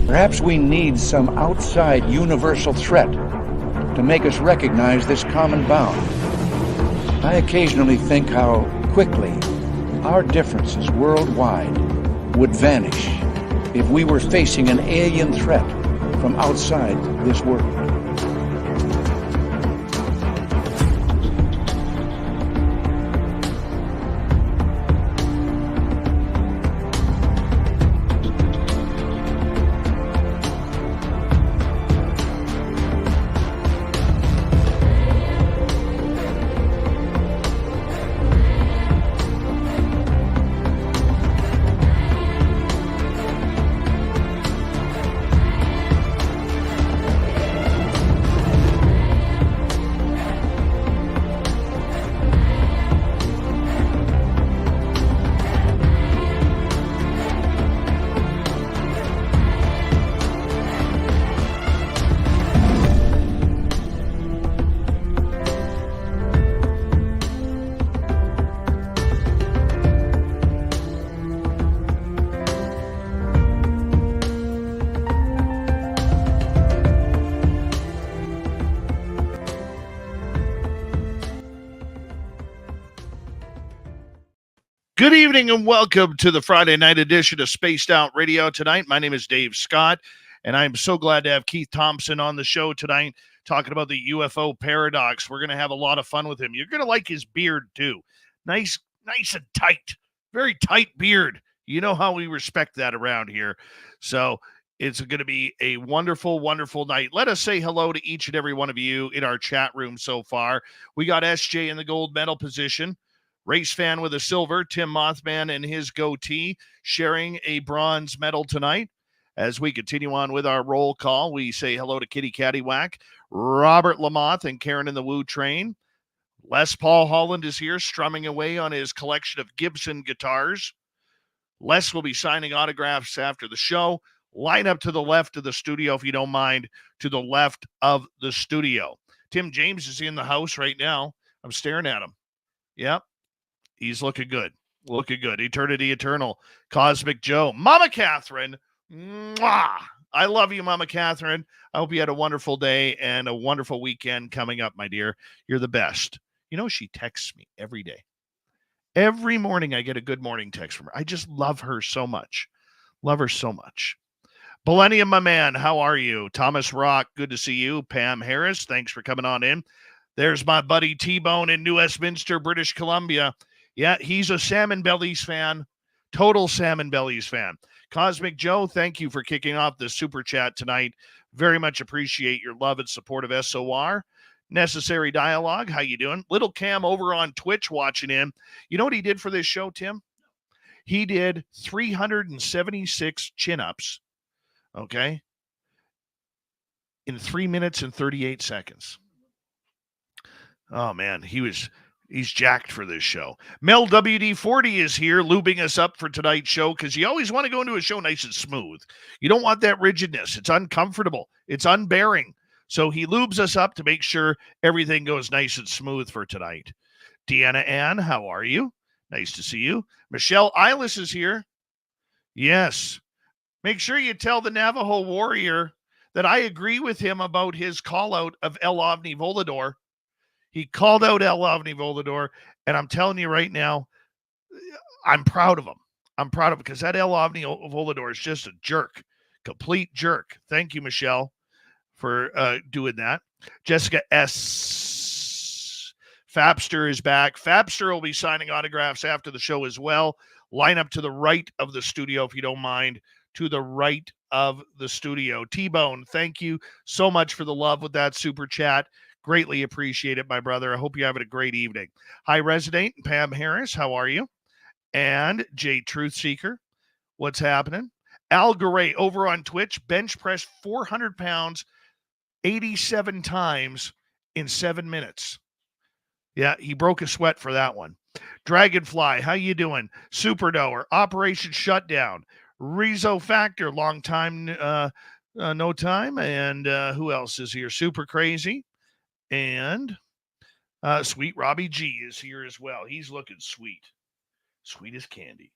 Perhaps we need some outside universal threat to make us recognize this common bound. I occasionally think how quickly our differences worldwide would vanish if we were facing an alien threat from outside this world. Good evening and welcome to the Friday night edition of Spaced Out Radio tonight. My name is Dave Scott, and I'm so glad to have Keith Thompson on the show tonight talking about the UFO Paradox. We're going to have a lot of fun with him. You're going to like his beard, too. Nice and tight. Very tight beard. You know how we respect that around here. So it's going to be a wonderful, wonderful night. Let us say hello to each and every one of you in our chat room so far. We got SJ in the gold medal position. Race fan with a silver, Tim Mothman and his goatee, sharing a bronze medal tonight. As we continue on with our roll call, we say hello to Kitty Caddywhack, Robert Lamoth, and Karen in the Woo Train. Les Paul Holland is here, strumming away on his collection of Gibson guitars. Les will be signing autographs after the show. Line up to the left of the studio, if you don't mind, to the left of the studio. Tim James is in the house right now. I'm staring at him. Yep. He's looking good. Looking good. Eternity Eternal. Cosmic Joe. Mama Catherine. Mwah! I love you, Mama Catherine. I hope you had a wonderful day and a wonderful weekend coming up, my dear. You're the best. You know, she texts me every day. Every morning I get a good morning text from her. I just love her so much. Love her so much. Millennium, my man. How are you? Thomas Rock. Good to see you. Pam Harris. Thanks for coming on in. There's my buddy T-Bone in New Westminster, British Columbia. Yeah, he's a Salmon Bellies fan. Total Salmon Bellies fan. Cosmic Joe, thank you for kicking off the super chat tonight. Very much appreciate your love and support of SOR. Necessary Dialogue, how you doing? Little Cam over on Twitch watching in. You know what he did for this show, Tim? He did 376 chin-ups, okay, in 3 minutes and 38 seconds. Oh, man, he's jacked for this show. Mel WD-40 is here lubing us up for tonight's show because you always want to go into a show nice and smooth. You don't want that rigidness. It's uncomfortable. It's unbearing. So he lubes us up to make sure everything goes nice and smooth for tonight. Deanna Ann, how are you? Nice to see you. Michelle Eilis is here. Yes. Make sure you tell the Navajo warrior that I agree with him about his call-out of El Ovni Volador. He called out El Ovni Volador, and I'm telling you right now, I'm proud of him. I'm proud of him because that El Ovni Volador is just a jerk, complete jerk. Thank you, Michelle, for doing that. Jessica S. Fapster is back. Fapster will be signing autographs after the show as well. Line up to the right of the studio, if you don't mind, to the right of the studio. T-Bone, thank you so much for the love with that super chat. Greatly appreciate it, my brother. I hope you're having a great evening. Hi, Resident Pam Harris. How are you? And Jay Truthseeker. What's happening? Al Garay over on Twitch. Bench press 400 pounds 87 times in 7 minutes. Yeah, he broke a sweat for that one. Dragonfly, how you doing? Superdoer, Operation Shutdown. Rezo Factor, long time, no time. And who else is here? Super Crazy. And Sweet Robbie G is here as well. He's looking sweet. Sweet as candy.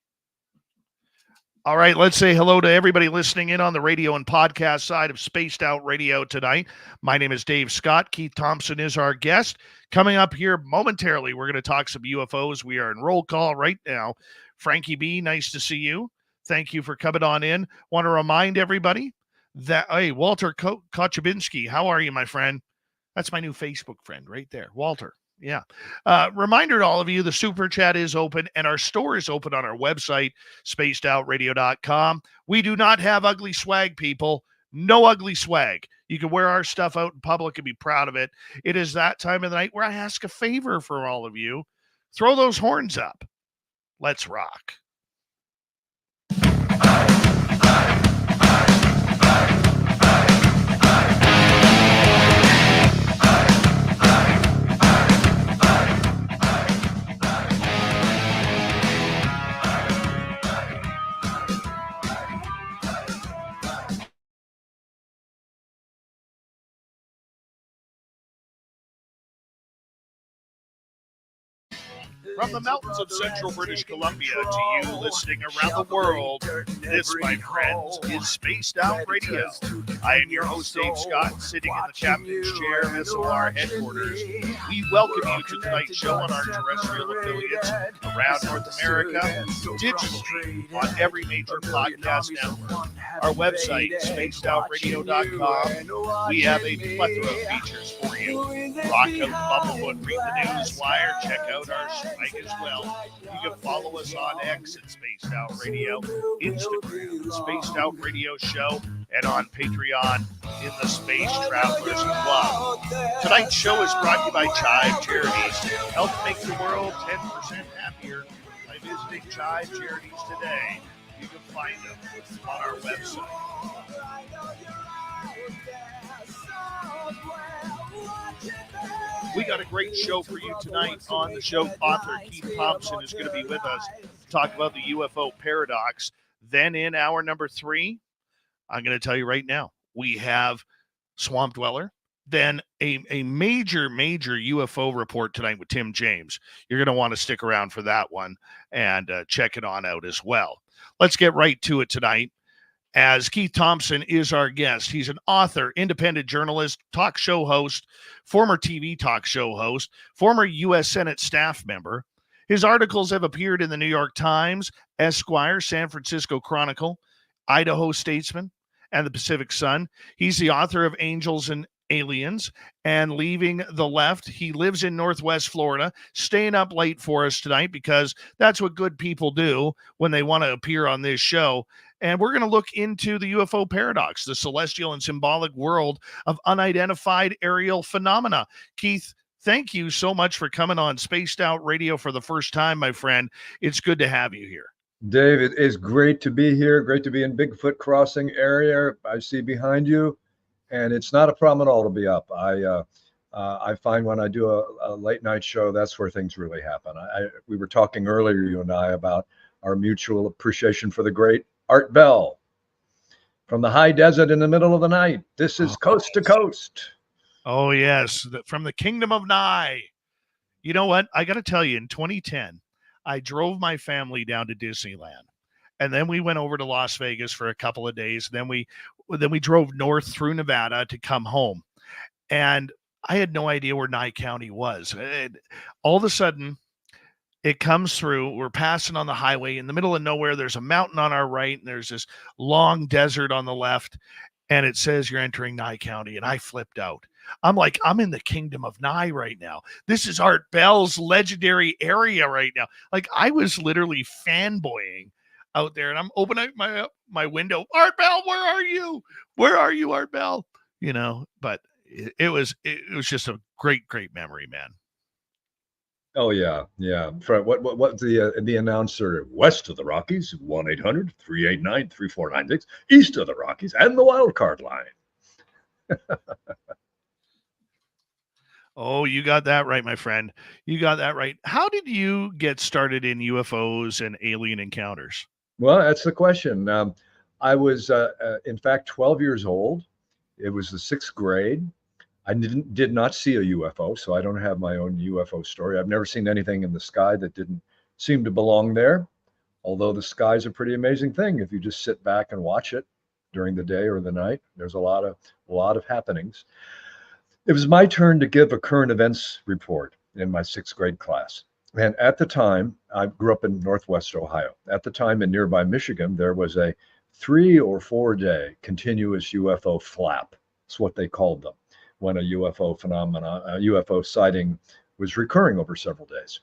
All right, let's say hello to everybody listening in on the radio and podcast side of Spaced Out Radio tonight. My name is Dave Scott. Keith Thompson is our guest. Coming up here momentarily, we're going to talk some UFOs. We are in roll call right now. Frankie B, nice to see you. Thank you for coming on in. Want to remind everybody that, hey, Walter Kochabinski, how are you, my friend? That's my new Facebook friend right there, Walter. Yeah. Reminder to all of you, the super chat is open and our store is open on our website, spacedoutradio.com. We do not have ugly swag, people. No ugly swag. You can wear our stuff out in public and be proud of it. It is that time of the night where I ask a favor for all of you. Throw those horns up. Let's rock. From the mountains of central British Columbia to you listening around the world, this, my friends, is Spaced Out Radio. I am your host, Dave Scott, sitting in the captain's chair, SOR headquarters. We welcome you to tonight's show on our terrestrial affiliates around North America, digitally on every major podcast network. Our website, spacedoutradio.com. We have a plethora of features for you. Rock out Bumblefoot, read the news wire, check out our site as well. You can follow us on X at Spaced Out Radio, Instagram, the Spaced Out Radio Show, and on Patreon in the Space Travelers Club. Tonight's show is brought to you by Chive Charities. Help make the world 10% happier by visiting Chive Charities today. You can find them on our website. We got a great show for you tonight. On the show, author Keith Thompson is going to be with us to talk about the UFO paradox. Then in hour number 3, I'm going to tell you right now, we have Swamp Dweller. Then a major UFO report tonight with Tim James. You're going to want to stick around for that one and check it on out as well. Let's get right to it tonight, as Keith Thompson is our guest. He's an author, independent journalist, talk show host, former TV talk show host, former U.S. Senate staff member. His articles have appeared in the New York Times, Esquire, San Francisco Chronicle, Idaho Statesman, and the Pacific Sun. He's the author of Angels and Aliens and Leaving the Left. He lives in Northwest Florida, staying up late for us tonight because that's what good people do when they want to appear on this show. And we're going to look into the UFO paradox, the celestial and symbolic world of unidentified aerial phenomena. Keith, thank you so much for coming on Spaced Out Radio for the first time, my friend. It's good to have you here. Dave, it is great to be here. Great to be in Bigfoot Crossing area. I see behind you. And it's not a problem at all to be up. I find when I do a late night show, that's where things really happen. We were talking earlier, you and I, about our mutual appreciation for the great Art Bell from the high desert in the middle of the night. This is Coast to Coast. Oh, yes. From the Kingdom of Nye. You know what? I got to tell you, in 2010, I drove my family down to Disneyland. And then we went over to Las Vegas for a couple of days. Then we drove north through Nevada to come home. And I had no idea where Nye County was. All of a sudden, it comes through. We're passing on the highway in the middle of nowhere. There's a mountain on our right, and there's this long desert on the left. And it says you're entering Nye County. And I flipped out. I'm like, I'm in the Kingdom of Nye right now. This is Art Bell's legendary area right now. Like, I was literally fanboying out there, and I'm opening my window. Art Bell, where are you? Where are you, Art Bell? You know, but it was just a great memory, man. Oh yeah. What the announcer? West of the Rockies, 1-800-389-3496. East of the Rockies, and the wild card line. Oh, you got that right, my friend. You got that right. How did you get started in UFOs and alien encounters? Well, that's the question. I was, in fact, 12 years old. It was the 6th grade. I did not see a UFO, so I don't have my own UFO story. I've never seen anything in the sky that didn't seem to belong there. although the sky's a pretty amazing thing if you just sit back and watch it during the day or the night. There's a lot of happenings. It was my turn to give a current events report in my 6th grade class. And at the time, I grew up in Northwest Ohio. At the time in nearby Michigan, there was a 3 or 4 day continuous UFO flap. That's what they called them, when a UFO phenomenon, a UFO sighting was recurring over several days.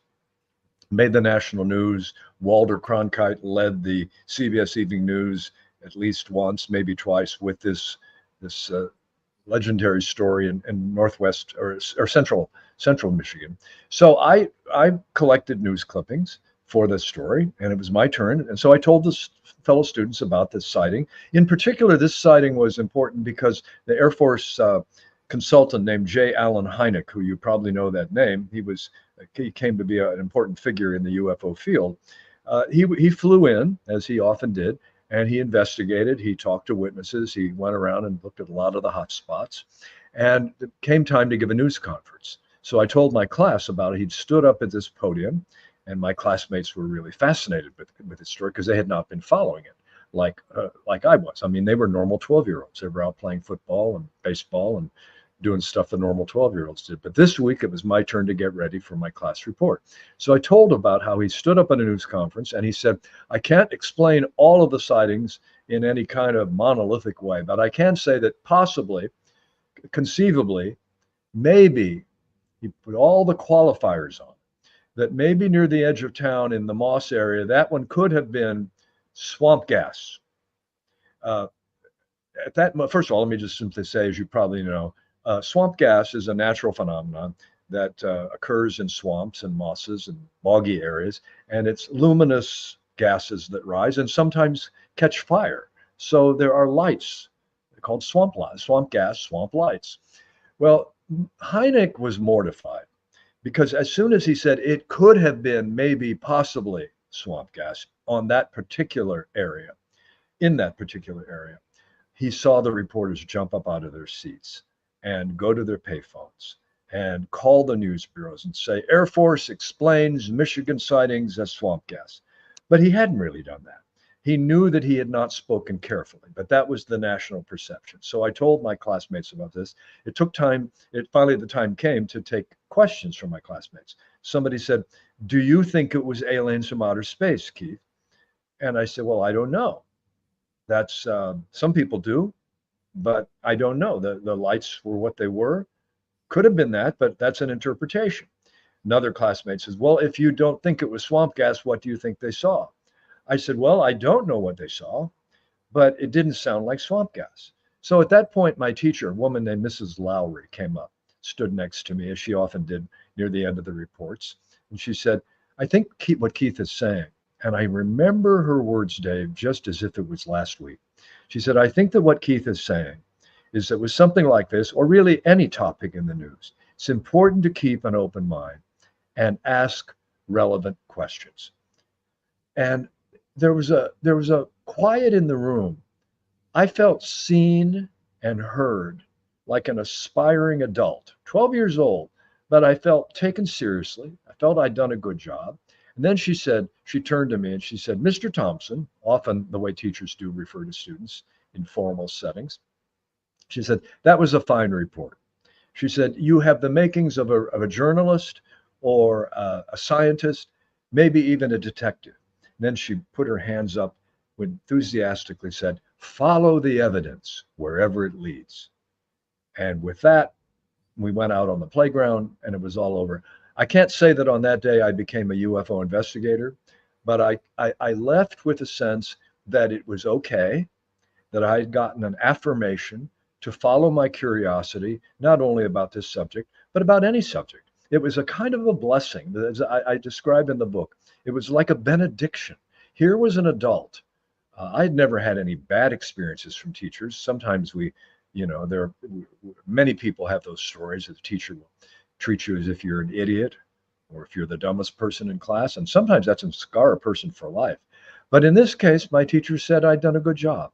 Made the national news. Walter Cronkite led the CBS Evening News at least once, maybe twice, with this legendary story in Northwest or central Michigan. So I collected news clippings for this story, and it was my turn. And so I told the fellow students about this sighting. In particular, this sighting was important because the Air Force consultant named J. Allen Hynek, who you probably know that name, he came to be an important figure in the UFO field. He flew in, as he often did, and he investigated. He talked to witnesses. He went around and looked at a lot of the hot spots. And it came time to give a news conference. So I told my class about it. He'd stood up at this podium, and my classmates were really fascinated with his story because they had not been following it like I was. I mean, they were normal 12-year-olds. They were out playing football and baseball and doing stuff the normal 12-year-olds did. But this week, it was my turn to get ready for my class report. So I told about how he stood up at a news conference and he said, I can't explain all of the sightings in any kind of monolithic way, but I can say that possibly, conceivably, maybe, he put all the qualifiers on, that maybe near the edge of town in the Moss area, that one could have been swamp gas. First of all, let me just simply say, as you probably know, swamp gas is a natural phenomenon that occurs in swamps and mosses and boggy areas, and it's luminous gases that rise and sometimes catch fire. So there are lights. They're called swamp gas, swamp lights. Well, Hynek was mortified because as soon as he said it could have been maybe possibly swamp gas on that particular area, in that particular area, he saw the reporters jump up out of their seats and go to their payphones and call the news bureaus and say, Air Force explains Michigan sightings as swamp gas. But he hadn't really done that. He knew that he had not spoken carefully, but that was the national perception. So I told my classmates about this. It took time. Finally, the time came to take questions from my classmates. Somebody said, do you think it was aliens from outer space, Keith? And I said, well, I don't know. That's some people do, but I don't know. The lights were what they were. Could have been that, but that's an interpretation. Another classmate says, well, if you don't think it was swamp gas, what do you think they saw? I said, well, I don't know what they saw, but it didn't sound like swamp gas. So at that point, my teacher, a woman named Mrs. Lowry, came up, stood next to me, as she often did near the end of the reports. And she said, I think what Keith is saying, and I remember her words, Dave, just as if it was last week. She said, I think that what Keith is saying is that with something like this, or really any topic in the news, it's important to keep an open mind and ask relevant questions. And there was a quiet in the room. I felt seen and heard like an aspiring adult, 12 years old, but I felt taken seriously. I felt I'd done a good job. And then she turned to me and she said, Mr. Thompson, often the way teachers do refer to students in formal settings. She said, that was a fine report. She said, you have the makings of a journalist or a scientist, maybe even a detective. And then she put her hands up, enthusiastically said, follow the evidence wherever it leads. And with that, we went out on the playground and it was all over. I can't say that on that day I became a UFO investigator, but I left with a sense that it was okay, that I had gotten an affirmation to follow my curiosity, not only about this subject, but about any subject. It was a kind of a blessing, as I describe in the book. It was like a benediction. Here was an adult. I'd never had any bad experiences from teachers. Sometimes many people have those stories that the teacher will treat you as if you're an idiot or if you're the dumbest person in class. And sometimes that can scar a person for life. But in this case, my teacher said I'd done a good job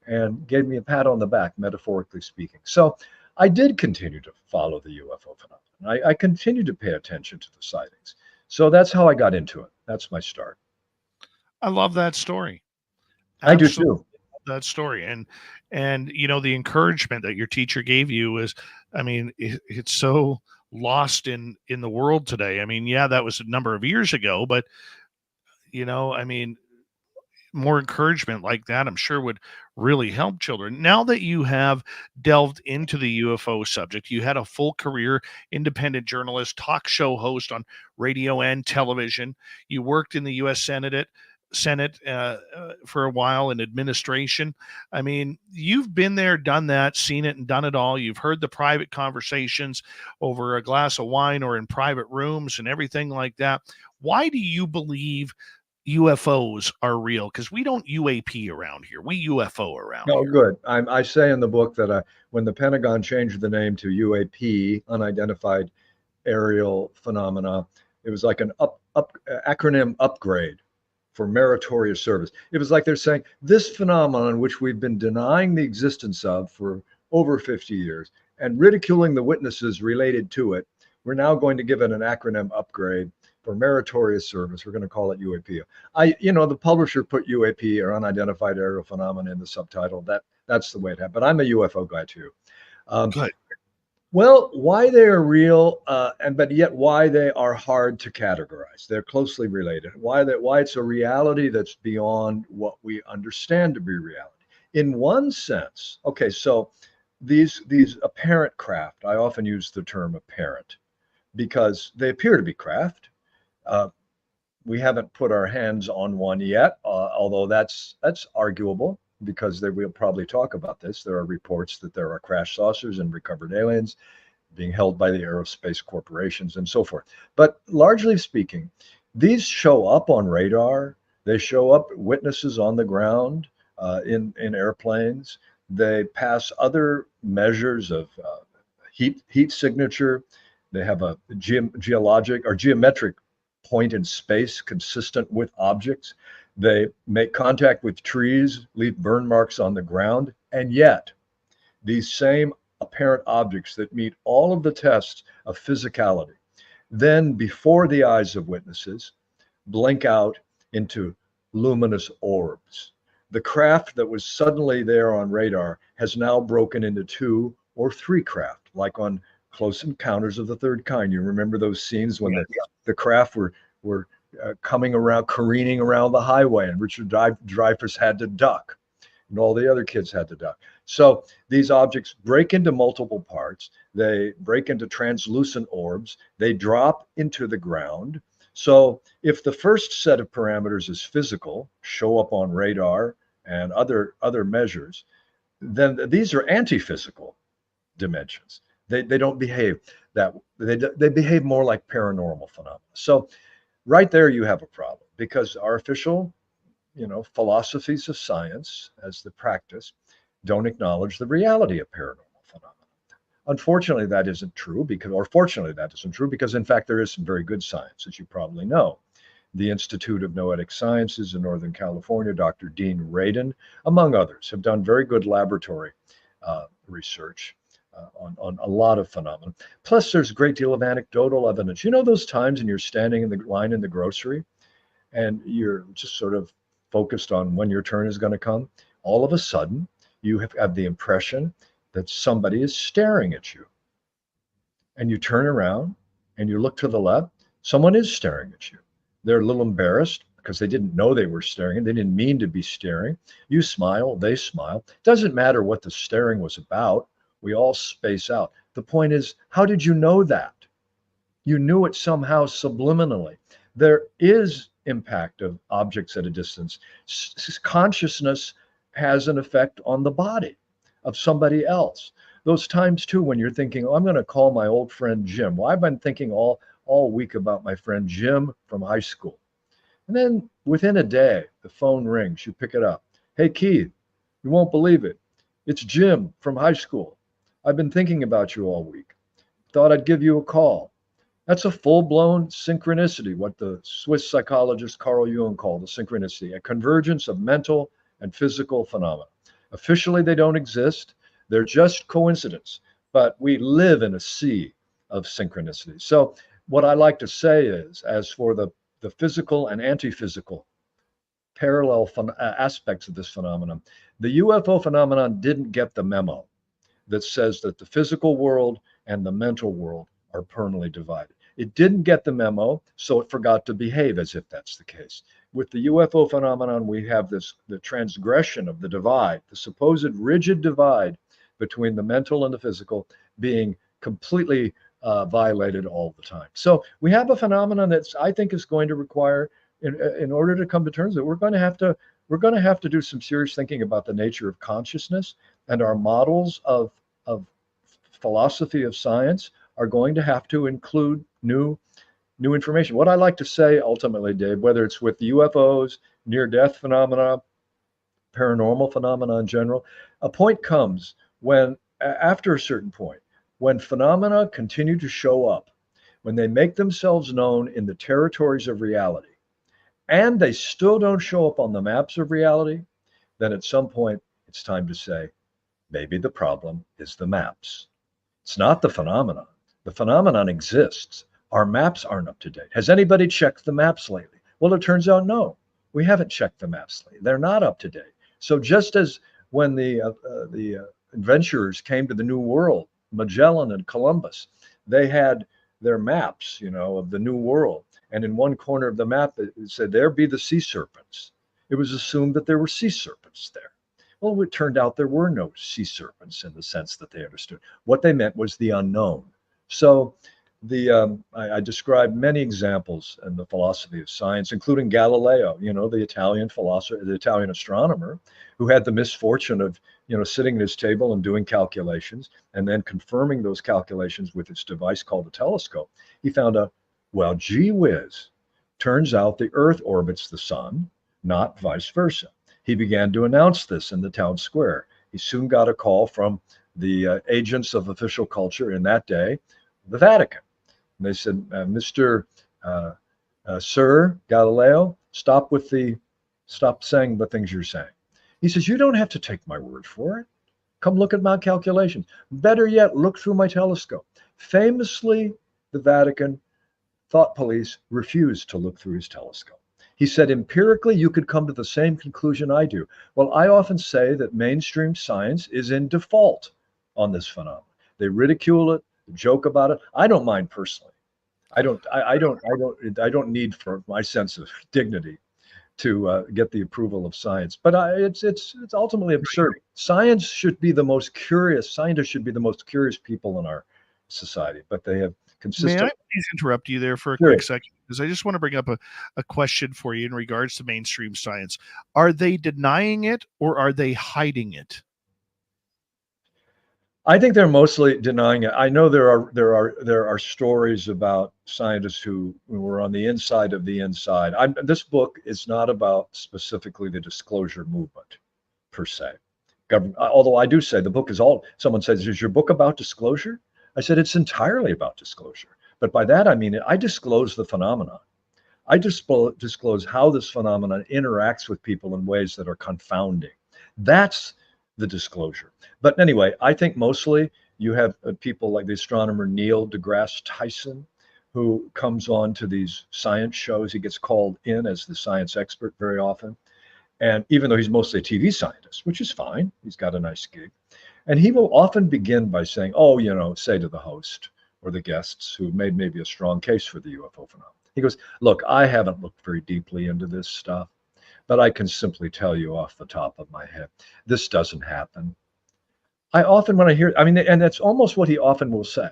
and gave me a pat on the back, metaphorically speaking. So I did continue to follow the UFO phenomenon. I continued to pay attention to the sightings. So that's how I got into it. That's my start. I love that story. I do Absolutely too. love that story. And the encouragement that your teacher gave you is, I mean, it's so lost in the world today. I mean, yeah, that was a number of years ago, but I mean, more encouragement like that, I'm sure, would really help children. Now that you have delved into the UFO subject, you had a full career independent journalist, talk show host on radio and television. You worked in the U.S. Senate for a while in administration. I mean, you've been there, done that, seen it, and done it all. You've heard the private conversations over a glass of wine or in private rooms and everything like that. Why do you believe UFOs are real? Because we don't UAP around here. We UFO around No, here. good. I say in the book that when the Pentagon changed the name to UAP, unidentified aerial phenomena, it was like an acronym upgrade for meritorious service. It was like they're saying this phenomenon, which we've been denying the existence of for over 50 years and ridiculing the witnesses related to it, we're now going to give it an acronym upgrade for meritorious service. We're going to call it UAP. The publisher put UAP, or unidentified aerial phenomena, in the subtitle. That's the way it happened. But I'm a UFO guy too. Good. Well, why they are real, but yet why they are hard to categorize. They're closely related. Why it's a reality that's beyond what we understand to be reality. In one sense, okay, so these apparent craft, I often use the term apparent because they appear to be craft. We haven't put our hands on one yet, although that's arguable because we'll probably talk about this. There are reports that there are crash saucers and recovered aliens being held by the aerospace corporations and so forth. But largely speaking, these show up on radar. They show up witnesses on the ground in airplanes. They pass other measures of heat signature. They have a geologic or geometric point in space consistent with objects. They make contact with trees, leave burn marks on the ground, and yet these same apparent objects that meet all of the tests of physicality, then before the eyes of witnesses, blink out into luminous orbs. The craft that was suddenly there on radar has now broken into 2 or 3 craft, like on Close Encounters of the Third Kind. You remember those scenes when the craft were coming around, careening around the highway, and Richard Dreyfuss had to duck, and all the other kids had to duck. So these objects break into multiple parts. They break into translucent orbs. They drop into the ground. So if the first set of parameters is physical, show up on radar and other measures, then these are anti-physical dimensions. They don't behave that. They behave more like paranormal phenomena. So right there you have a problem, because our official, philosophies of science as the practice don't acknowledge the reality of paranormal phenomena. Unfortunately, that isn't true fortunately, that isn't true because in fact, there is some very good science, as you probably know. The Institute of Noetic Sciences in Northern California, Dr. Dean Radin, among others, have done very good laboratory research on a lot of phenomena. Plus, there's a great deal of anecdotal evidence. You know those times when you're standing in the line in the grocery and you're just sort of focused on when your turn is going to come? All of a sudden, you have the impression that somebody is staring at you. And you turn around and you look to the left, someone is staring at you. They're a little embarrassed because they didn't know they were staring. They didn't mean to be staring. You smile, they smile. Doesn't matter what the staring was about. We all space out. The point is, how did you know that? You knew it somehow subliminally. There is impact of objects at a distance. Consciousness has an effect on the body of somebody else. Those times too, when you're thinking, oh, I'm going to call my old friend Jim. Well, I've been thinking all week about my friend Jim from high school. And then within a day, the phone rings, you pick it up. Hey, Keith, you won't believe it. It's Jim from high school. I've been thinking about you all week. Thought I'd give you a call. That's a full-blown synchronicity, what the Swiss psychologist Carl Jung called a synchronicity, a convergence of mental and physical phenomena. Officially, they don't exist. They're just coincidence, but we live in a sea of synchronicity. So what I like to say is, as for the physical and anti-physical parallel aspects of this phenomenon. The UFO phenomenon didn't get the memo that says that the physical world and the mental world are permanently divided. It didn't get the memo, so it forgot to behave as if that's the case. With the UFO phenomenon, we have the transgression of the divide, the supposed rigid divide between the mental and the physical being completely violated all the time. So we have a phenomenon that I think is going to require, in order to come to terms with it, we're going to have to do some serious thinking about the nature of consciousness, and our models of philosophy of science are going to have to include new information. What I like to say ultimately, Dave, whether it's with UFOs, near-death phenomena, paranormal phenomena in general, a point comes when, after a certain point, when phenomena continue to show up, when they make themselves known in the territories of reality, and they still don't show up on the maps of reality, then at some point it's time to say, maybe the problem is the maps. It's not the phenomenon. The phenomenon exists. Our maps aren't up to date. Has anybody checked the maps lately? Well, it turns out no, we haven't checked the maps lately. They're not up to date. So just as when the adventurers came to the New World, Magellan and Columbus, they had their maps, of the New World. And in one corner of the map, it said, there be the sea serpents. It was assumed that there were sea serpents there. Well, it turned out there were no sea serpents in the sense that they understood. What they meant was the unknown. So I described many examples in the philosophy of science, including Galileo, the Italian philosopher, the Italian astronomer, who had the misfortune of, sitting at his table and doing calculations and then confirming those calculations with his device called a telescope. He found out, well, gee whiz, turns out the Earth orbits the sun, not vice versa. He began to announce this in the town square. He soon got a call from the agents of official culture in that day, the Vatican. And they said, Sir Galileo, stop saying the things you're saying. He says, you don't have to take my word for it. Come look at my calculations. Better yet, look through my telescope. Famously, the Vatican thought police refused to look through his telescope. He said, empirically, you could come to the same conclusion I do. Well, I often say that mainstream science is in default on this phenomenon. They ridicule it, joke about it. I don't mind personally. I don't need, for my sense of dignity, to get the approval of science. But it's ultimately absurd. Scientists should be the most curious people in our society, but they have consistent. May I please interrupt you there for a quick second? Because I just want to bring up a question for you in regards to mainstream science. Are they denying it or are they hiding it? I think they're mostly denying it. I know there are stories about scientists who were on the inside of the inside. This book is not about specifically the disclosure movement per se. Although I do say the book is all. Someone says, "Is your book about disclosure?" I said it's entirely about disclosure. But by that I mean I disclose the phenomenon. I disclose how this phenomenon interacts with people in ways that are confounding. That's the disclosure. But anyway, I think mostly you have people like the astronomer Neil deGrasse Tyson, who comes on to these science shows. He gets called in as the science expert very often. And even though he's mostly a TV scientist, which is fine, he's got a nice gig. And he will often begin by saying, say to the host or the guests who made maybe a strong case for the UFO phenomenon. He goes, look, I haven't looked very deeply into this stuff, but I can simply tell you off the top of my head, this doesn't happen. I often, when I hear, and that's almost what he often will say.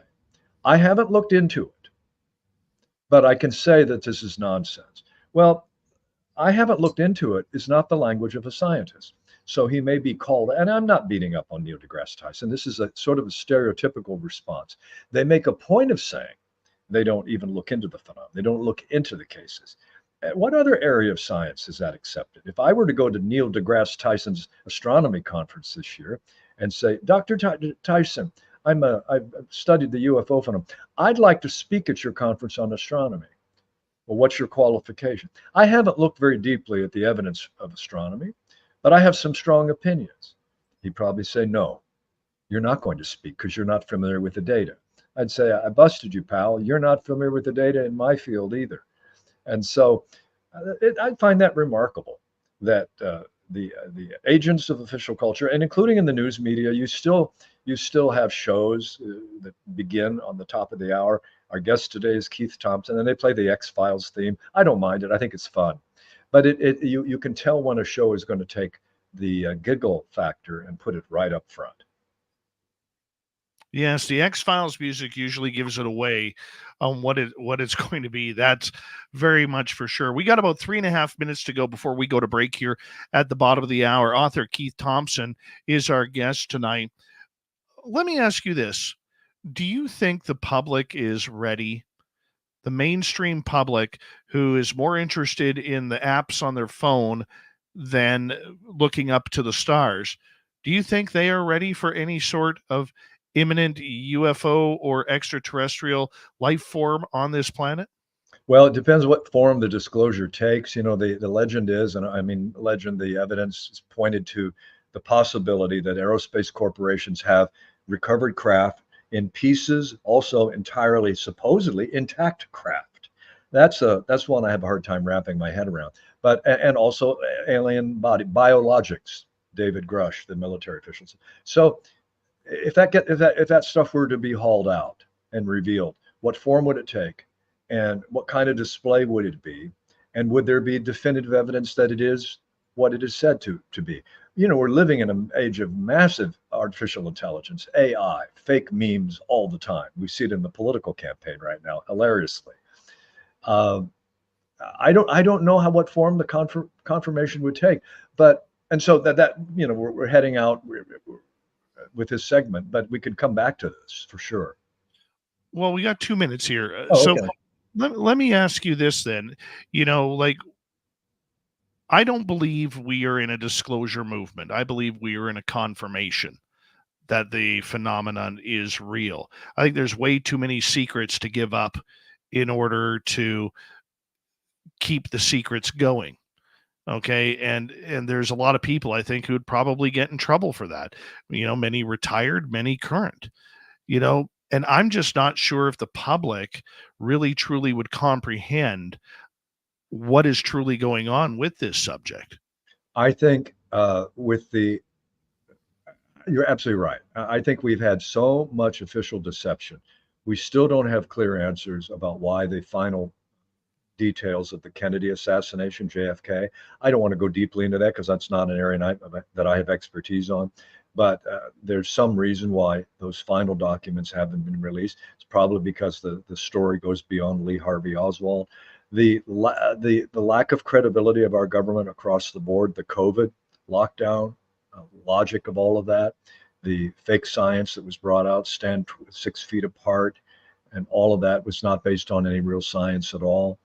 I haven't looked into it, but I can say that this is nonsense. Well, I haven't looked into it is not the language of a scientist. So he may be called, and I'm not beating up on Neil deGrasse Tyson. This is a sort of a stereotypical response. They make a point of saying they don't even look into the phenomenon. They don't look into the cases. What other area of science is that accepted? If I were to go to Neil deGrasse Tyson's astronomy conference this year and say, Dr. Tyson, I've studied the UFO phenomenon. I'd like to speak at your conference on astronomy. Well, what's your qualification? I haven't looked very deeply at the evidence of astronomy, but I have some strong opinions. He'd probably say, no, you're not going to speak because you're not familiar with the data. I'd say, I busted you, pal. You're not familiar with the data in my field either. And so I find that remarkable. that the agents of official culture, and including in the news media, you still have shows that begin on the top of the hour. Our guest today is Keith Thompson, and they play the X-Files theme. I don't mind it. I think it's fun. But you can tell when a show is going to take the giggle factor and put it right up front. Yes, the X-Files music usually gives it away on what it's going to be. That's very much for sure. We got about 3.5 minutes to go before we go to break here at the bottom of the hour. Author Keith Thompson is our guest tonight. Let me ask you this. Do you think the public is ready? The mainstream public, who is more interested in the apps on their phone than looking up to the stars, do you think they are ready for any sort of imminent UFO or extraterrestrial life form on this planet? Well, it depends what form the disclosure takes. You know, the legend is, and I mean legend, the evidence is pointed to the possibility that aerospace corporations have recovered craft in pieces, also entirely supposedly intact craft. That's one I have a hard time wrapping my head around. But and also alien body biologics, David Grush, the military officials. So if that stuff were to be hauled out and revealed, what form would it take, and what kind of display would it be, and would there be definitive evidence that it is what it is said to be? You know, we're living in an age of massive artificial intelligence, AI, fake memes all the time. We see it in the political campaign right now, hilariously. I don't know what form the confirmation would take, but and so that you know we're heading out with this segment, but we could come back to this for sure. Well, we got 2 minutes here. Oh, So okay. let me ask you this then. You know, like, I don't believe we are in a disclosure movement. I believe we are in a confirmation that the phenomenon is real. I think there's way too many secrets to give up in order to keep the secrets going. Okay. And there's a lot of people, I think, who'd probably get in trouble for that. You know, many retired, many current, you know, and I'm just not sure if the public really truly would comprehend what is truly going on with this subject. I think you're absolutely right. I think we've had so much official deception. We still don't have clear answers about why the final details of the Kennedy assassination, JFK. I don't want to go deeply into that because that's not an area that I have expertise on. But there's some reason why those final documents haven't been released. It's probably because the story goes beyond Lee Harvey Oswald. The lack of credibility of our government across the board, the COVID lockdown, logic of all of that, the fake science that was brought out, stand 6 feet apart, and all of that was not based on any real science at all.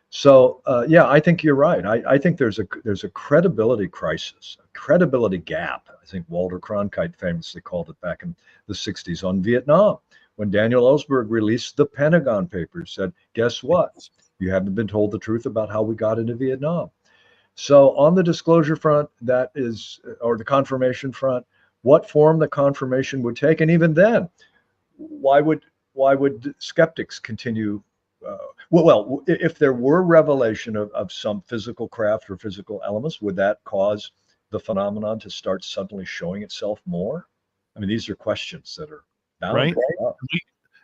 So yeah, I think you're right. I think there's a credibility crisis, a credibility gap. I think Walter Cronkite famously called it back in the 60s on Vietnam, when Daniel Ellsberg released the Pentagon Papers, said, guess what? You haven't been told the truth about how we got into Vietnam. So on the disclosure front, that is, or the confirmation front, what form the confirmation would take, and even then, why would skeptics continue? Well, if there were revelation of some physical craft or physical elements, would that cause the phenomenon to start suddenly showing itself more? I mean, these are questions that are bound Right. to come up.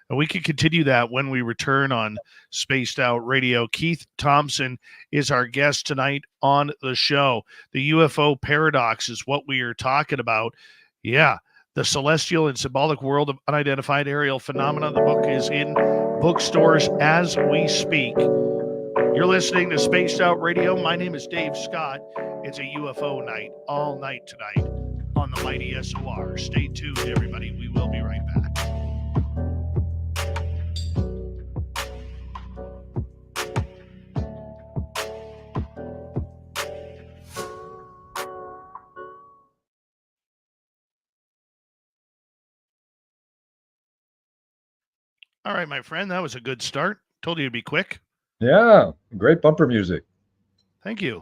We can continue that when we return on Spaced Out Radio. Keith Thompson is our guest tonight on the show. The UFO Paradox is what we are talking about. Yeah, the celestial and symbolic world of unidentified aerial phenomena. The book is in bookstores as we speak. You're listening to Spaced Out Radio. My name is Dave Scott. It's a UFO night all night tonight on the mighty SOR. Stay tuned, everybody. We will be right back. All right, my friend, that was a good start. Told you to be quick. Yeah, great bumper music. Thank you.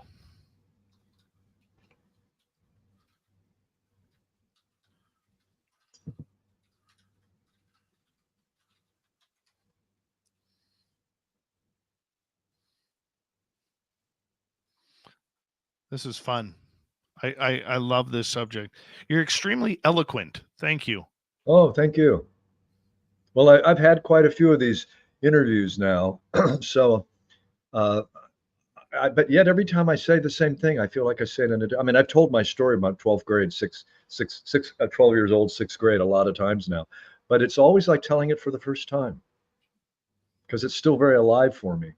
This is fun. I love this subject. You're extremely eloquent. Thank you. Oh, thank you. Well, I've had quite a few of these interviews now, so uh, but yet every time I say the same thing, I feel like I say it in a. I mean, I've told my story about 12th grade, 12 years old, sixth grade, a lot of times now, but it's always like telling it for the first time because it's still very alive for me.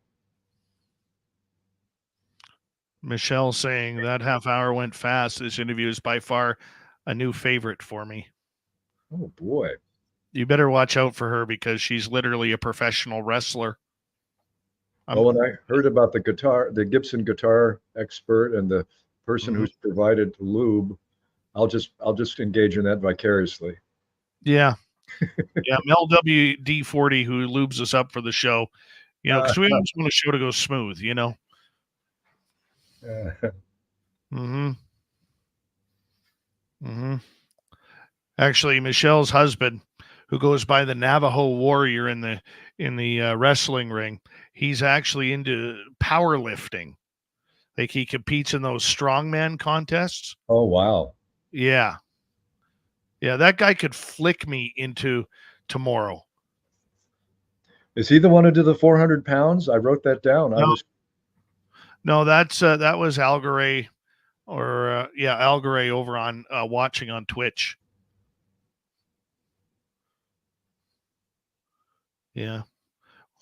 Michelle saying that half hour went fast. This interview is by far a new favorite for me. Oh boy. You better watch out for her because she's literally a professional wrestler. Well, when I heard about the Gibson guitar expert and the person who's provided lube, I'll just engage in that vicariously. Yeah. Yeah. Mel WD40, who lubes us up for the show, because we always want the show to go smooth, Actually, Michelle's husband, who goes by the Navajo Warrior in the wrestling ring, he's actually into powerlifting. Like he competes in those strongman contests. Oh wow. Yeah. Yeah, that guy could flick me into tomorrow. Is he the one who did the 400 pounds? I wrote that down. No, that was Algaray, or Algaray over on watching on Twitch. Yeah.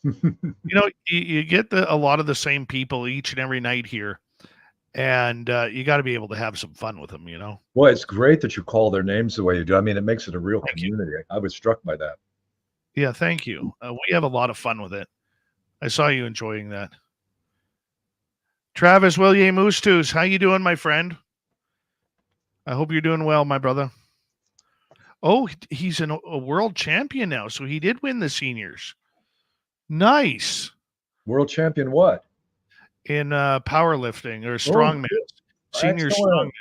You get a lot of the same people each and every night here, and you got to be able to have some fun with them, Well, it's great that you call their names the way you do. I mean, it makes it a real community. I was struck by that. Yeah, thank you. We have a lot of fun with it. I saw you enjoying that. Travis William Oostus, how you doing, my friend? I hope you're doing well, my brother. Oh, he's a world champion now, so he did win the seniors. Nice. World champion what? In powerlifting or strongman. Senior strongman.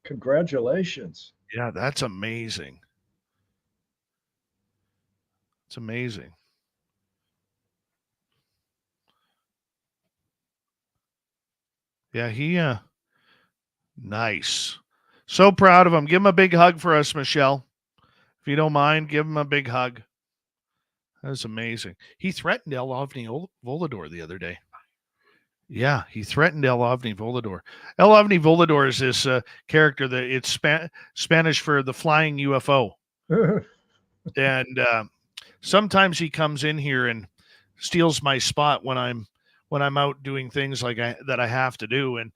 Congratulations. Yeah, that's amazing. It's amazing. Yeah, nice. So proud of him. Give him a big hug for us, Michelle. If you don't mind, give him a big hug. That's amazing. He threatened Elovni Volador the other day. Yeah, he threatened Elovni Volador. Elovni Volador is this character that it's Spanish for the flying UFO. And sometimes he comes in here and steals my spot when I'm out doing things that I have to do, and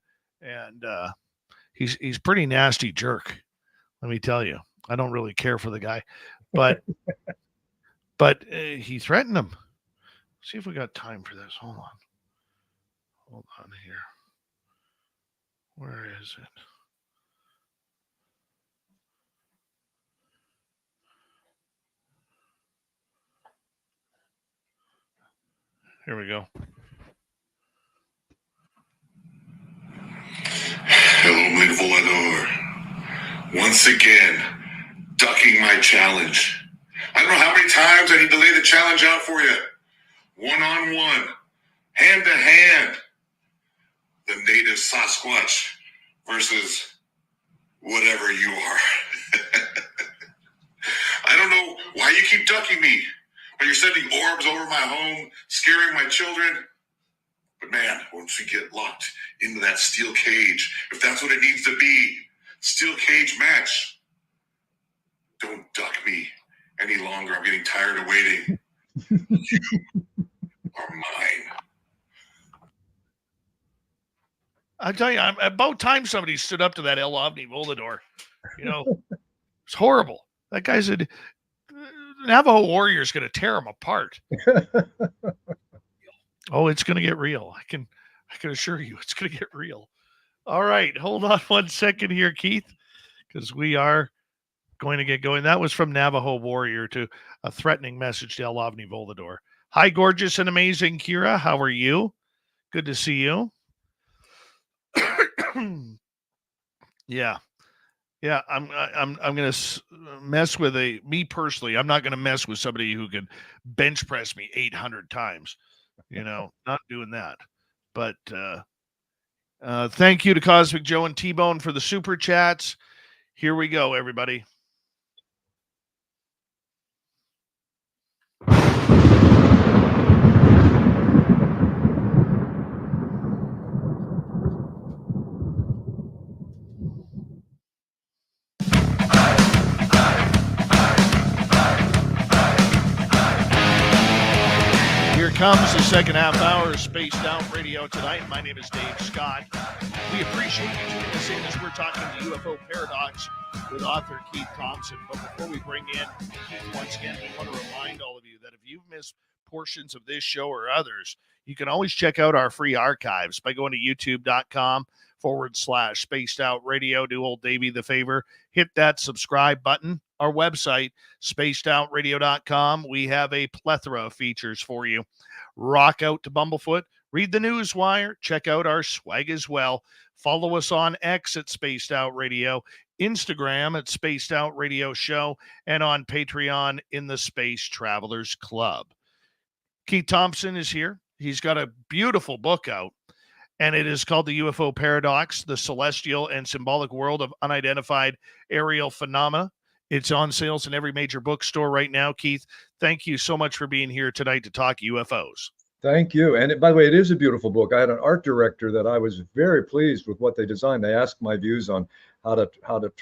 he's pretty nasty jerk. Let me tell you, I don't really care for the guy, but he threatened him. Let's see if we got time for this. Hold on here. Where is it? Here we go. Hello, Volador. Once again, ducking my challenge. I don't know how many times I need to lay the challenge out for you. One-on-one, hand-to-hand. The native Sasquatch versus whatever you are. I don't know why you keep ducking me, but you're sending orbs over my home, scaring my children. But man, once we get locked into that steel cage, if that's what it needs to be, steel cage match, don't duck me any longer. I'm getting tired of waiting. You are mine. I tell you, about time somebody stood up to that Elovni Volador. It's horrible. That guy's a Navajo warrior is going to tear him apart. Oh, it's going to get real. I can assure you, it's going to get real. All right, hold on 1 second here, Keith, because we are going to get going. That was from Navajo Warrior to a threatening message to Elovni Volador. Hi, gorgeous and amazing Kira. How are you? Good to see you. Yeah. I'm gonna mess with me personally. I'm not gonna mess with somebody who can bench press me 800 times. Not doing that. But Thank you to Cosmic Joe and T-Bone for the super chats. Here we go, everybody. Here comes the second half hour of Spaced Out Radio tonight. My name is Dave Scott. We appreciate you tuning us in as we're talking the UFO Paradox with author Keith Thompson. But before we bring in Keith, once again, we want to remind all of you that if you've missed portions of this show or others, you can always check out our free archives by going to youtube.com/Spaced Out Radio. Do old Davey the favor, hit that subscribe button. Our website, spacedoutradio.com. We have a plethora of features for you. Rock out to Bumblefoot. Read the Newswire. Check out our swag as well. Follow us on X at Spaced Out Radio, Instagram at Spaced Out Radio Show, and on Patreon in the Space Travelers Club. Keith Thompson is here. He's got a beautiful book out, and it is called The UFO Paradox, The Celestial and Symbolic World of Unidentified Aerial Phenomena. It's on sales in every major bookstore right now. Keith, thank you so much for being here tonight to talk UFOs. Thank you. And by the way, it is a beautiful book. I had an art director that I was very pleased with what they designed. They asked my views on how to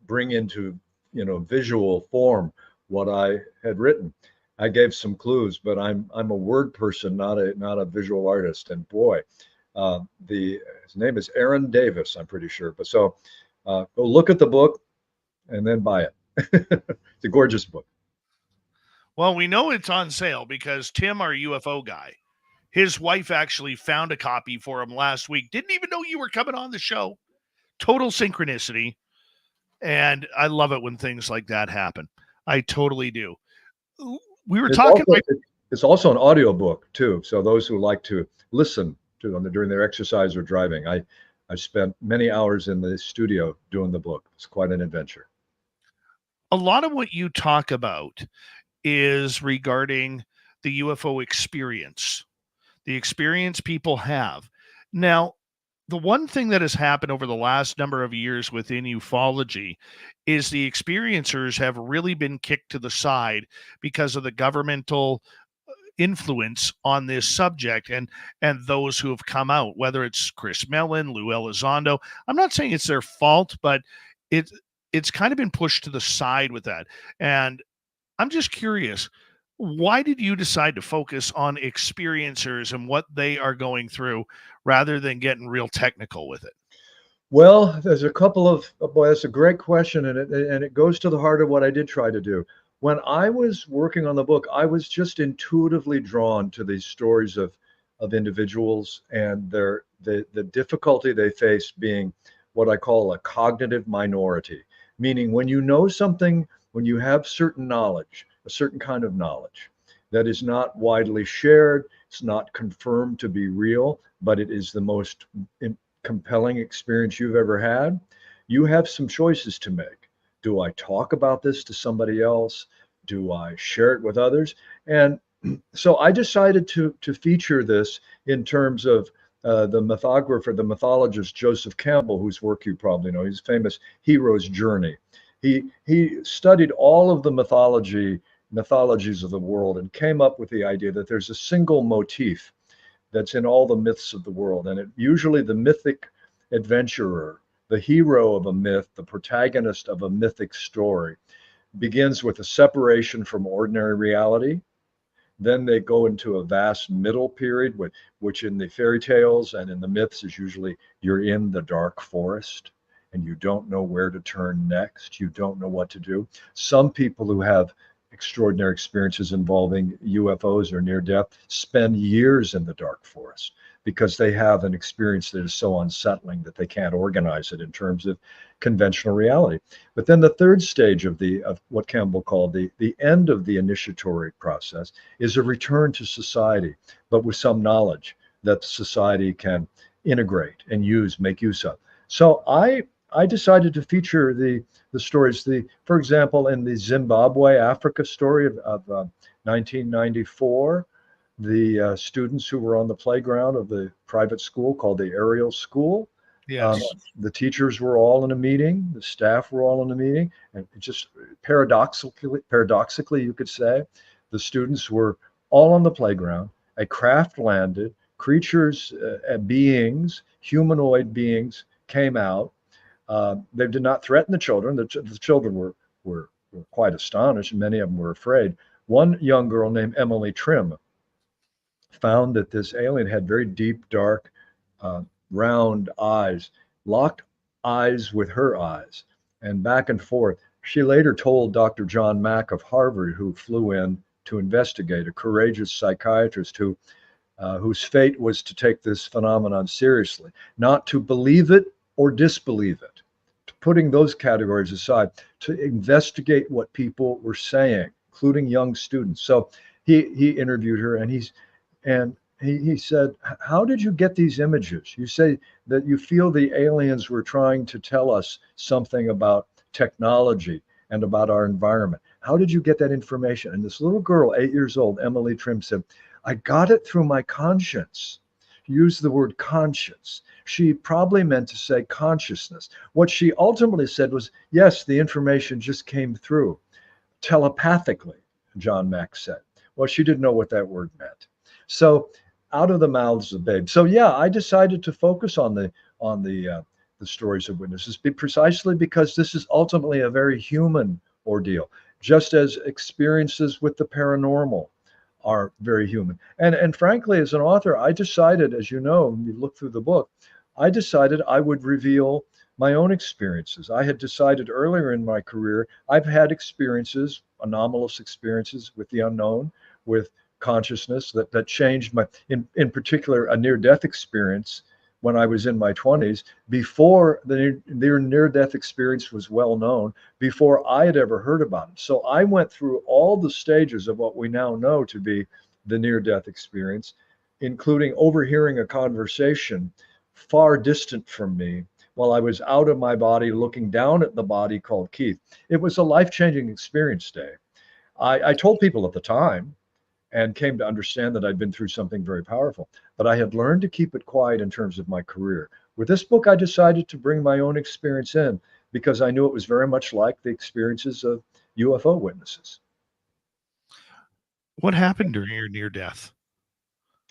bring into, visual form what I had written. I gave some clues, but I'm a word person, not a visual artist. And boy, his name is Aaron Davis, I'm pretty sure. But so go look at the book and then buy it. It's a gorgeous book. Well, we know it's on sale because Tim, our UFO guy, his wife actually found a copy for him last week. Didn't even know you were coming on the show. Total synchronicity. And I love it when things like that happen. I totally do. We were talking. It's also an audio book too. So those who like to listen to them during their exercise or driving, I spent many hours in the studio doing the book. It's quite an adventure. A lot of what you talk about is regarding the UFO experience, the experience people have. Now, the one thing that has happened over the last number of years within ufology is the experiencers have really been kicked to the side because of the governmental influence on this subject and those who have come out, whether it's Chris Mellon, Lou Elizondo. I'm not saying it's their fault, but it's kind of been pushed to the side with that. And I'm just curious, why did you decide to focus on experiencers and what they are going through rather than getting real technical with it? Well, there's a couple of, boy, that's a great question. And it goes to the heart of what I did try to do. When I was working on the book, I was just intuitively drawn to these stories of individuals and the difficulty they face being what I call a cognitive minority, meaning when you know something, when you have certain knowledge, a certain kind of knowledge that is not widely shared, it's not confirmed to be real, but it is the most compelling experience you've ever had, you have some choices to make. Do I talk about this to somebody else? Do I share it with others? And so I decided to feature this in terms of the mythographer, the mythologist Joseph Campbell, whose work you probably know. He's famous Hero's Journey. He studied all of the mythologies of the world and came up with the idea that there's a single motif that's in all the myths of the world. And usually the mythic adventurer, the hero of a myth, the protagonist of a mythic story, begins with a separation from ordinary reality. Then they go into a vast middle period, which in the fairy tales and in the myths is usually you're in the dark forest and you don't know where to turn next. You don't know what to do. Some people who have extraordinary experiences involving UFOs or near death spend years in the dark forest because they have an experience that is so unsettling that they can't organize it in terms of conventional reality. But then the third stage of what Campbell called the end of the initiatory process is a return to society, but with some knowledge that society can integrate and make use of. So I decided to feature the stories. For example, in the Zimbabwe, Africa story of 1994, the students who were on the playground of the private school called the Ariel School. Yes. The teachers were all in a meeting. The staff were all in a meeting. And just paradoxically, you could say, the students were all on the playground. A craft landed. Creatures, beings, humanoid beings came out. They did not threaten the children. The children were quite astonished. Many of them were afraid. One young girl named Emily Trim found that this alien had very deep, dark, round eyes, locked eyes with her eyes, and back and forth. She later told Dr. John Mack of Harvard, who flew in to investigate, a courageous psychiatrist whose fate was to take this phenomenon seriously, not to believe it or disbelieve it, putting those categories aside, to investigate what people were saying, including young students. So he interviewed her, and he said, how did you get these images? You say that you feel the aliens were trying to tell us something about technology and about our environment. How did you get that information? And this little girl, 8 years old, Emily Trim, said, I got it through my conscience. Use the word conscience. She probably meant to say consciousness. What she ultimately said was, yes, the information just came through telepathically, John Mack said. Well, she didn't know what that word meant. So out of the mouths of babes. So yeah, I decided to focus on the stories of witnesses precisely because this is ultimately a very human ordeal, just as experiences with the paranormal are very human. And frankly, as an author, I decided, as you know, when you look through the book, I decided I would reveal my own experiences. I had decided earlier in my career, I've had experiences, anomalous experiences with the unknown, with consciousness that changed my, in particular, a near-death experience when I was in my 20s, before the near-death experience was well known, before I had ever heard about it. So I went through all the stages of what we now know to be the near-death experience, including overhearing a conversation far distant from me while I was out of my body looking down at the body called Keith. It was a life-changing experience, Dave. I told people at the time, and came to understand that I'd been through something very powerful. But I had learned to keep it quiet in terms of my career. With this book, I decided to bring my own experience in because I knew it was very much like the experiences of UFO witnesses. What happened during your near death?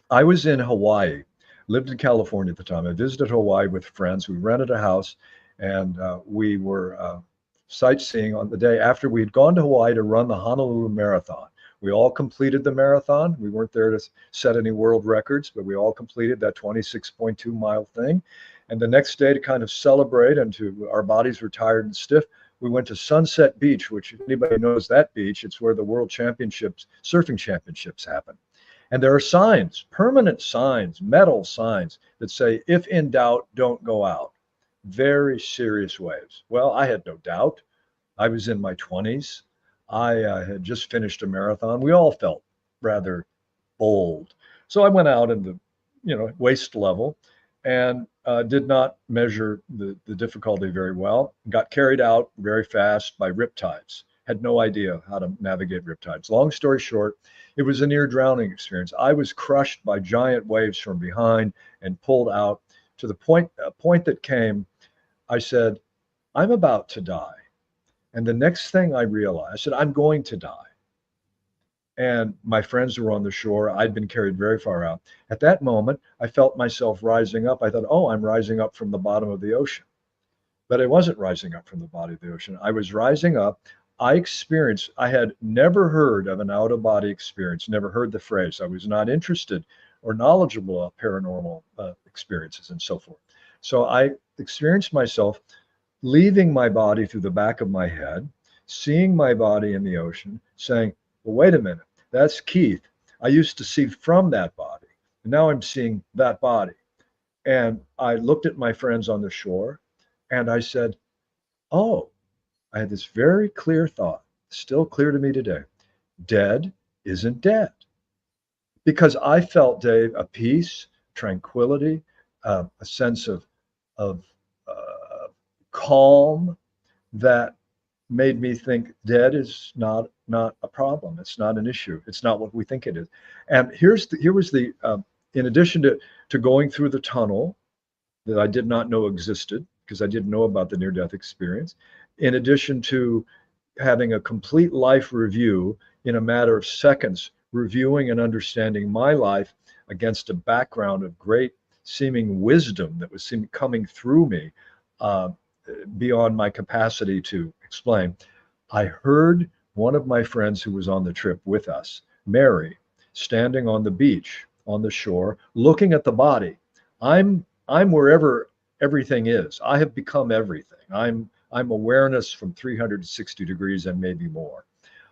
I was in Hawaii, lived in California at the time. I visited Hawaii with friends. We rented a house, and we were sightseeing on the day after we had gone to Hawaii to run the Honolulu Marathon. We all completed the marathon. We weren't there to set any world records, but we all completed that 26.2 mile thing. And the next day, to kind of celebrate and our bodies were tired and stiff, we went to Sunset Beach, which, if anybody knows that beach, it's where the world championships, surfing championships happen. And there are signs, permanent signs, metal signs that say, if in doubt, don't go out. Very serious waves. Well, I had no doubt. I was in my 20s. I had just finished a marathon. We all felt rather bold. So I went out in the, waist level and did not measure the difficulty very well. Got carried out very fast by riptides. Had no idea how to navigate riptides. Long story short, it was a near drowning experience. I was crushed by giant waves from behind and pulled out to the point that came. I said, I'm about to die. And the next thing I realized, I said, I'm going to die. And my friends were on the shore. I'd been carried very far out. At that moment, I felt myself rising up. I thought, oh, I'm rising up from the bottom of the ocean. But I wasn't rising up from the bottom of the ocean. I was rising up. I had never heard of an out-of-body experience, never heard the phrase. I was not interested or knowledgeable of paranormal experiences and so forth. So I experienced myself leaving my body through the back of my head, seeing my body in the ocean, saying, well, wait a minute, that's Keith. I used to see from that body, and now I'm seeing that body. And I looked at my friends on the shore, and I said, oh, I had this very clear thought, still clear to me today. Dead isn't dead. Because I felt, Dave, a peace, tranquility, a sense of calm that made me think dead is not a problem. It's not an issue. It's not what we think it is. And here was the in addition to going through the tunnel that I did not know existed because I didn't know about the near-death experience, in addition to having a complete life review in a matter of seconds, reviewing and understanding my life against a background of great seeming wisdom that was coming through me beyond my capacity to explain. I heard one of my friends who was on the trip with us, Mary, standing on the beach, on the shore, looking at the body. I'm wherever everything is. I have become everything. I'm awareness from 360 degrees and maybe more.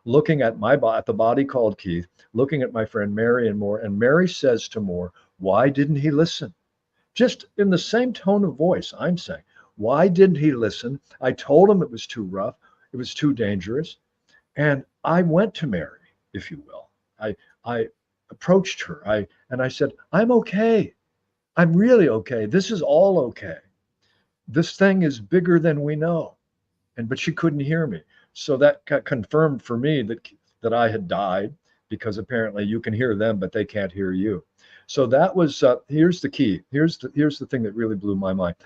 Looking at at the body called Keith, looking at my friend Mary and Moore, and Mary says to Moore, "Why didn't he listen?" Just in the same tone of voice, I'm saying, why didn't he listen? I told him it was too rough, it was too dangerous. And I went to Mary, if you will. I approached her. And I said, "I'm okay. I'm really okay. This is all okay. This thing is bigger than we know." But she couldn't hear me. So that confirmed for me that I had died, because apparently you can hear them, but they can't hear you. So that was, here's the key. Here's the thing that really blew my mind.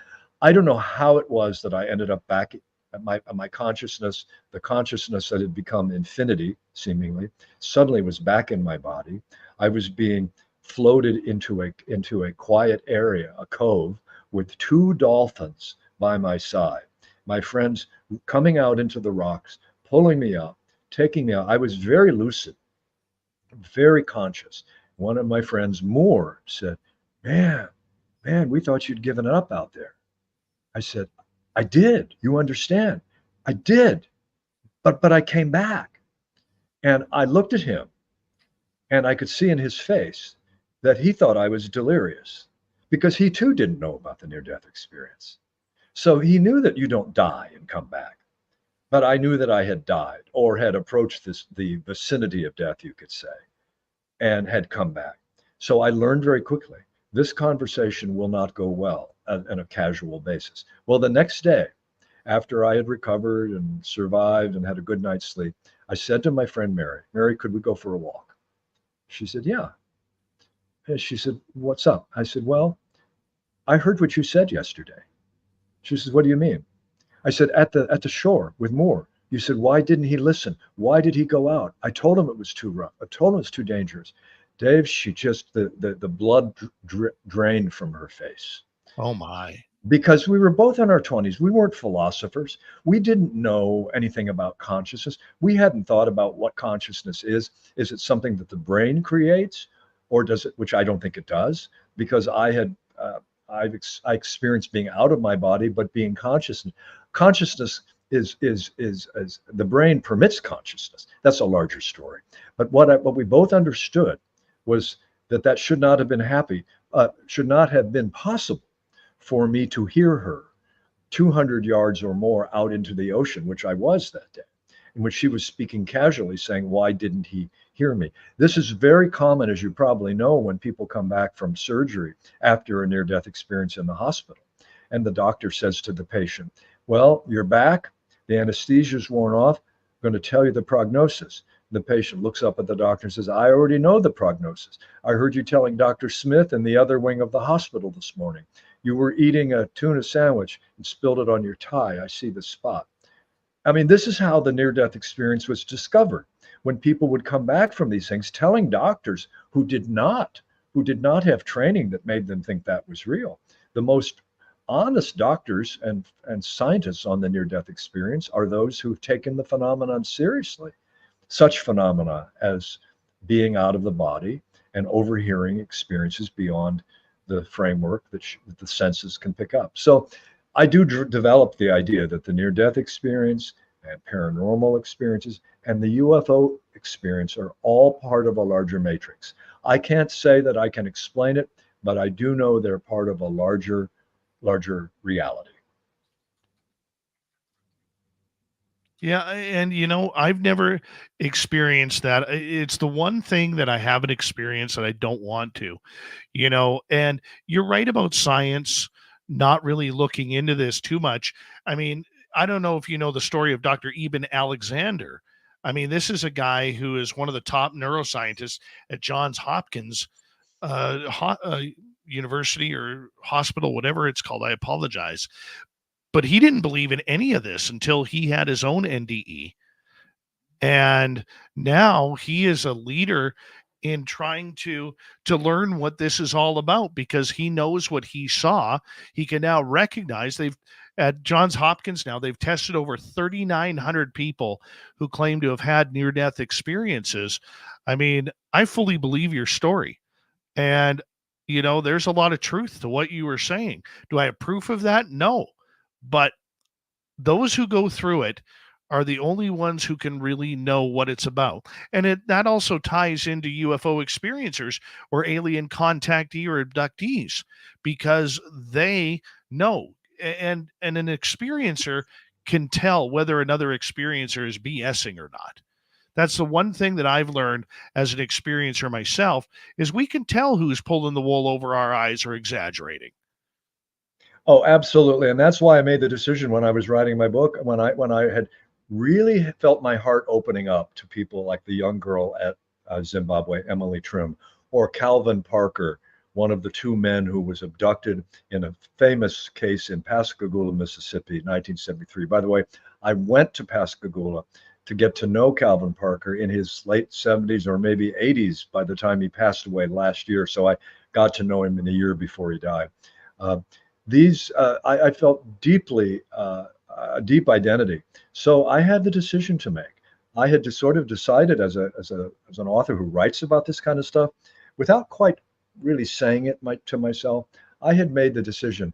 I don't know how it was that I ended up back at my consciousness, the consciousness that had become infinity, seemingly, suddenly was back in my body. I was being floated into a quiet area, a cove, with two dolphins by my side. My friends coming out into the rocks, pulling me up, taking me out. I was very lucid, very conscious. One of my friends, Moore, said, man, we thought you'd given up out there." I said, "I did. You understand? I did. But I came back." And I looked at him, and I could see in his face that he thought I was delirious, because he too didn't know about the near-death experience. So he knew that you don't die and come back. But I knew that I had died, or had approached the vicinity of death, you could say, and had come back. So I learned very quickly, this conversation will not go well on a casual basis. Well, the next day, after I had recovered and survived and had a good night's sleep, I said to my friend Mary, "Could we go for a walk?" She said, "Yeah." And she said, "What's up?" I said, "Well, I heard what you said yesterday." She says, "What do you mean?" I said, at the shore with Moore, you said, "Why didn't he listen? Why did he go out?" I told him it was too rough. I told him it was too dangerous. Dave, she just, the blood drained from her face. Oh my. Because we were both in our 20s. We weren't philosophers. We didn't know anything about consciousness. We hadn't thought about what consciousness is. Is it something that the brain creates, or does it, which I don't think it does, because I experienced being out of my body, but being conscious. Consciousness is the brain permits consciousness. That's a larger story. But what we both understood was that should not have been possible for me to hear her 200 yards or more out into the ocean, which I was that day, in which she was speaking casually, saying, "Why didn't he hear me?" This is very common, as you probably know, when people come back from surgery after a near-death experience in the hospital. And the doctor says to the patient, "Well, you're back. The anesthesia's worn off. I'm going to tell you the prognosis." The patient looks up at the doctor and says, "I already know the prognosis. I heard you telling Dr. Smith in the other wing of the hospital this morning. You were eating a tuna sandwich and spilled it on your tie. I see the spot." I mean, this is how the near-death experience was discovered, when people would come back from these things telling doctors who did not have training that made them think that was real. The most honest doctors and scientists on the near-death experience are those who've taken the phenomenon seriously. Such phenomena as being out of the body and overhearing experiences beyond the framework that the senses can pick up. So I do develop the idea that the near-death experience and paranormal experiences and the UFO experience are all part of a larger matrix. I can't say that I can explain it, but I do know they're part of a larger reality. Yeah, and I've never experienced that. It's the one thing that I haven't experienced that I don't want to, and you're right about science not really looking into this too much. I mean, I don't know if you know the story of Dr. Eben Alexander. I mean, this is a guy who is one of the top neuroscientists at Johns Hopkins University or hospital, whatever it's called. I apologize. But he didn't believe in any of this until he had his own NDE. And now he is a leader in trying to learn what this is all about, because he knows what he saw. He can now recognize at Johns Hopkins now, they've tested over 3,900 people who claim to have had near-death experiences. I mean, I fully believe your story. And, there's a lot of truth to what you were saying. Do I have proof of that? No. But those who go through it are the only ones who can really know what it's about. And that also ties into UFO experiencers or alien contactee or abductees, because they know, and an experiencer can tell whether another experiencer is BSing or not. That's the one thing that I've learned as an experiencer myself, is we can tell who's pulling the wool over our eyes or exaggerating. Oh, absolutely. And that's why I made the decision when I was writing my book, when I had really felt my heart opening up to people like the young girl at Zimbabwe, Emily Trim, or Calvin Parker, one of the two men who was abducted in a famous case in Pascagoula, Mississippi, 1973. By the way, I went to Pascagoula to get to know Calvin Parker in his late 70s or maybe 80s by the time he passed away last year. So I got to know him in the year before he died. I felt deeply, a deep identity. So I had the decision to make. I had to sort of decided as an author who writes about this kind of stuff, without quite really saying it to myself, I had made the decision.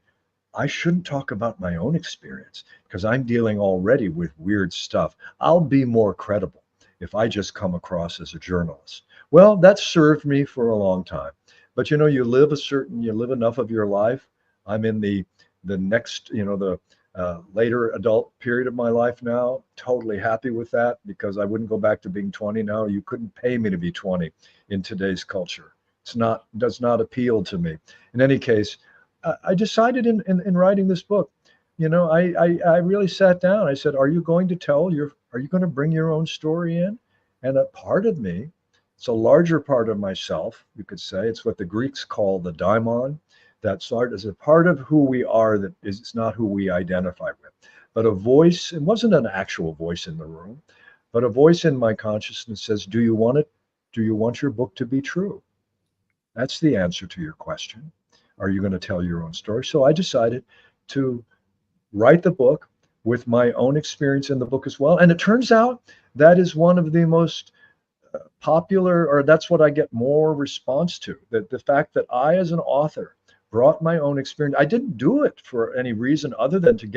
I shouldn't talk about my own experience because I'm dealing already with weird stuff. I'll be more credible if I just come across as a journalist. Well, that served me for a long time. But you live enough of your life. I'm in the next, the later adult period of my life now, totally happy with that, because I wouldn't go back to being 20 now. You couldn't pay me to be 20 in today's culture. Does not appeal to me. In any case, I decided in writing this book, I really sat down. I said, are you going to bring your own story in? And a part of me, it's a larger part of myself, you could say. It's what the Greeks call the daimon. That sort is a part of who we are that is not who we identify with. But a voice, it wasn't an actual voice in the room, but a voice in my consciousness says, do you want it? Do you want your book to be true? That's the answer to your question. Are you going to tell your own story? So I decided to write the book with my own experience in the book as well. And it turns out that is one of the most popular, or that's what I get more response to, that the fact that I, as an author, brought my own experience. I didn't do it for any reason other than to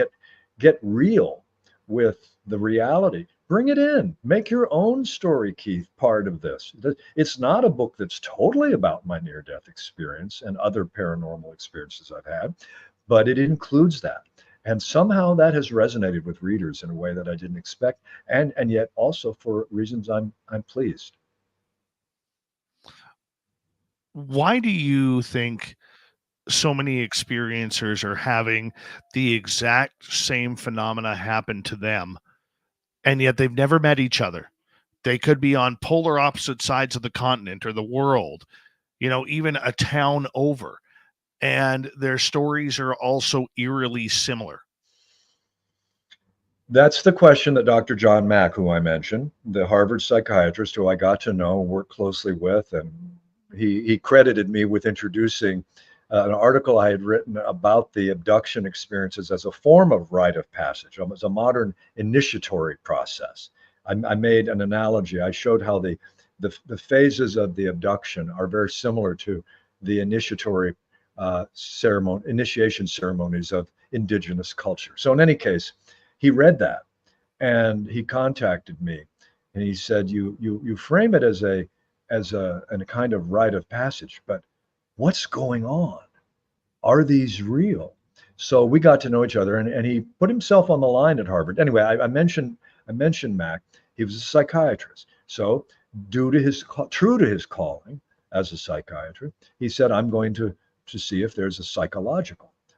get real with the reality. Bring it in. Make your own story, Keith, part of this. It's not a book that's totally about my near-death experience and other paranormal experiences I've had, but it includes that. And somehow that has resonated with readers in a way that I didn't expect, and yet also for reasons I'm pleased. Why do you think so many experiencers are having the exact same phenomena happen to them, and yet they've never met each other? They could be on polar opposite sides of the continent or the world, even a town over, and their stories are also eerily similar. That's the question that Dr. John Mack, who I mentioned, the Harvard psychiatrist who I got to know and work closely with, and he credited me with introducing an article I had written about the abduction experiences as a form of rite of passage, as a modern initiatory process. I made an analogy. I showed how the phases of the abduction are very similar to the initiatory initiation ceremonies of indigenous culture. So in any case, he read that and he contacted me and he said, you frame it as a kind of rite of passage, but what's going on? Are these real? So we got to know each other, and he put himself on the line at Harvard. Anyway, I mentioned Mac. He was a psychiatrist. So true to his calling as a psychiatrist, he said, I'm going to see if there's a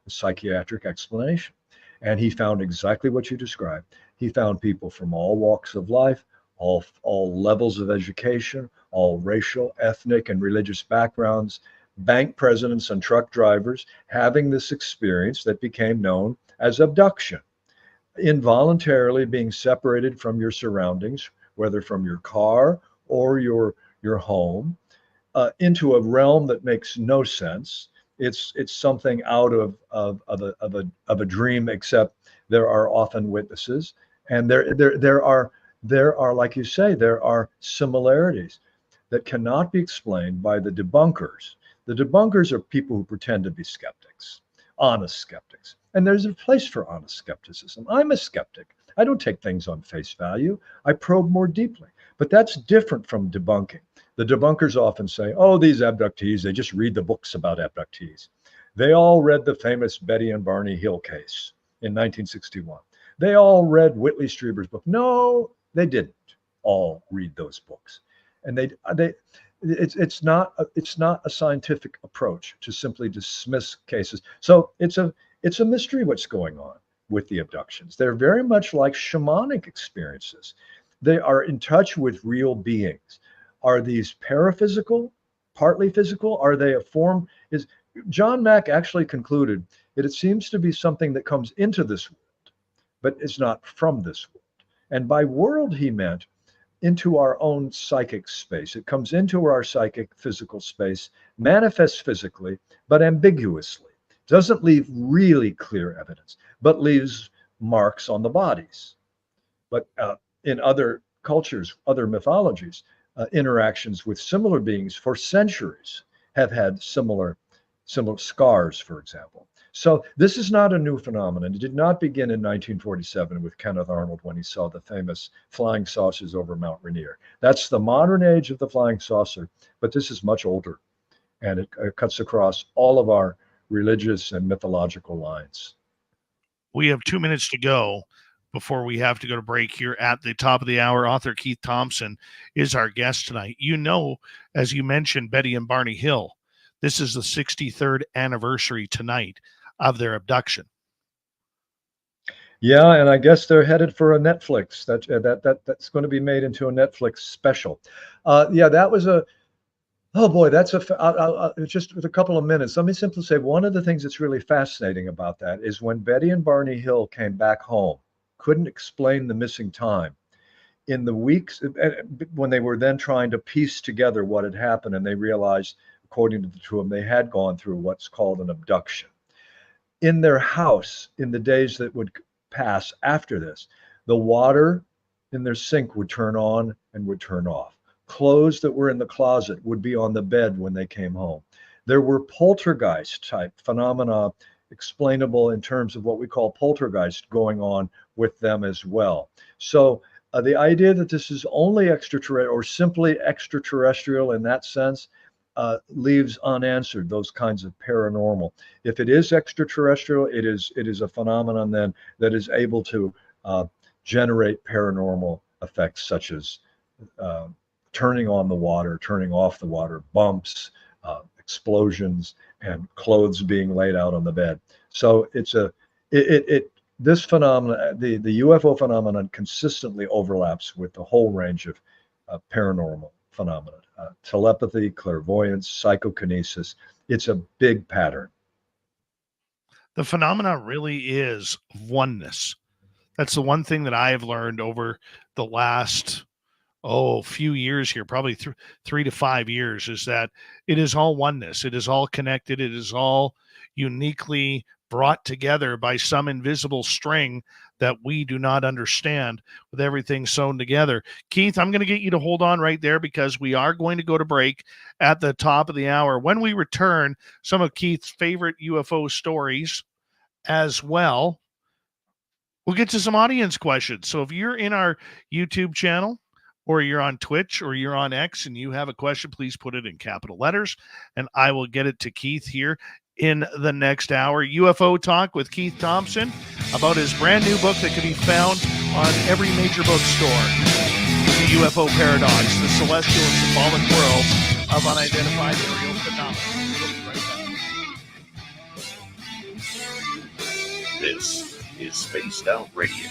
psychiatric explanation. And he found exactly what you described. He found people from all walks of life, all levels of education, all racial, ethnic, and religious backgrounds, bank presidents and truck drivers having this experience that became known as abduction. Involuntarily being separated from your surroundings, whether from your car or your home, into a realm that makes no sense. It's something out of a dream, except there are often witnesses, and there are, like you say, there are similarities that cannot be explained by the debunkers. The debunkers are people who pretend to be skeptics, honest skeptics. And there's a place for honest skepticism. I'm a skeptic. I don't take things on face value. I probe more deeply. But that's different from debunking. The debunkers often say, oh, these abductees, they just read the books about abductees. They all read the famous Betty and Barney Hill case in 1961. They all read Whitley Strieber's book. No, they didn't all read those books. And it's not a scientific approach to simply dismiss cases. So it's a mystery what's going on with the abductions. They're very much like shamanic experiences. They are in touch with real beings. Are these paraphysical, partly physical? Are they a form? John Mack actually concluded that it seems to be something that comes into this world, but is not from this world. And by world, he meant into our own psychic space. It comes into our psychic physical space, manifests physically, but ambiguously. Doesn't leave really clear evidence, but leaves marks on the bodies. But in other cultures, other mythologies, interactions with similar beings for centuries have had similar scars, for example. So this is not a new phenomenon. It did not begin in 1947 with Kenneth Arnold when he saw the famous flying saucers over Mount Rainier. That's the modern age of the flying saucer, but this is much older, and it cuts across all of our religious and mythological lines. We have 2 minutes to go before we have to go to break here at the top of the hour. Author Keith Thompson is our guest tonight. You know, as you mentioned, Betty and Barney Hill, this is the 63rd anniversary tonight of their abduction. Yeah, and I guess they're headed for a Netflix. That's going to be made into a Netflix special. Yeah, that was a... Oh boy, that's just with a couple of minutes. Let me simply say one of the things that's really fascinating about that is when Betty and Barney Hill came back home, couldn't explain the missing time. In the weeks when they were then trying to piece together what had happened, and they realized, according to the two of them, they had gone through what's called an abduction. In their house, in the days that would pass after this, the water in their sink would turn on and would turn off. Clothes that were in the closet would be on the bed when they came home. There were poltergeist type phenomena explainable in terms of what we call poltergeist going on with them as well. So the idea that this is only extraterrestrial or simply extraterrestrial in that sense leaves unanswered those kinds of paranormal. If it is extraterrestrial, it is a phenomenon then that is able to generate paranormal effects such as turning on the water, turning off the water, bumps, explosions, and clothes being laid out on the bed. So this phenomenon, the UFO phenomenon, consistently overlaps with the whole range of paranormal phenomena, telepathy, clairvoyance, psychokinesis. It's a big pattern. The phenomena really is oneness. That's the one thing that I have learned over the last few years here, probably 3 to 5 years, is that it is all oneness. It is all connected. It is all uniquely brought together by some invisible string that we do not understand, with everything sewn together. Keith, I'm going to get you to hold on right there because we are going to go to break at the top of the hour. When we return, some of Keith's favorite UFO stories as well. We'll get to some audience questions. So if you're in our YouTube channel, or you're on Twitch, or you're on X, and you have a question, please put it in capital letters, and I will get it to Keith here in the next hour. UFO Talk with Keith Thompson about his brand new book that can be found on every major bookstore. The Ufo Paradox, the celestial and symbolic world of unidentified aerial phenomena. We'll be right back. This is Spaced Out Radio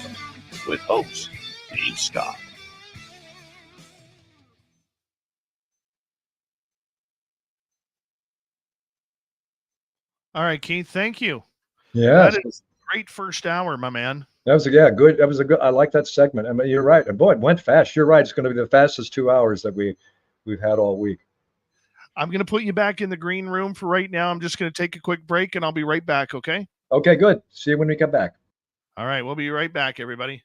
with host Dave Scott. All right, Keith, thank you. Yeah, that is a great first hour, my man. That was good. That was a good. I like that segment. I mean, you're right. And boy, it went fast. You're right. It's going to be the fastest 2 hours that we've had all week. I'm going to put you back in the green room for right now. I'm just going to take a quick break, and I'll be right back, okay? Okay, good. See you when we come back. All right, we'll be right back, everybody.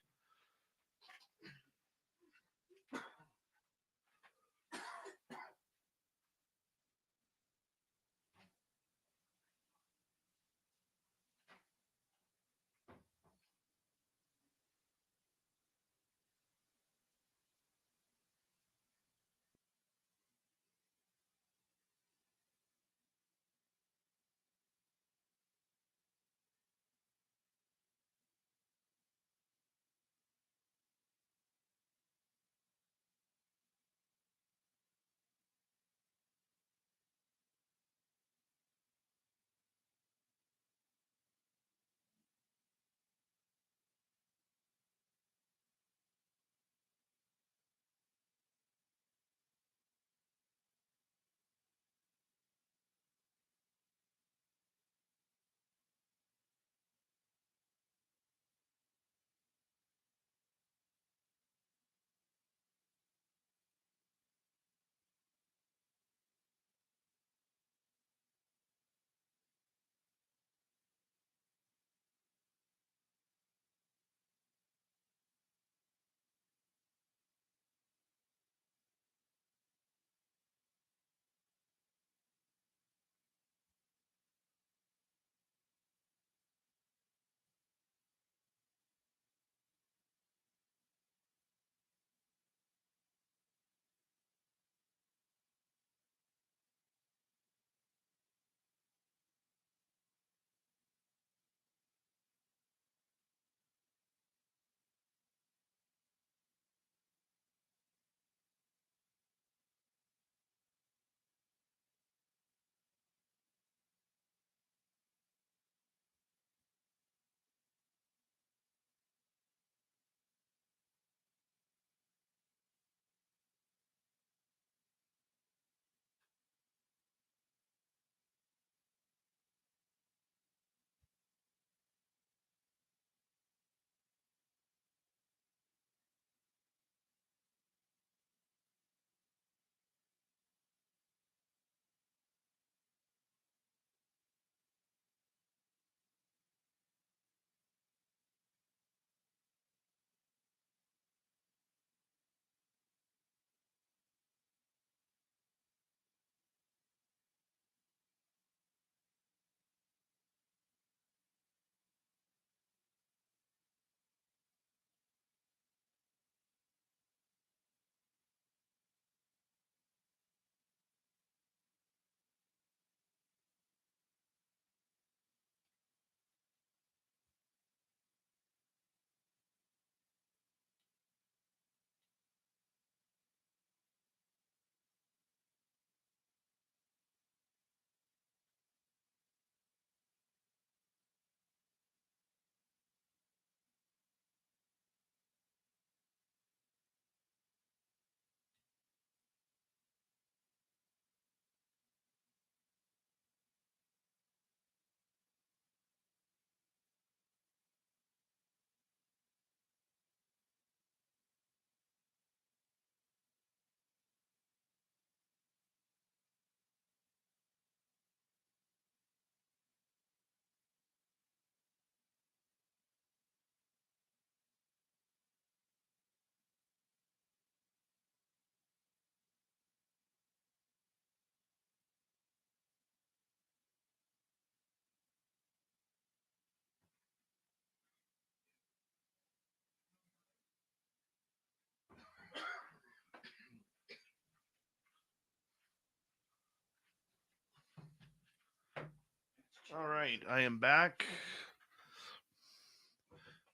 All right, I am back.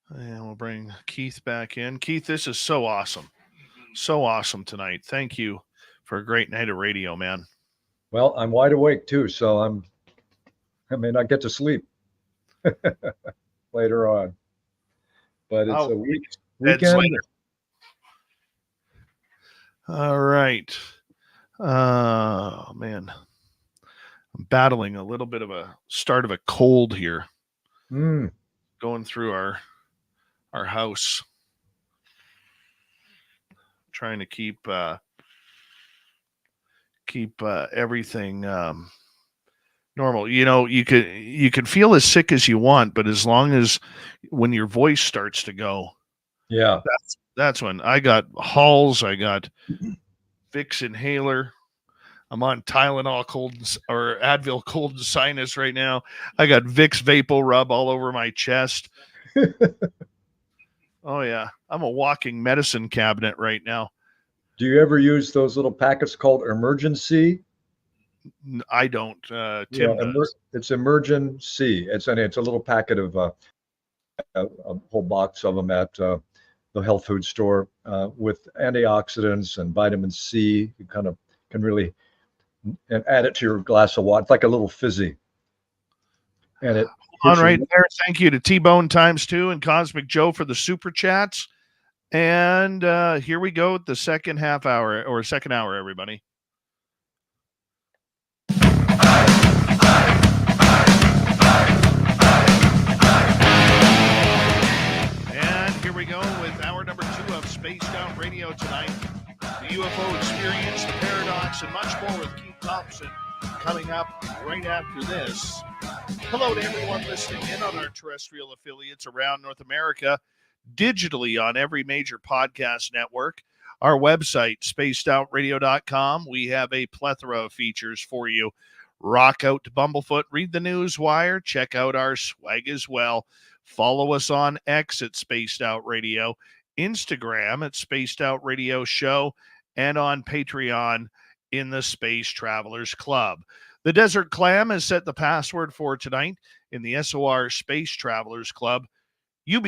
And we'll bring Keith back in. Keith, this is so awesome. So awesome tonight. Thank you for a great night of radio, man. Well, I'm wide awake too, so I may not get to sleep later on. but it's a That's weekend. All right. Oh, man. I'm battling a little bit of a start of a cold here. Going through our house. Trying to keep everything normal. You know, you can feel as sick as you want, but as long as when your voice starts to go, that's when I got Halls, I got Vicks inhaler. I'm on Tylenol or Advil cold and sinus right now. I got Vicks Vapo Rub all over my chest. Oh yeah, I'm a walking medicine cabinet right now. Do you ever use those little packets called Emergency? I don't. Tim does. It's Emergency. It's a little packet of a whole box of them at the health food store with antioxidants and vitamin C. You kind of can really add it to your glass of water. It's like a little fizzy. And it on right there. Thank you to T-Bone ×2 and Cosmic Joe for the super chats. And here we go with the second hour, everybody. And here we go with hour number 2 of Spaced Out Radio tonight. The UFO experience, the paradox, and much more with Keith Thompson coming up right after this. Hello to everyone listening in on our terrestrial affiliates around North America, digitally on every major podcast network. Our website, spacedoutradio.com. We have a plethora of features for you. Rock out to Bumblefoot, read the news wire, check out our swag as well. Follow us on X at Spaced Out Radio, Instagram at Spaced Out Radio Show, and on Patreon in the Space Travelers Club. The Desert Clam has set the password for tonight in the SOR Space Travelers Club. UB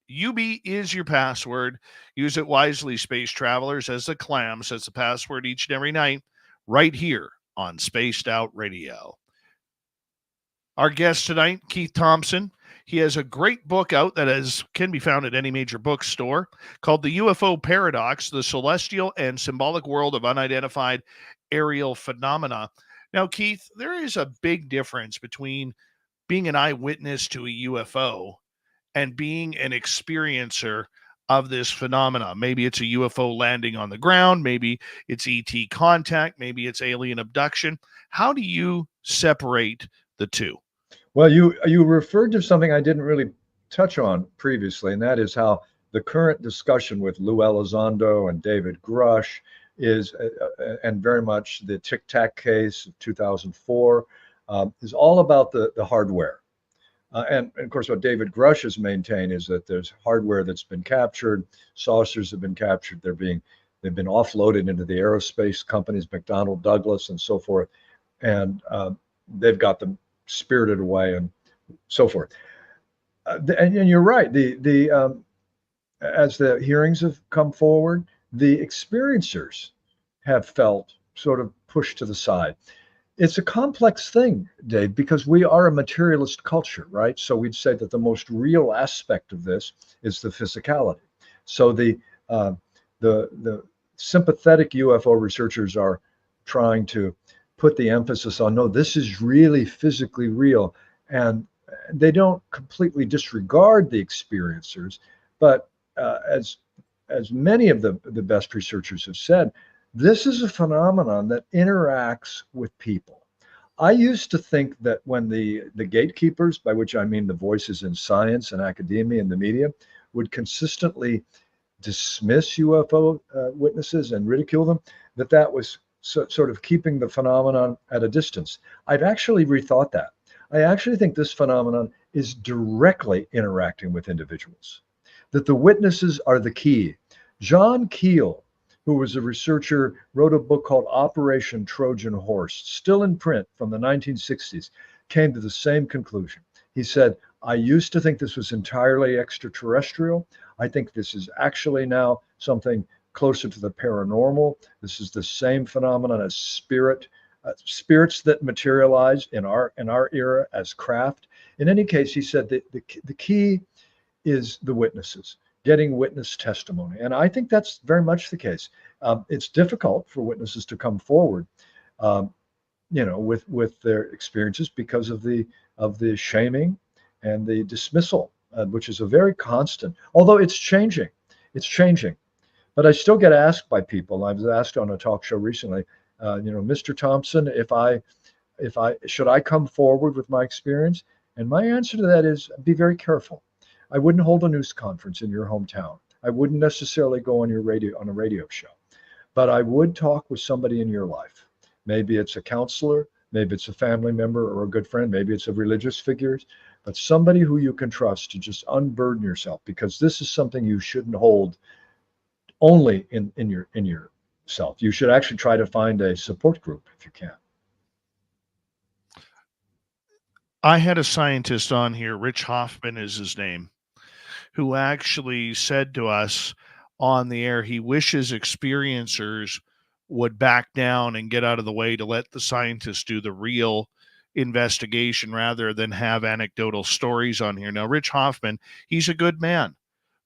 is your password. Use it wisely, Space Travelers, as the Clam sets the password each and every night right here on Spaced Out Radio. Our guest tonight, Keith Thompson. He has a great book out that can be found at any major bookstore called The UFO Paradox, The Celestial and Symbolic World of Unidentified Aerial Phenomena. Now, Keith, there is a big difference between being an eyewitness to a UFO and being an experiencer of this phenomena. Maybe it's a UFO landing on the ground. Maybe it's ET contact. Maybe it's alien abduction. How do you separate the two? Well, you referred to something I didn't really touch on previously, and that is how the current discussion with Lou Elizondo and David Grush is, and very much the Tic Tac case of 2004, is all about the hardware. And of course, what David Grush has maintained is that there's hardware that's been captured, saucers have been captured, they've been offloaded into the aerospace companies, McDonnell Douglas and so forth, and they've got them spirited away and so forth. And you're right. As the hearings have come forward, the experiencers have felt sort of pushed to the side. It's a complex thing, Dave, because we are a materialist culture, right? So we'd say that the most real aspect of this is the physicality. So the sympathetic UFO researchers are trying to put the emphasis on, no, this is really physically real. And they don't completely disregard the experiencers, but as many of the best researchers have said, this is a phenomenon that interacts with people. I used to think that when the gatekeepers, by which I mean the voices in science and academia and the media, would consistently dismiss UFO witnesses and ridicule them, that was sort of keeping the phenomenon at a distance. I've actually rethought that. I actually think this phenomenon is directly interacting with individuals, that the witnesses are the key. John Keel, who was a researcher, wrote a book called Operation Trojan Horse, still in print from the 1960s, came to the same conclusion. He said, I used to think this was entirely extraterrestrial. I think this is actually now something closer to the paranormal. This is the same phenomenon as spirits that materialize in our era as craft. In any case, he said that the key is the witnesses, getting witness testimony. And I think that's very much the case. It's difficult for witnesses to come forward, with their experiences because of the shaming and the dismissal, which is a very constant, although it's changing. It's changing. But I still get asked by people. I was asked on a talk show recently, Mr. Thompson, if I should I come forward with my experience? And my answer to that is be very careful. I wouldn't hold a news conference in your hometown. I wouldn't necessarily go on a radio show, but I would talk with somebody in your life. Maybe it's a counselor, maybe it's a family member or a good friend, maybe it's a religious figure, but somebody who you can trust to just unburden yourself, because this is something you shouldn't hold only in yourself. You should actually try to find a support group if you can. I had a scientist on here, Rich Hoffman is his name, who actually said to us on the air he wishes experiencers would back down and get out of the way to let the scientists do the real investigation rather than have anecdotal stories on here. Now, Rich Hoffman, he's a good man,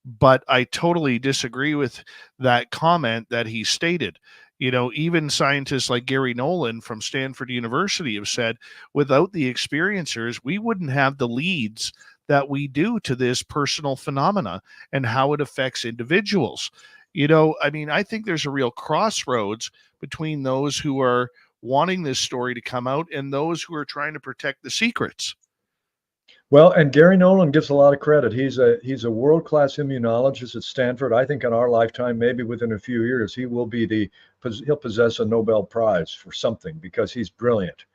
but I totally disagree with that comment that he stated. Even scientists like Gary Nolan from Stanford University have said, without the experiencers, we wouldn't have the leads that we do to this personal phenomena and how it affects individuals. I think there's a real crossroads between those who are wanting this story to come out and those who are trying to protect the secrets. Well, and Gary Nolan gives a lot of credit. He's a world-class immunologist at Stanford. I think in our lifetime, maybe within a few years, he'll possess a Nobel Prize for something because he's brilliant.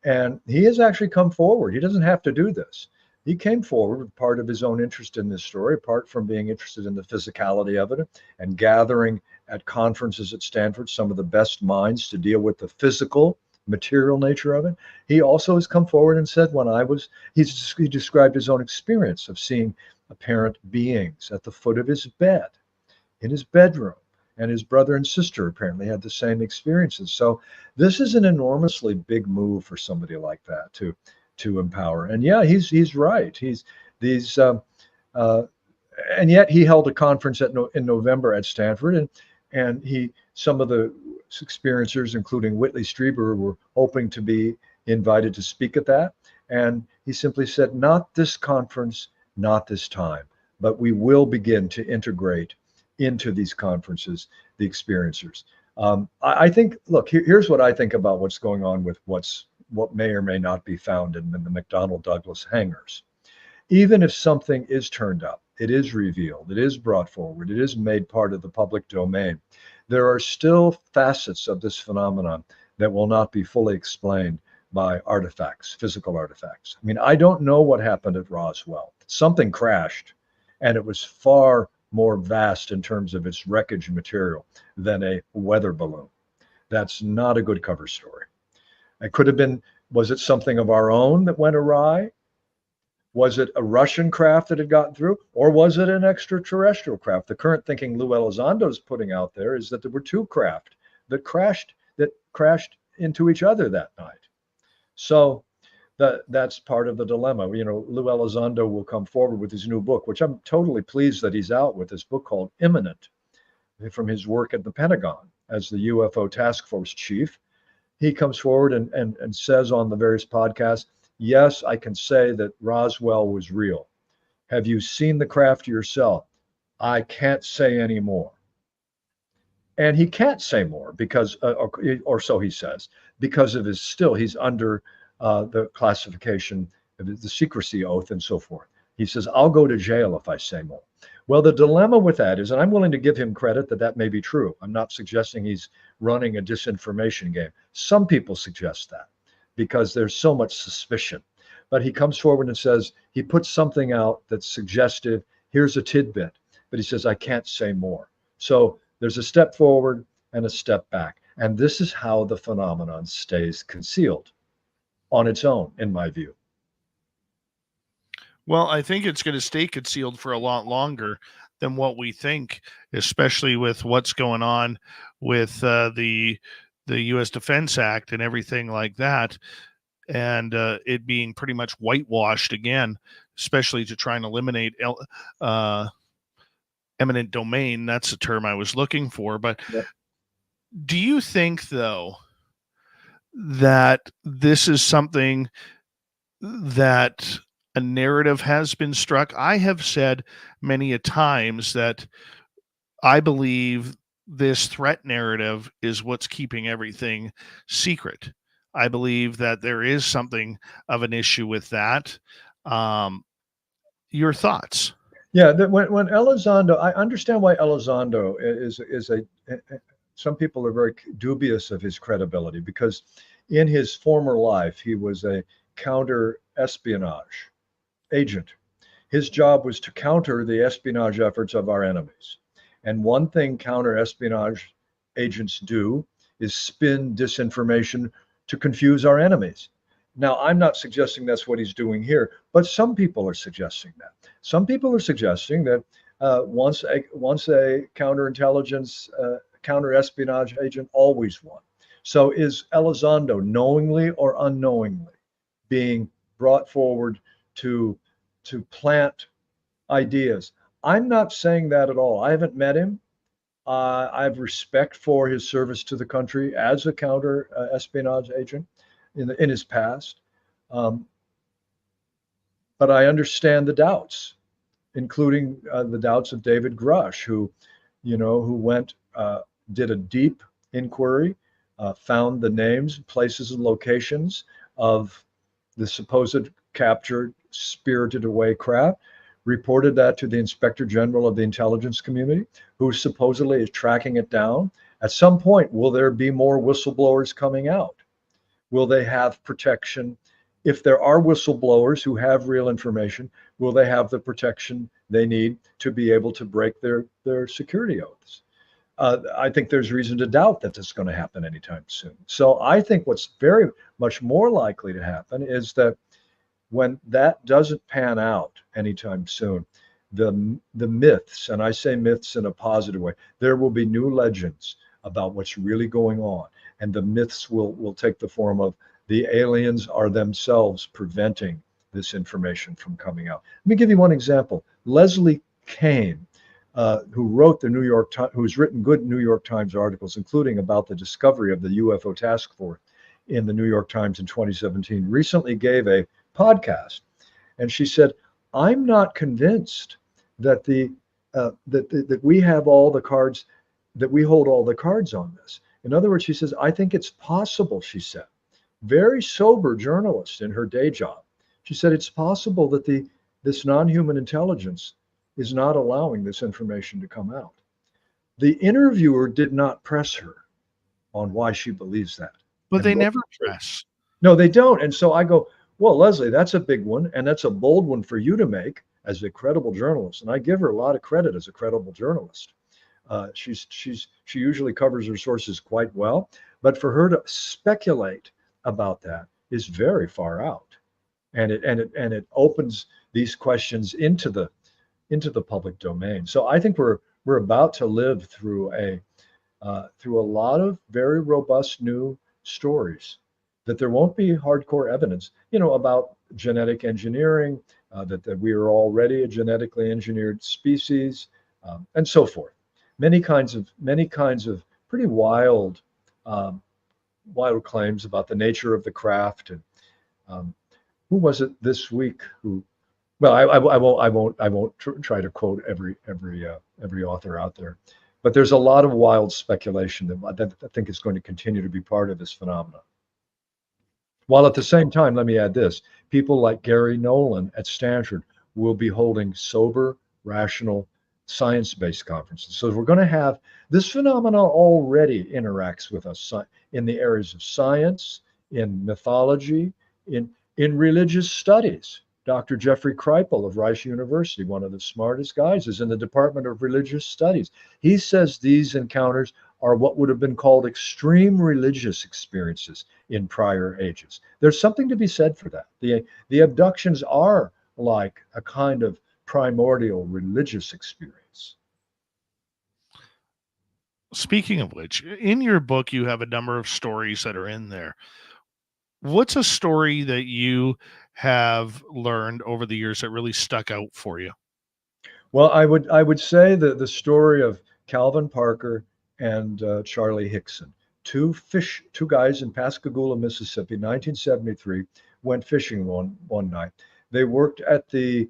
And he has actually come forward. He doesn't have to do this. He came forward with part of his own interest in this story, apart from being interested in the physicality of it and gathering at conferences at Stanford some of the best minds to deal with the physical material nature of it. He also has come forward and said he described his own experience of seeing apparent beings at the foot of his bed, in his bedroom, and his brother and sister apparently had the same experiences. So this is an enormously big move for somebody like that to empower. And yeah, he's right. And yet he held a conference in November at Stanford, and some of the experiencers, including Whitley Strieber, were hoping to be invited to speak at that. And he simply said, not this conference, not this time, but we will begin to integrate into these conferences the experiencers. I think, look, here's what I think about what's going on with what may or may not be found in the McDonnell Douglas hangars. Even if something is turned up, it is revealed, it is brought forward, it is made part of the public domain, there are still facets of this phenomenon that will not be fully explained by artifacts, physical artifacts. I mean, I don't know what happened at Roswell. Something crashed, and it was far more vast in terms of its wreckage material than a weather balloon. That's not a good cover story. It could have been, was it something of our own that went awry? Was it a Russian craft that had gotten through, or was it an extraterrestrial craft? The current thinking Lou Elizondo is putting out there is that there were two craft that crashed into each other that night. So that's part of the dilemma. Lou Elizondo will come forward with his new book, which I'm totally pleased that he's out with, this book called Imminent, from his work at the Pentagon as the UFO task force chief. He comes forward and says on the various podcasts, yes, I can say that Roswell was real. Have you seen the craft yourself? I can't say any more. And he can't say more because, or so he says, because of he's under the classification, the secrecy oath and so forth. He says, I'll go to jail if I say more. Well, the dilemma with that is, and I'm willing to give him credit that may be true. I'm not suggesting he's running a disinformation game. Some people suggest that because there's so much suspicion. But he comes forward and says, he puts something out that's suggestive. Here's a tidbit. But he says, I can't say more. So there's a step forward and a step back. And this is how the phenomenon stays concealed on its own, in my view. Well, I think it's going to stay concealed for a lot longer than what we think, especially with what's going on with the U.S. Defense Act and everything like that. and it being pretty much whitewashed again, especially to try and eliminate eminent domain. That's the term I was looking for. But Yep. do you think, though, that this is something that a narrative has been struck? I have said many a times that I believe this threat narrative is what's keeping everything secret. I believe that there is something of an issue with that. Your thoughts? Yeah, when Elizondo, I understand why Elizondo is some people are very dubious of his credibility, because in his former life, he was a counter espionage agent. His job was to counter the espionage efforts of our enemies. And one thing counter espionage agents do is spin disinformation to confuse our enemies. Now, I'm not suggesting that's what he's doing here, but some people are suggesting that. Some people are suggesting that once a counterintelligence, counter-espionage agent, always won. So is Elizondo knowingly or unknowingly being brought forward to plant ideas? I'm not saying that at all. I haven't met him. I have respect for his service to the country as a counter-espionage agent in his past. But I understand the doubts, including the doubts of David Grush, who went, did a deep inquiry, found the names, places, and locations of the supposed captured, spirited away craft, reported that to the Inspector General of the intelligence community, who supposedly is tracking it down. At some point, will there be more whistleblowers coming out? Will they have protection? If there are whistleblowers who have real information, will they have the protection they need to be able to break their security oaths? I think there's reason to doubt that this is going to happen anytime soon. So I think what's very much more likely to happen is that when that doesn't pan out anytime soon, the myths, and I say myths in a positive way, there will be new legends about what's really going on. And the myths will take the form of the aliens are themselves preventing this information from coming out. Let me give you one example. Leslie Kane, who wrote the New York Times, who's written good New York Times articles, including about the discovery of the UFO task force in the New York Times in 2017, recently gave a podcast, and she said, "I'm not convinced that that we have all the cards, that we hold all the cards on this." In other words, she says, "I think it's possible," she said, very sober journalist in her day job. She said, "It's possible that this non-human intelligence is not allowing this information to come out." The interviewer did not press her on why she believes that. But they never press. No, they don't. And so I go, well, Leslie, that's a big one, and that's a bold one for you to make as a credible journalist. And I give her a lot of credit as a credible journalist. She usually covers her sources quite well, but for her to speculate about that is very far out, and it opens these questions into the public domain. So I think we're about to live through a lot of very robust new stories, that there won't be hardcore evidence, about genetic engineering, that we are already a genetically engineered species, and so forth. Many kinds of pretty wild claims about the nature of the craft. And who was it this week who? Well, I won't try to quote every author out there, but there's a lot of wild speculation that I think is going to continue to be part of this phenomenon. While at the same time, let me add this: people like Gary Nolan at Stanford will be holding sober, rational, science-based conferences. So we're going to have this phenomenon already interacts with us in the areas of science, in mythology, in religious studies. Dr. Jeffrey Kripal of Rice University, one of the smartest guys, is in the Department of Religious Studies. He says these encounters are what would have been called extreme religious experiences in prior ages. There's something to be said for that. The abductions are like a kind of primordial religious experience. Speaking of which, in your book, you have a number of stories that are in there. What's a story that you have learned over the years that really stuck out for you? Well, I would say that the story of Calvin Parker and Charlie Hickson, two guys in Pascagoula, Mississippi, 1973, went fishing one night. They worked at the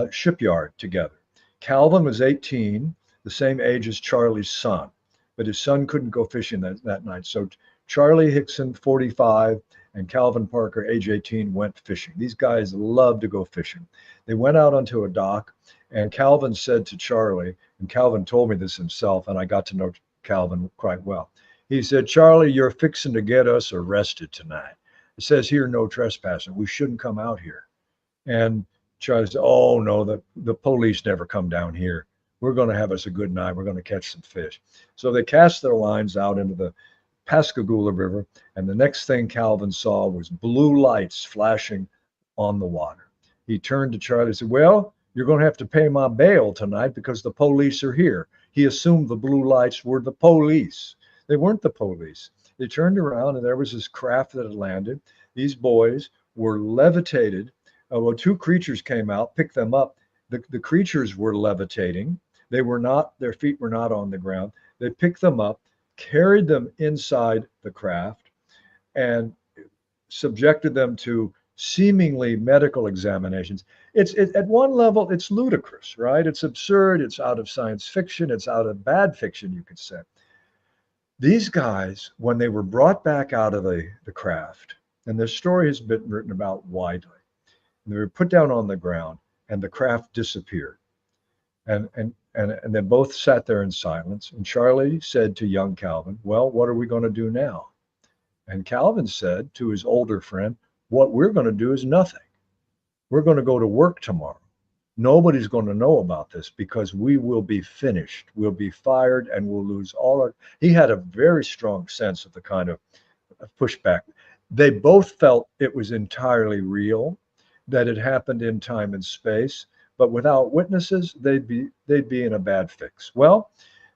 shipyard together. Calvin was 18, the same age as Charlie's son, but his son couldn't go fishing that night. So Charlie Hickson, 45, and Calvin Parker, age 18, went fishing. These guys love to go fishing. They went out onto a dock, and Calvin said to Charlie, and Calvin told me this himself, and I got to know Calvin quite well. He said, "Charlie, you're fixing to get us arrested tonight. It says here, no trespassing. We shouldn't come out here." And Charlie said, "Oh, no, the police never come down here. We're going to have us a good night. We're going to catch some fish." So they cast their lines out into the Pascagoula River, and the next thing Calvin saw was blue lights flashing on the water. He turned to Charlie and said, "Well, you're going to have to pay my bail tonight because the police are here." He assumed the blue lights were the police. They weren't the police. They turned around, and there was this craft that had landed. These boys were levitated. Well, two creatures came out, picked them up. The creatures were levitating. Their feet were not on the ground. They picked them up, carried them inside the craft, and subjected them to seemingly medical examinations. At one level, it's ludicrous, right? It's absurd. It's out of science fiction. It's out of bad fiction, you could say. These guys, when they were brought back out of the craft, and this story has been written about widely, they were put down on the ground, and the craft disappeared. And they both sat there in silence. And Charlie said to young Calvin, "Well, what are we going to do now?" And Calvin said to his older friend, "What we're going to do is nothing. We're going to go to work tomorrow. Nobody's going to know about this because we will be finished. We'll be fired and we'll lose all our..." He had a very strong sense of the kind of pushback. They both felt it was entirely real, that it happened in time and space, but without witnesses, they'd be in a bad fix. Well,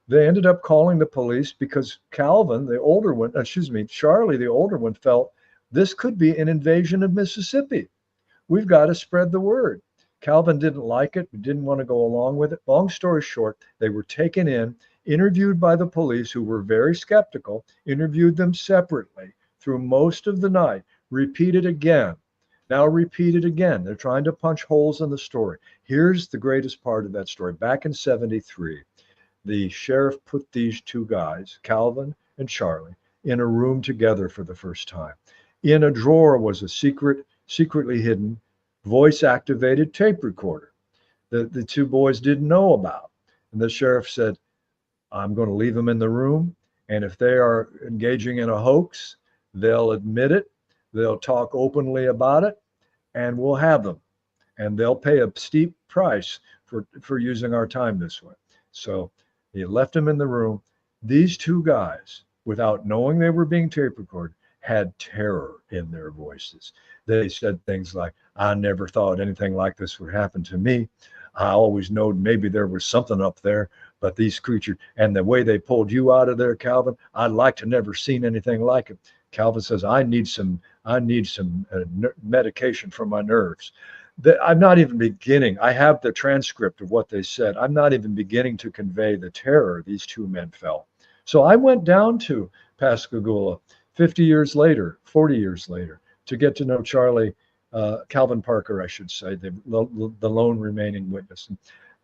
they ended up calling the police because Calvin, the older one, Charlie, the older one, felt this could be an invasion of Mississippi. We've got to spread the word. Calvin didn't like it, didn't want to go along with it. Long story short, they were taken in, interviewed by the police, who were very skeptical, interviewed them separately through most of the night, repeated again. Now repeated again. They're trying to punch holes in the story. Here's the greatest part of that story. Back in 73, the sheriff put these two guys, Calvin and Charlie, in a room together for the first time. In a drawer was a secretly hidden, voice-activated tape recorder that the two boys didn't know about. And the sheriff said, "I'm going to leave them in the room, and if they are engaging in a hoax, they'll admit it. They'll talk openly about it, and we'll have them. And they'll pay a steep price for using our time this way." So he left them in the room. These two guys, without knowing they were being tape recorded, had terror in their voices. They said things like, "I never thought anything like this would happen to me. I always knowed maybe there was something up there, but these creatures, and the way they pulled you out of there, Calvin, I'd like to never seen anything like it." Calvin says, I need some medication for my nerves." I'm not even beginning. I have the transcript of what they said. I'm not even beginning to convey the terror these two men felt. So I went down to Pascagoula 40 years later, to get to know Calvin Parker, I should say, the lone remaining witness.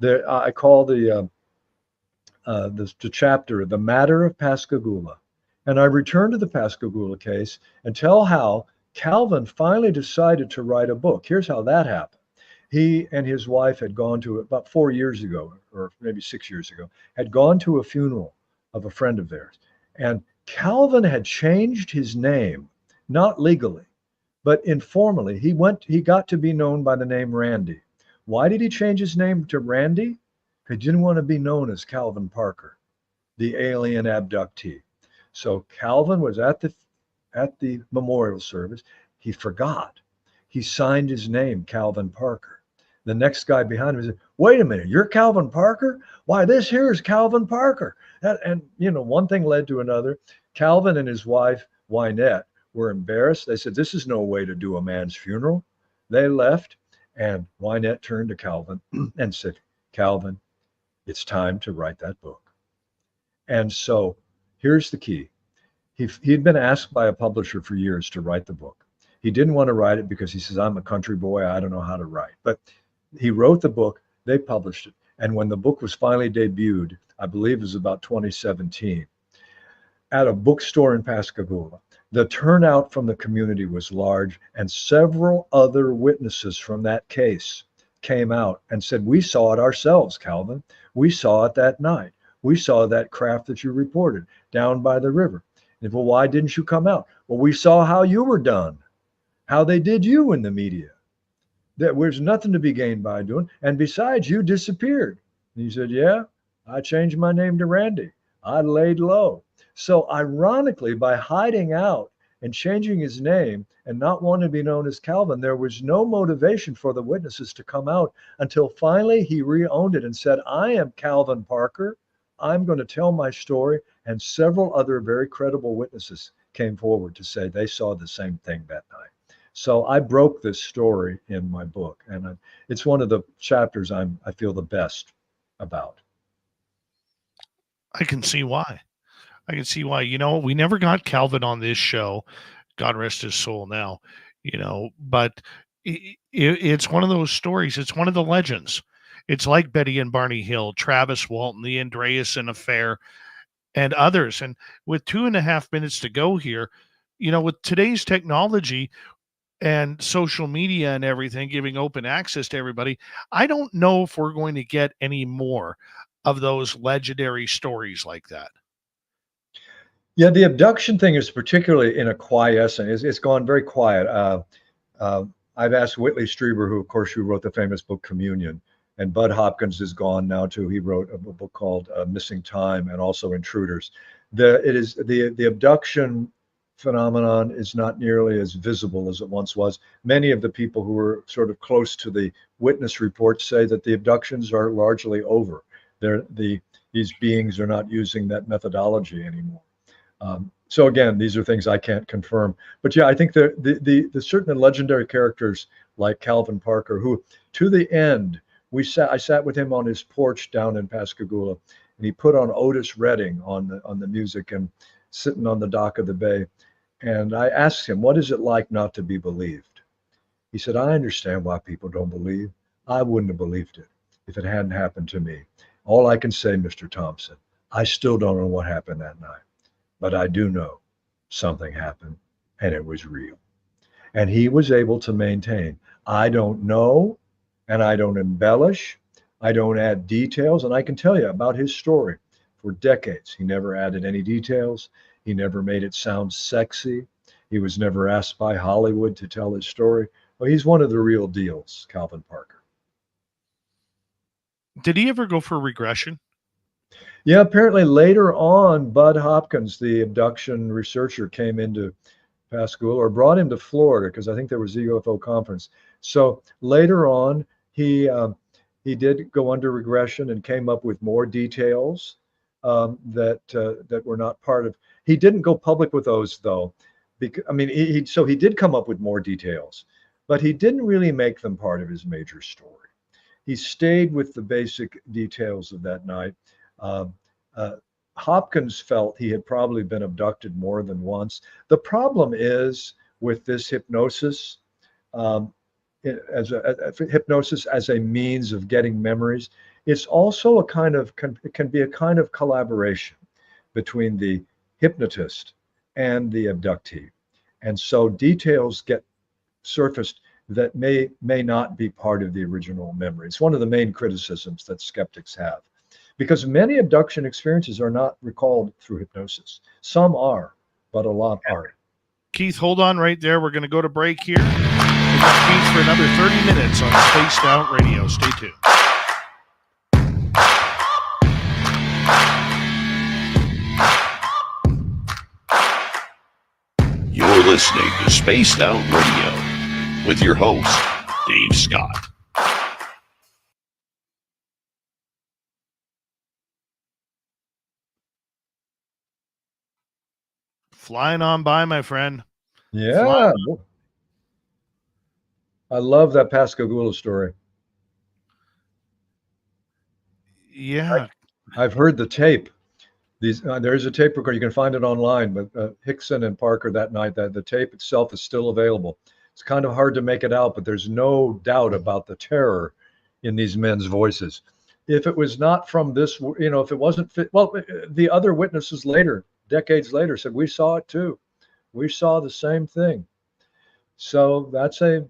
I call the chapter "The Matter of Pascagoula." And I return to the Pascagoula case and tell how Calvin finally decided to write a book. Here's how that happened. He and his wife had gone to, about 4 years ago, or maybe 6 years ago, had gone to a funeral of a friend of theirs. And Calvin had changed his name, not legally, but informally. He got to be known by the name Randy. Why did he change his name to Randy? He didn't want to be known as Calvin Parker, the alien abductee. So Calvin was at the memorial service. He forgot. He signed his name, Calvin Parker. The next guy behind him said, "Wait a minute, you're Calvin Parker? Why, this here is Calvin Parker." And one thing led to another. Calvin and his wife, Wynette, were embarrassed. They said, this is no way to do a man's funeral. They left, and Wynette turned to Calvin and said, Calvin, it's time to write that book. And so here's the key. He'd been asked by a publisher for years to write the book. He didn't want to write it because he says, I'm a country boy, I don't know how to write. But he wrote the book, they published it. And when the book was finally debuted, I believe it was about 2017, at a bookstore in Pascagoula, the turnout from the community was large, and several other witnesses from that case came out and said, we saw it ourselves, Calvin. We saw it that night. We saw that craft that you reported down by the river. And well, why didn't you come out? Well, we saw how you were done, how they did you in the media. There was nothing to be gained by doing. And besides, you disappeared. And he said, yeah, I changed my name to Randy. I laid low. So ironically, by hiding out and changing his name and not wanting to be known as Calvin, there was no motivation for the witnesses to come out until finally he re-owned it and said, I am Calvin Parker. I'm going to tell my story. And several other very credible witnesses came forward to say they saw the same thing that night. So I broke this story in my book, and it's one of the chapters I feel the best about. I can see why. You know, we never got Calvin on this show. God rest his soul now, you know, but it's one of those stories. It's one of the legends. It's like Betty and Barney Hill, Travis Walton, the Andreasen affair, and others. And with 2.5 minutes to go here, you know, with today's technology and social media and everything giving open access to everybody, I don't know if we're going to get any more of those legendary stories like that. Yeah, the abduction thing is particularly in a quiescence. It's gone very quiet. I've asked Whitley Strieber, who, of course, who wrote the famous book Communion, and Bud Hopkins is gone now too. He wrote a book called Missing Time and also Intruders. The abduction phenomenon is not nearly as visible as it once was. Many of the people who were sort of close to the witness reports say that the abductions are largely over. These beings are not using that methodology anymore. So again, these are things I can't confirm. But yeah, I think the certain legendary characters like Calvin Parker, who to the end, I sat with him on his porch down in Pascagoula, and he put on Otis Redding on the music and sitting on the dock of the bay. And I asked him, what is it like not to be believed? He said, I understand why people don't believe. I wouldn't have believed it if it hadn't happened to me. All I can say, Mr. Thompson, I still don't know what happened that night, but I do know something happened and it was real. And he was able to maintain, I don't know, and I don't embellish, I don't add details, and I can tell you about his story for decades. He never added any details. He never made it sound sexy. He was never asked by Hollywood to tell his story. Well, he's one of the real deals, Calvin Parker. Did he ever go for regression? Yeah, apparently later on, Bud Hopkins, the abduction researcher, came into Pascagoula or brought him to Florida because I think there was a UFO conference. So later on, he did go under regression and came up with more details that were not part of. He didn't go public with those though, because I mean, he did come up with more details, but he didn't really make them part of his major story. He stayed with the basic details of that night. Hopkins felt he had probably been abducted more than once. The problem is with this hypnosis, hypnosis as a means of getting memories, it's also it can be a kind of collaboration between the hypnotist and the abductee. And so details get surfaced that may not be part of the original memory. It's one of the main criticisms that skeptics have, because many abduction experiences are not recalled through hypnosis. Some are, but a lot aren't. Keith, hold on right there. We're going to go to break here. We got Keith for another 30 minutes on Spaced Out Radio. Stay tuned. You're listening to Spaced Out Radio with your host, Dave Scott. Flying on by, my friend. Yeah. I love that Pascagoula story. Yeah. I've heard the tape. There's a tape recorder. You can find it online, but Hickson and Parker that night, that the tape itself is still available. It's kind of hard to make it out, but there's no doubt about the terror in these men's voices. If it was not from this, if it wasn't fit, well, the other witnesses later, decades later, said we saw it too. We saw the same thing. So that's a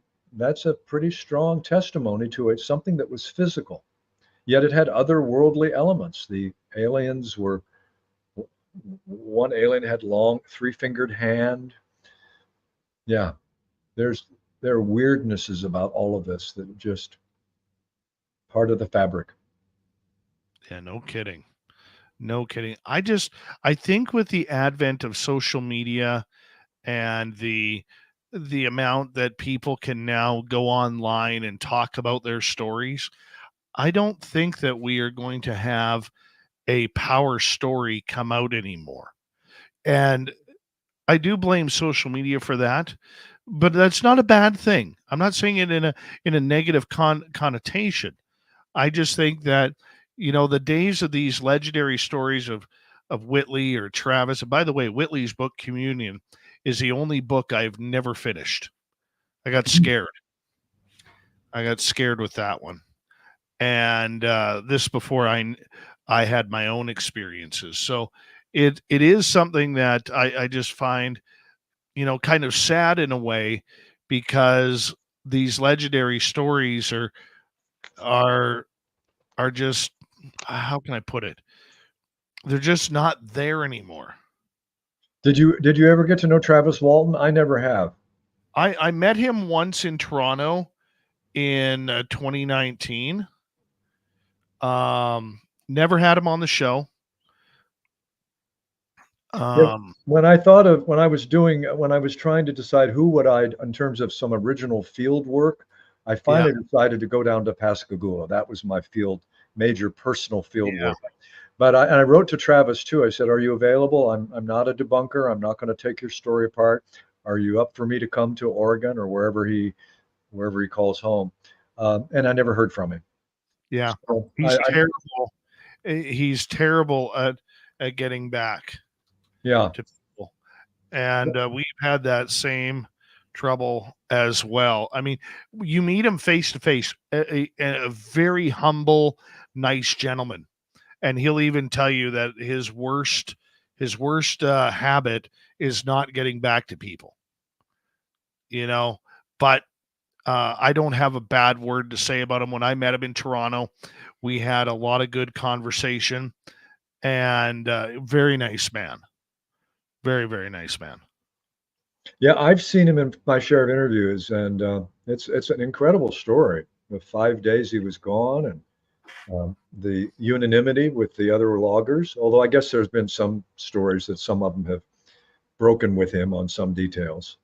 pretty strong testimony to it, something that was physical, yet it had otherworldly elements. The aliens were, one alien had long three-fingered hand. Yeah, there are weirdnesses about all of this that are just part of the fabric. Yeah, no kidding. No kidding. I think with the advent of social media and the amount that people can now go online and talk about their stories, I don't think that we are going to have a power story come out anymore. And I do blame social media for that, but that's not a bad thing. I'm not saying it in a negative connotation. I just think that, the days of these legendary stories of Whitley or Travis, and by the way, Whitley's book Communion is the only book I've never finished. I got scared. With that one. And this before I had my own experiences. So it is something that I just find, kind of sad in a way, because these legendary stories are just, how can I put it? They're just not there anymore. Did you ever get to know Travis Walton? I never have. I met him once in Toronto in 2019. Never had him on the show. When I was trying to decide who would I, in terms of some original field work, I finally decided to go down to Pascagoula. That was my major personal field work. But I wrote to Travis too. I said, "Are you available? I'm not a debunker. I'm not going to take your story apart. Are you up for me to come to Oregon or wherever he calls home?" And I never heard from him. Yeah, so he's terrible. He's terrible at getting back. Yeah. To people, and we've had that same trouble as well. I mean, you meet him face to face, a very humble, nice gentleman. And he'll even tell you that his worst habit is not getting back to people. But I don't have a bad word to say about him. When I met him in Toronto, we had a lot of good conversation, and very nice man. Very, very nice man. Yeah, I've seen him in my share of interviews, and it's an incredible story. The 5 days he was gone, and the unanimity with the other loggers, although I guess there's been some stories that some of them have broken with him on some details.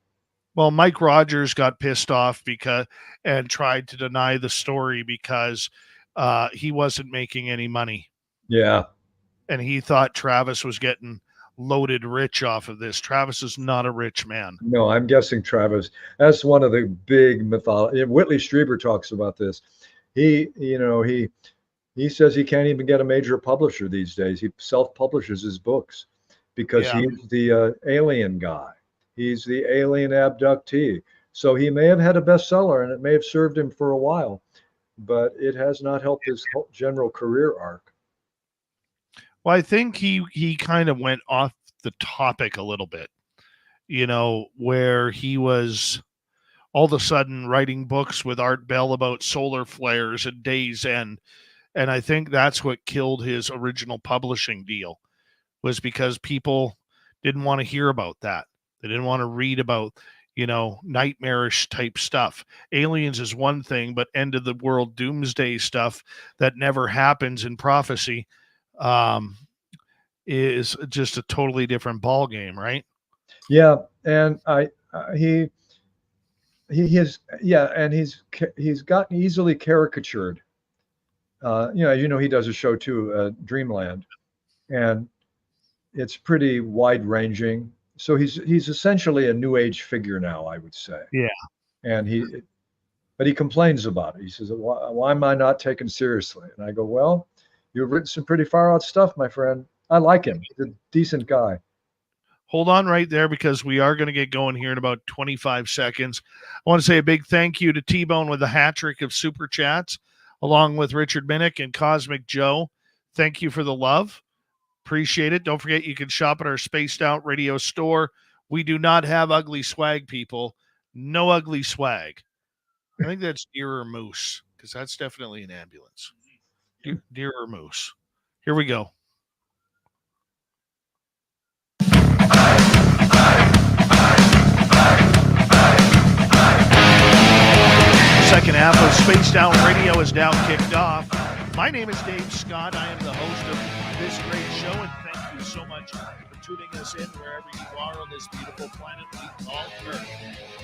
Well, Mike Rogers got pissed off and tried to deny the story because he wasn't making any money. Yeah. And he thought Travis was getting loaded rich off of this. Travis is not a rich man. No, I'm guessing Travis, that's one of the big mythology. Whitley Strieber talks about this. He says he can't even get a major publisher these days. He self-publishes his books because he's the alien guy. He's the alien abductee. So he may have had a bestseller and it may have served him for a while, but it has not helped his general career arc. Well, I think he kind of went off the topic a little bit, where he was all of a sudden writing books with Art Bell about solar flares and Days End. And I think that's what killed his original publishing deal, was because people didn't want to hear about that. They didn't want to read about, nightmarish type stuff. Aliens is one thing, but end of the world doomsday stuff that never happens in prophecy is just a totally different ball game, right? Yeah, and he's gotten easily caricatured. He does a show too, Dreamland, and it's pretty wide ranging. So he's essentially a new age figure now, I would say. Yeah. And but he complains about it. He says, why am I not taken seriously? And I go, well, you've written some pretty far out stuff, my friend. I like him. He's a decent guy. Hold on right there, because we are going to get going here in about 25 seconds. I want to say a big thank you to T-Bone with a hat trick of super chats, along with Richard Minnick and Cosmic Joe. Thank you for the love. Appreciate it. Don't forget, you can shop at our Spaced Out Radio store. We do not have ugly swag, people. No ugly swag. I think that's deer or moose, because that's definitely an ambulance. Deer or moose. Here we go. Second half of Spaced Out Radio is now kicked off. My name is Dave Scott. I am the host of this great show, and thank you so much for tuning us in wherever you are on this beautiful planet we call Earth.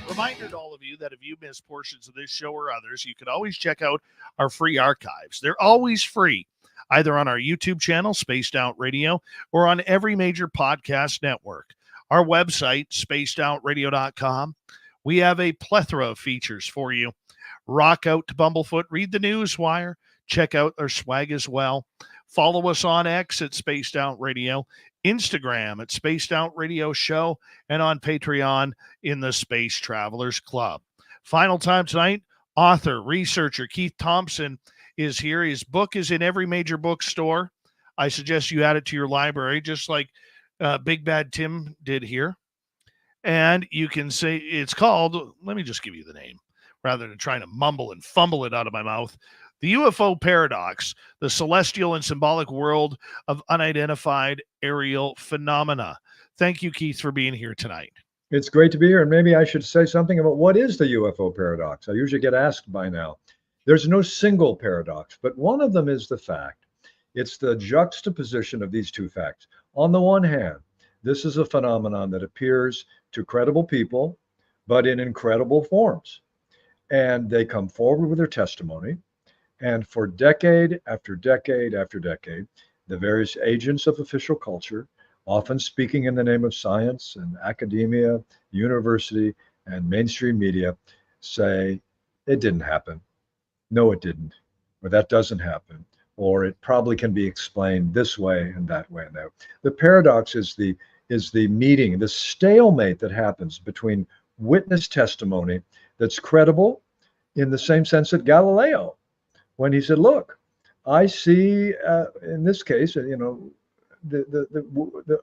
Reminder to all of you that if you miss portions of this show or others, you can always check out our free archives. They're always free, either on our YouTube channel, Spaced Out Radio, or on every major podcast network. Our website, spacedoutradio.com. We have a plethora of features for you. Rock out to Bumblefoot, read the news wire, check out our swag as well. Follow us on X at Spaced Out Radio, Instagram at Spaced Out Radio Show, and on Patreon in the Space Travelers Club. Final time tonight, author, researcher Keith Thompson is here. His book is in every major bookstore. I suggest you add it to your library, just like Big Bad Tim did here. And you can say it's called, let me just give you the name, rather than trying to mumble and fumble it out of my mouth. The UFO Paradox, the celestial and symbolic world of unidentified aerial phenomena. Thank you, Keith, for being here tonight. It's great to be here. And maybe I should say something about what is the UFO paradox. I usually get asked by now. There's no single paradox, but one of them is the fact. It's the juxtaposition of these two facts. On the one hand, this is a phenomenon that appears to credible people, but in incredible forms. And they come forward with their testimony. And for decade after decade after decade, the various agents of official culture, often speaking in the name of science and academia, university, and mainstream media, say, it didn't happen. No, it didn't. Or that doesn't happen. Or it probably can be explained this way and that way and that. The paradox is the meeting, the stalemate that happens between witness testimony that's credible in the same sense that Galileo, when he said, look, I see, in this case, the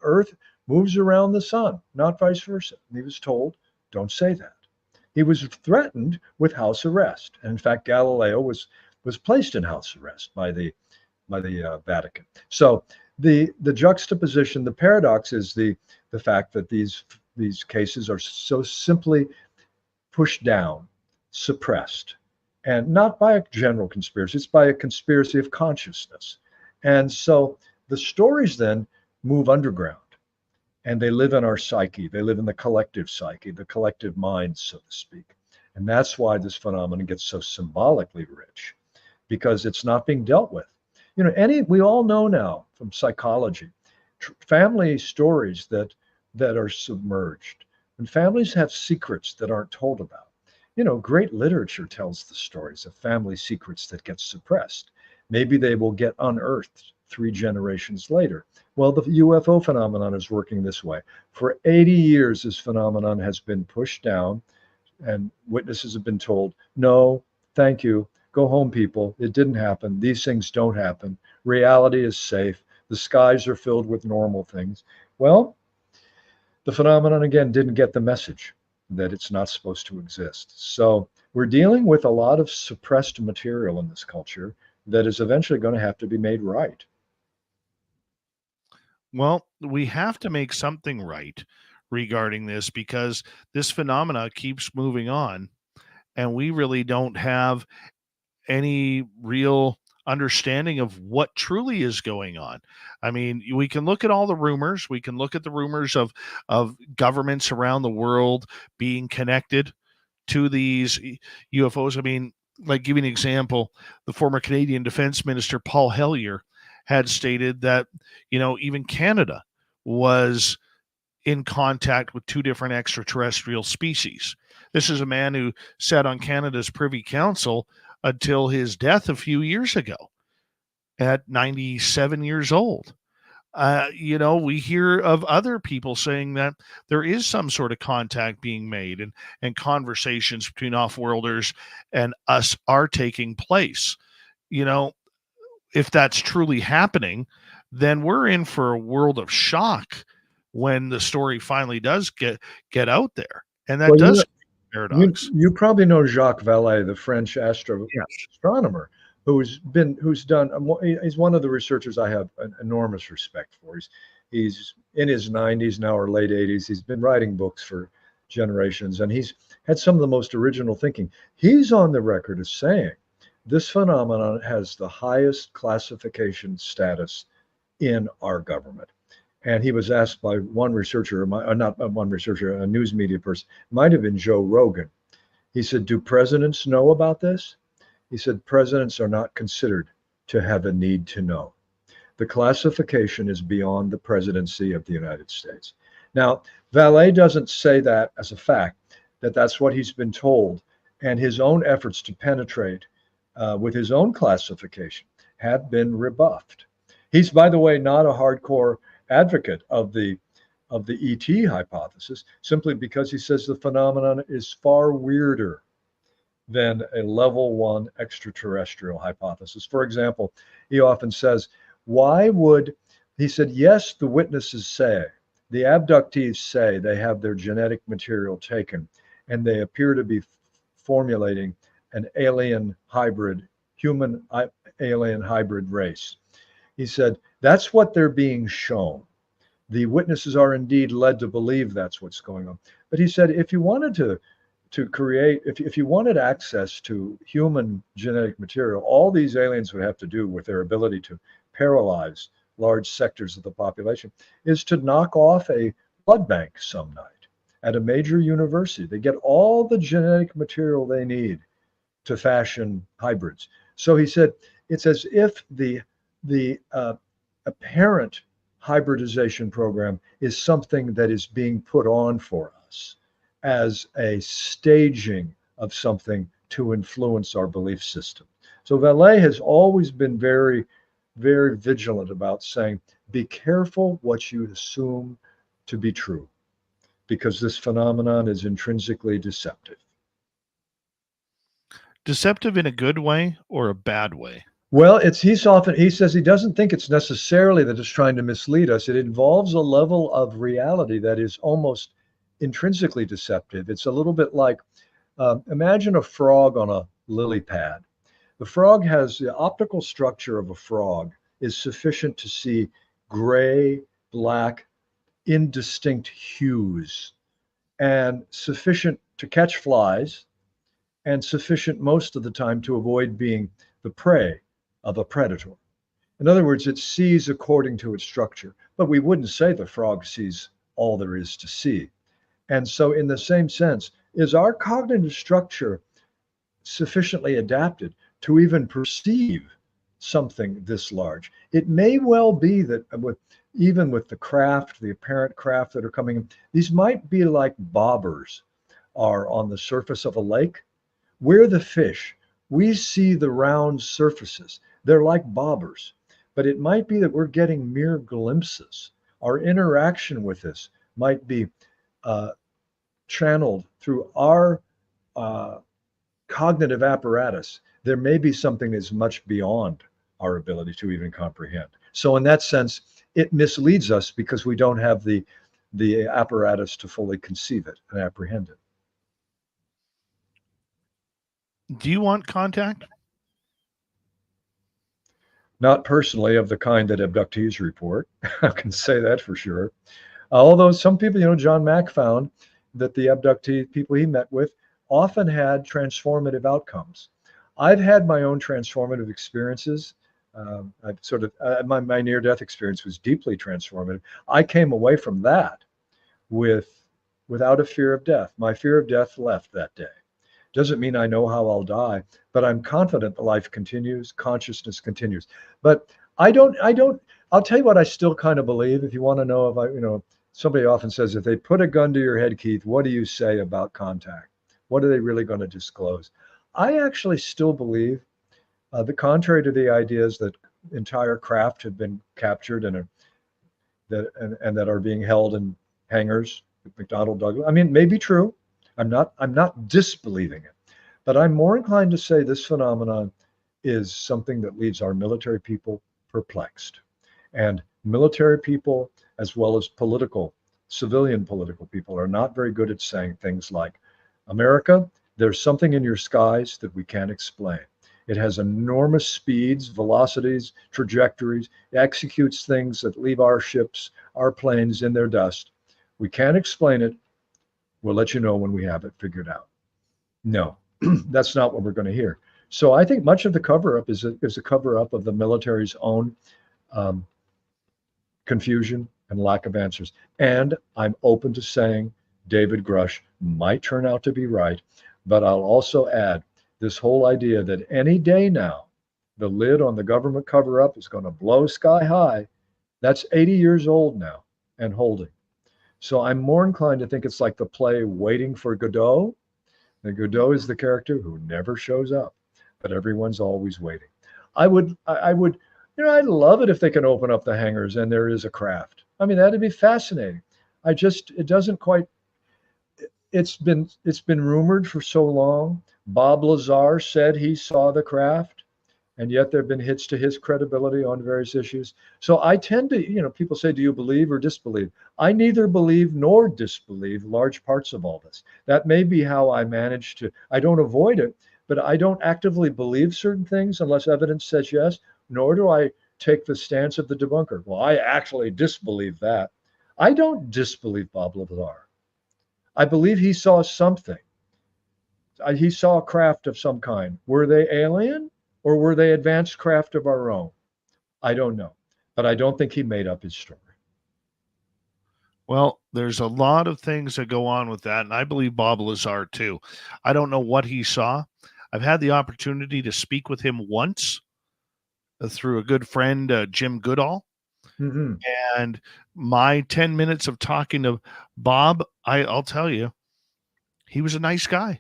earth moves around the sun, not vice versa. And he was told, don't say that. He was threatened with house arrest. And in fact, Galileo was placed in house arrest by the Vatican. So the juxtaposition, the paradox is the fact that these cases are so simply pushed down, suppressed, and not by a general conspiracy, it's by a conspiracy of consciousness. And so the stories then move underground, and they live in our psyche. They live in the collective psyche, the collective mind, so to speak. And that's why this phenomenon gets so symbolically rich, because it's not being dealt with. We all know now from psychology, family stories that are submerged, and families have secrets that aren't told about. Great literature tells the stories of family secrets that get suppressed. Maybe they will get unearthed 3 generations later. Well, the UFO phenomenon is working this way. For 80 years, this phenomenon has been pushed down, and witnesses have been told, no, thank you, go home, people. It didn't happen. These things don't happen. Reality is safe. The skies are filled with normal things. Well, the phenomenon, again, didn't get the message that it's not supposed to exist. So we're dealing with a lot of suppressed material in this culture that is eventually going to have to be made right. Well, we have to make something right regarding this, because this phenomena keeps moving on, and we really don't have any real understanding of what truly is going on. I mean, we can look at all the rumors. We can look at the rumors of governments around the world being connected to these UFOs. I mean, like, give you an example, the former Canadian Defense Minister Paul Hellyer had stated that, even Canada was in contact with 2 different extraterrestrial species. This is a man who sat on Canada's Privy Council until his death a few years ago at 97 years old. We hear of other people saying that there is some sort of contact being made, and conversations between off-worlders and us are taking place. If that's truly happening, then we're in for a world of shock when the story finally does get out there. And that paradox. You probably know Jacques Vallée, the French astronomer, he's one of the researchers I have an enormous respect for. He's in his 90s now, or late 80s. He's been writing books for generations, and he's had some of the most original thinking. He's on the record as saying this phenomenon has the highest classification status in our government. And he was asked by one researcher, a news media person, might have been Joe Rogan. He said, do presidents know about this? He said, presidents are not considered to have a need to know. The classification is beyond the presidency of the United States. Now, Vallée doesn't say that as a fact, that's what he's been told. And his own efforts to penetrate with his own classification have been rebuffed. He's, by the way, not a hardcore advocate of the ET hypothesis, simply because he says the phenomenon is far weirder than a level 1 extraterrestrial hypothesis. For example, he often says, he said, yes, the witnesses say, the abductees say they have their genetic material taken, and they appear to be formulating an alien hybrid, human alien hybrid race. He said, that's what they're being shown. The witnesses are indeed led to believe that's what's going on. But he said, if you wanted to create, if you wanted access to human genetic material, all these aliens would have to do with their ability to paralyze large sectors of the population is to knock off a blood bank some night at a major university. They get all the genetic material they need to fashion hybrids. So he said, it's as if the apparent hybridization program is something that is being put on for us as a staging of something to influence our belief system. So Vallée has always been very, very vigilant about saying, be careful what you assume to be true, because this phenomenon is intrinsically deceptive. Deceptive in a good way or a bad way? Well, he says he doesn't think it's necessarily that it's trying to mislead us. It involves a level of reality that is almost intrinsically deceptive. It's a little bit like, imagine a frog on a lily pad. The frog has the optical structure of a frog is sufficient to see gray, black, indistinct hues, and sufficient to catch flies, and sufficient most of the time to avoid being the prey of a predator. In other words, it sees according to its structure, but we wouldn't say the frog sees all there is to see. And so in the same sense, is our cognitive structure sufficiently adapted to even perceive something this large? It may well be that even with the craft, the apparent craft that are coming in, these might be like bobbers are on the surface of a lake. We're the fish. We see the round surfaces. They're like bobbers, but it might be that we're getting mere glimpses. Our interaction with this might be channeled through our cognitive apparatus. There may be something that's much beyond our ability to even comprehend. So in that sense, it misleads us because we don't have the apparatus to fully conceive it and apprehend it. Do you want contact? Not personally, of the kind that abductees report. I can say that for sure. Although some people, John Mack found that the abductee people he met with often had transformative outcomes. I've had my own transformative experiences. I've sort of my near-death experience was deeply transformative. I came away from that without a fear of death. My fear of death left that day. Doesn't mean I know how I'll die, but I'm confident that life continues, consciousness continues. But I'll tell you what I still kind of believe. If you want to know if somebody often says, if they put a gun to your head, Keith, what do you say about contact? What are they really going to disclose? I actually still believe, the contrary to the ideas that entire craft have been captured and that are being held in hangars with McDonnell Douglas. I mean, it may be true. I'm not disbelieving it, but I'm more inclined to say this phenomenon is something that leaves our military people perplexed. And military people, as well as civilian political people, are not very good at saying things like, America, there's something in your skies that we can't explain. It has enormous speeds, velocities, trajectories. It executes things that leave our ships, our planes in their dust. We can't explain it. We'll let you know when we have it figured out. No, that's not what we're going to hear. So I think much of the cover-up is a cover-up of the military's own confusion and lack of answers. And I'm open to saying David Grush might turn out to be right, but I'll also add this whole idea that any day now, the lid on the government cover-up is going to blow sky high. That's 80 years old now and holding. So I'm more inclined to think it's like the play Waiting for Godot. And Godot is the character who never shows up, but everyone's always waiting. I'd love it if they can open up the hangars and there is a craft. I mean, that'd be fascinating. It doesn't quite, it's been rumored for so long. Bob Lazar said he saw the craft, and yet there have been hits to his credibility on various issues. So I tend to, people say, do you believe or disbelieve? I neither believe nor disbelieve large parts of all this. That may be how I manage to, I don't avoid it, but I don't actively believe certain things unless evidence says yes, nor do I take the stance of the debunker. Well, I actually disbelieve that. I don't disbelieve Bob Lazar. I believe he saw something. He saw a craft of some kind. Were they alien or were they advanced craft of our own? I don't know, but I don't think he made up his story. Well, there's a lot of things that go on with that, and I believe Bob Lazar too. I don't know what he saw. I've had the opportunity to speak with him once through a good friend, Jim Goodall. Mm-hmm. And my 10 minutes of talking to Bob, I'll tell you, he was a nice guy.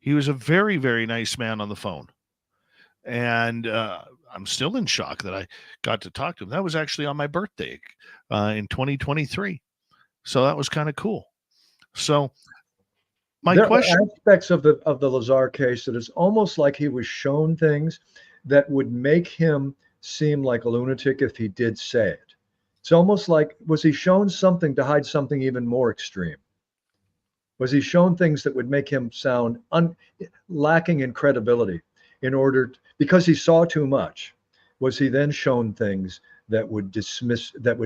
He was a very, very nice man on the phone. And I'm still in shock that I got to talk to him. That was actually on my birthday in 2023. So that was kind of cool. So there are aspects of the Lazar case that it's almost like he was shown things that would make him seem like a lunatic if he did say it. It's almost like, was he shown something to hide something even more extreme? Was he shown things that would make him sound lacking in credibility because he saw too much? Was he then shown things that would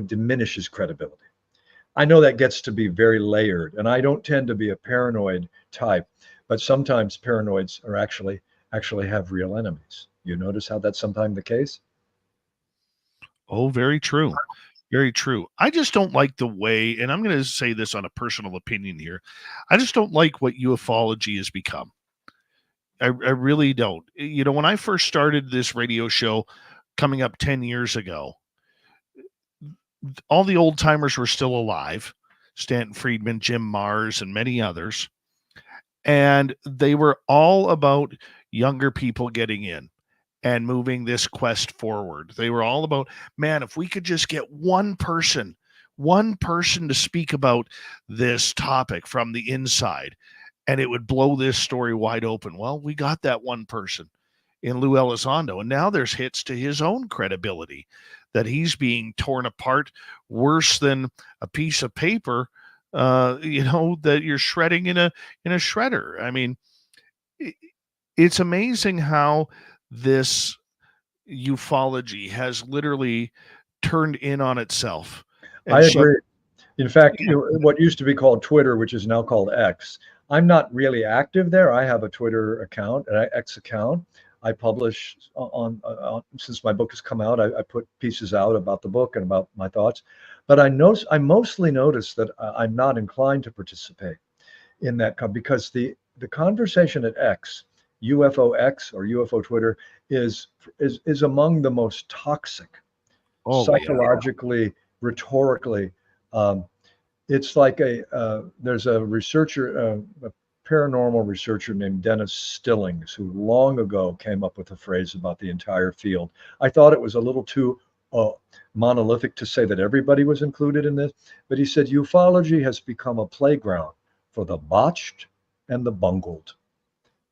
diminish his credibility? I know that gets to be very layered, and I don't tend to be a paranoid type, but sometimes paranoids are actually have real enemies. You notice how that's sometimes the case? Oh, very true. Very true. I just don't like the way, and I'm going to say this on a personal opinion here, I just don't like what ufology has become. I really don't. When I first started this radio show coming up 10 years ago, all the old timers were still alive. Stanton Friedman, Jim Mars, and many others. And they were all about younger people getting in and moving this quest forward. They were all about, man, if we could just get one person to speak about this topic from the inside, and it would blow this story wide open. Well, we got that one person in Lou Elizondo, and now there's hits to his own credibility that he's being torn apart worse than a piece of paper, that you're shredding in a shredder. I mean, it's amazing how this ufology has literally turned in on itself. I agree. In fact, what used to be called Twitter, which is now called X, I'm not really active there. I have a Twitter account, an X account. I publish on since my book has come out, I put pieces out about the book and about my thoughts. But I mostly notice that I'm not inclined to participate in that because the conversation at X, UFO X or UFO Twitter, is among the most toxic, psychologically, rhetorically, It's like there's a researcher, a paranormal researcher named Dennis Stillings, who long ago came up with a phrase about the entire field. I thought it was a little too monolithic to say that everybody was included in this, but he said ufology has become a playground for the botched and the bungled.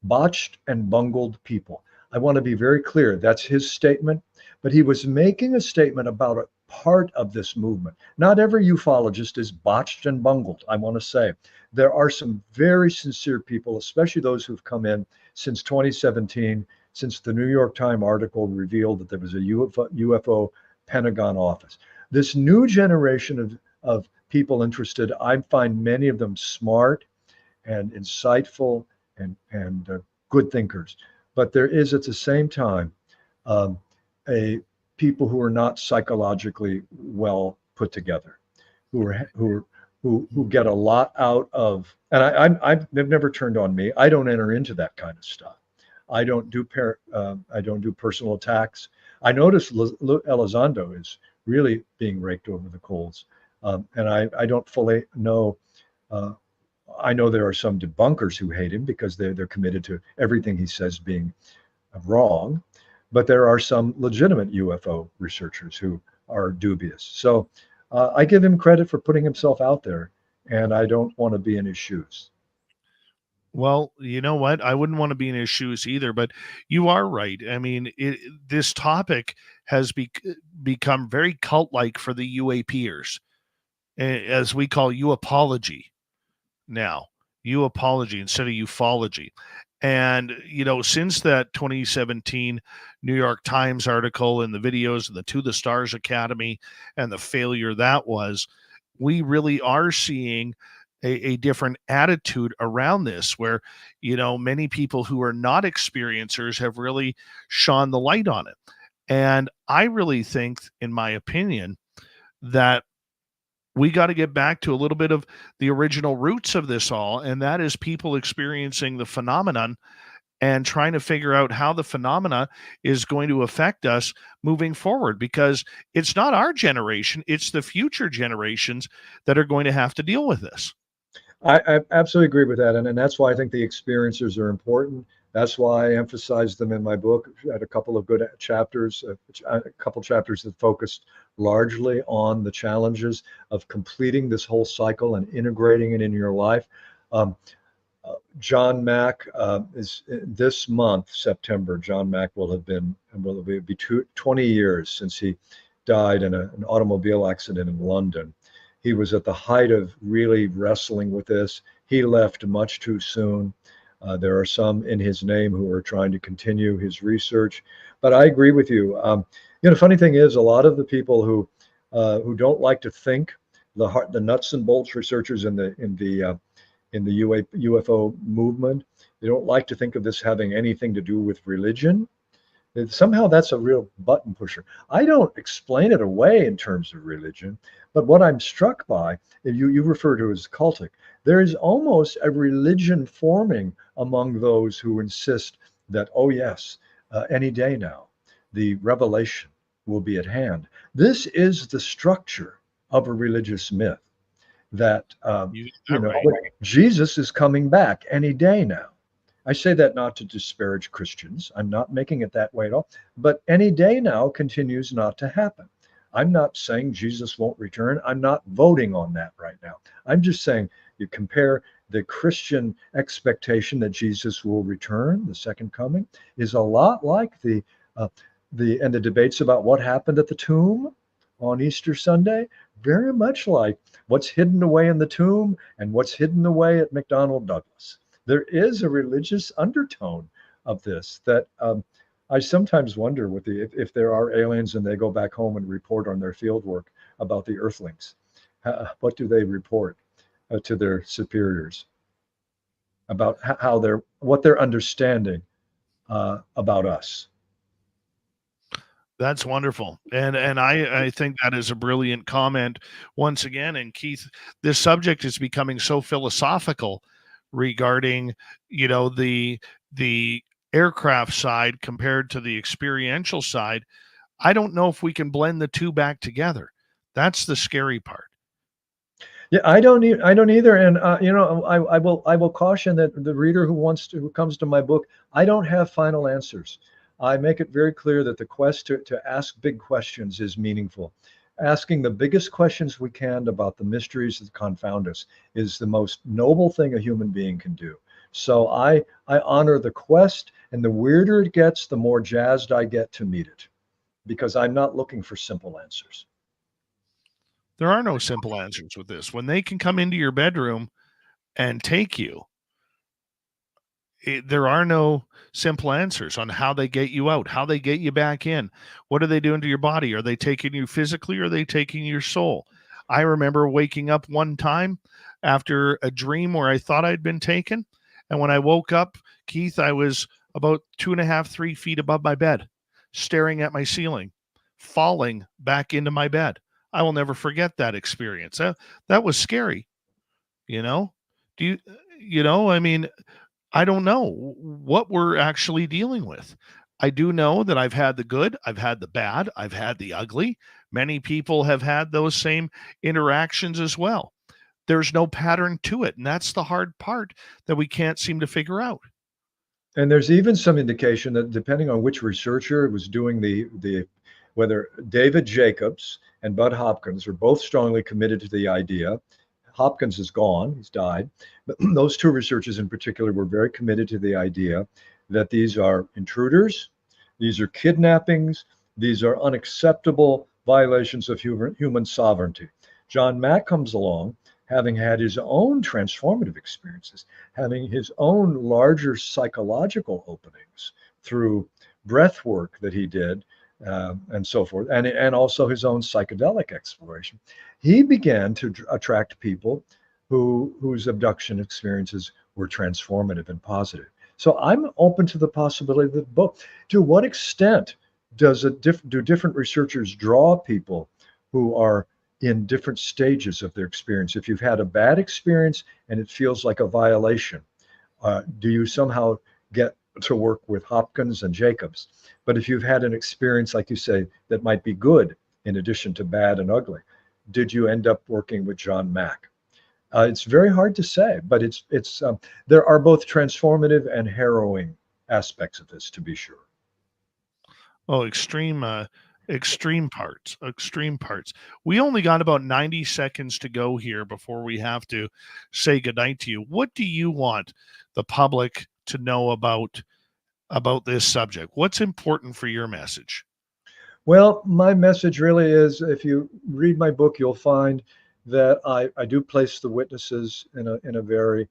Botched and bungled people. I want to be very clear. That's his statement, but he was making a statement about a part of this movement. Not every ufologist is botched and bungled. I want to say there are some very sincere people, especially those who've come in since 2017, since the New York Times article revealed that there was a UFO Pentagon office. This new generation of people interested, I find many of them smart and insightful and good thinkers. But there is at the same time a people who are not psychologically well put together, who get a lot out of, and they've never turned on me. I don't enter into that kind of stuff. I don't do personal attacks. I notice Lou Elizondo is really being raked over the coals, and I don't fully know. I know there are some debunkers who hate him because they're committed to everything he says being wrong, but there are some legitimate UFO researchers who are dubious. So I give him credit for putting himself out there, and I don't want to be in his shoes. Well, you know what? I wouldn't want to be in his shoes either, but you are right. I mean, this topic has become very cult-like for the UAPers, as we call UApology now. UApology instead of ufology. And, since that 2017 New York Times article and the videos of the To the Stars Academy and the failure that was, we really are seeing a different attitude around this where, many people who are not experiencers have really shone the light on it. And I really think, in my opinion, that we got to get back to a little bit of the original roots of this all, and that is people experiencing the phenomenon and trying to figure out how the phenomena is going to affect us moving forward, because it's not our generation, it's the future generations that are going to have to deal with this. I absolutely agree with that, and that's why I think the experiencers are important. That's why I emphasized them in my book. I had a couple of good chapters, a couple chapters that focused largely on the challenges of completing this whole cycle and integrating it in your life. John Mack is this month, September. John Mack will be 20 years since he died in an automobile accident in London. He was at the height of really wrestling with this. He left much too soon. There are some in his name who are trying to continue his research, but I agree with you. Funny thing is, a lot of the people who don't like to think, the nuts and bolts researchers in the UFO movement, they don't like to think of this having anything to do with religion. Somehow that's a real button pusher. I don't explain it away in terms of religion, but what I'm struck by, you refer to as cultic, there is almost a religion forming among those who insist that, oh yes, any day now, the revelation will be at hand. This is the structure of a religious myth that, Jesus is coming back any day now. I say that not to disparage Christians. I'm not making it that way at all. But any day now continues not to happen. I'm not saying Jesus won't return. I'm not voting on that right now. I'm just saying you compare the Christian expectation that Jesus will return, the second coming, is a lot like the debates about what happened at the tomb on Easter Sunday, very much like what's hidden away in the tomb and what's hidden away at McDonnell Douglas. There is a religious undertone of this that I sometimes wonder if there are aliens and they go back home and report on their field work about the Earthlings. What do they report to their superiors about what they're understanding about us? That's wonderful. And I think that is a brilliant comment once again. And Keith, this subject is becoming so philosophical regarding, the aircraft side compared to the experiential side. I don't know if we can blend the two back together. That's the scary part. Yeah, I don't either. And I will caution that the reader who comes to my book, I don't have final answers. I make it very clear that the quest to ask big questions is meaningful. Asking the biggest questions we can about the mysteries that confound us is the most noble thing a human being can do. So I honor the quest, and the weirder it gets, the more jazzed I get to meet it, because I'm not looking for simple answers. There are no simple answers with this. When they can come into your bedroom and take you, there are no simple answers on how they get you out, how they get you back in. What are they doing to your body? Are they taking you physically, or are they taking your soul? I remember waking up one time after a dream where I thought I'd been taken. And when I woke up, Keith, I was about 2.5, 3 feet above my bed, staring at my ceiling, falling back into my bed. I will never forget that experience. That was scary. I mean, I don't know what we're actually dealing with. I do know that I've had the good, I've had the bad, I've had the ugly. Many people have had those same interactions as well. There's no pattern to it, and that's the hard part that we can't seem to figure out. And there's even some indication that, depending on which researcher was doing whether David Jacobs and Bud Hopkins are both strongly committed to the idea. Hopkins is gone, he's died, but those two researchers in particular were very committed to the idea that these are intruders, these are kidnappings, these are unacceptable violations of human sovereignty. John Mack comes along, having had his own transformative experiences, having his own larger psychological openings through breath work that he did, and so forth, and also his own psychedelic exploration. He began to attract people whose abduction experiences were transformative and positive. So I'm open to the possibility of the book. To what extent do different researchers draw people who are in different stages of their experience? If you've had a bad experience and it feels like a violation, do you somehow get to work with Hopkins and Jacobs? But if you've had an experience, like you say, that might be good in addition to bad and ugly, did you end up working with John Mack? It's very hard to say, but there are both transformative and harrowing aspects of this, to be sure. Oh, extreme parts. We only got about 90 seconds to go here before we have to say goodnight to you. What do you want the public to know about this subject? What's important for your message? Well, my message really is, if you read my book, you'll find that I do place the witnesses in a very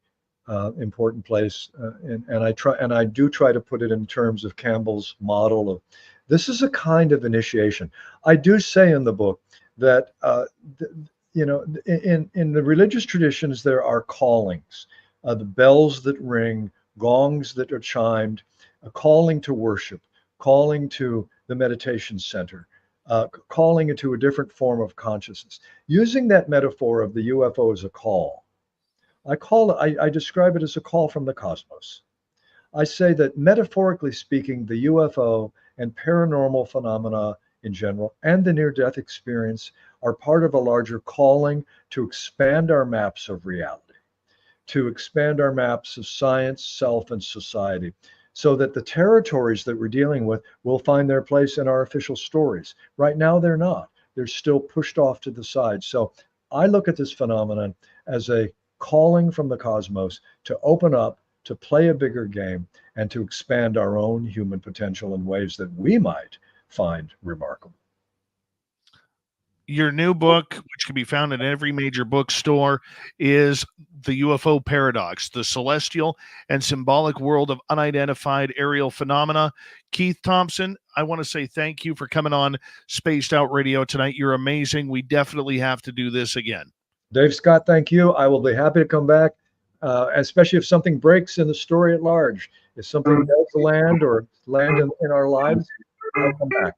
important place, and I do try to put it in terms of Campbell's model of, this is a kind of initiation. I do say in the book that in the religious traditions there are callings, the bells that ring, gongs that are chimed, a calling to worship, calling to the meditation center, calling into a different form of consciousness. Using that metaphor of the UFO as a call, I describe it as a call from the cosmos. I say that, metaphorically speaking, the UFO and paranormal phenomena in general and the near-death experience are part of a larger calling to expand our maps of reality, to expand our maps of science, self, and society, so that the territories that we're dealing with will find their place in our official stories. Right now, they're not. They're still pushed off to the side. So I look at this phenomenon as a calling from the cosmos to open up, to play a bigger game, and to expand our own human potential in ways that we might find remarkable. Your new book, which can be found in every major bookstore, is The UFO Paradox, the celestial and symbolic world of unidentified aerial phenomena. Keith Thompson, I want to say thank you for coming on Spaced Out Radio tonight. You're amazing. We definitely have to do this again. Dave Scott, thank you. I will be happy to come back, especially if something breaks in the story at large. If something does land in our lives, I'll come back.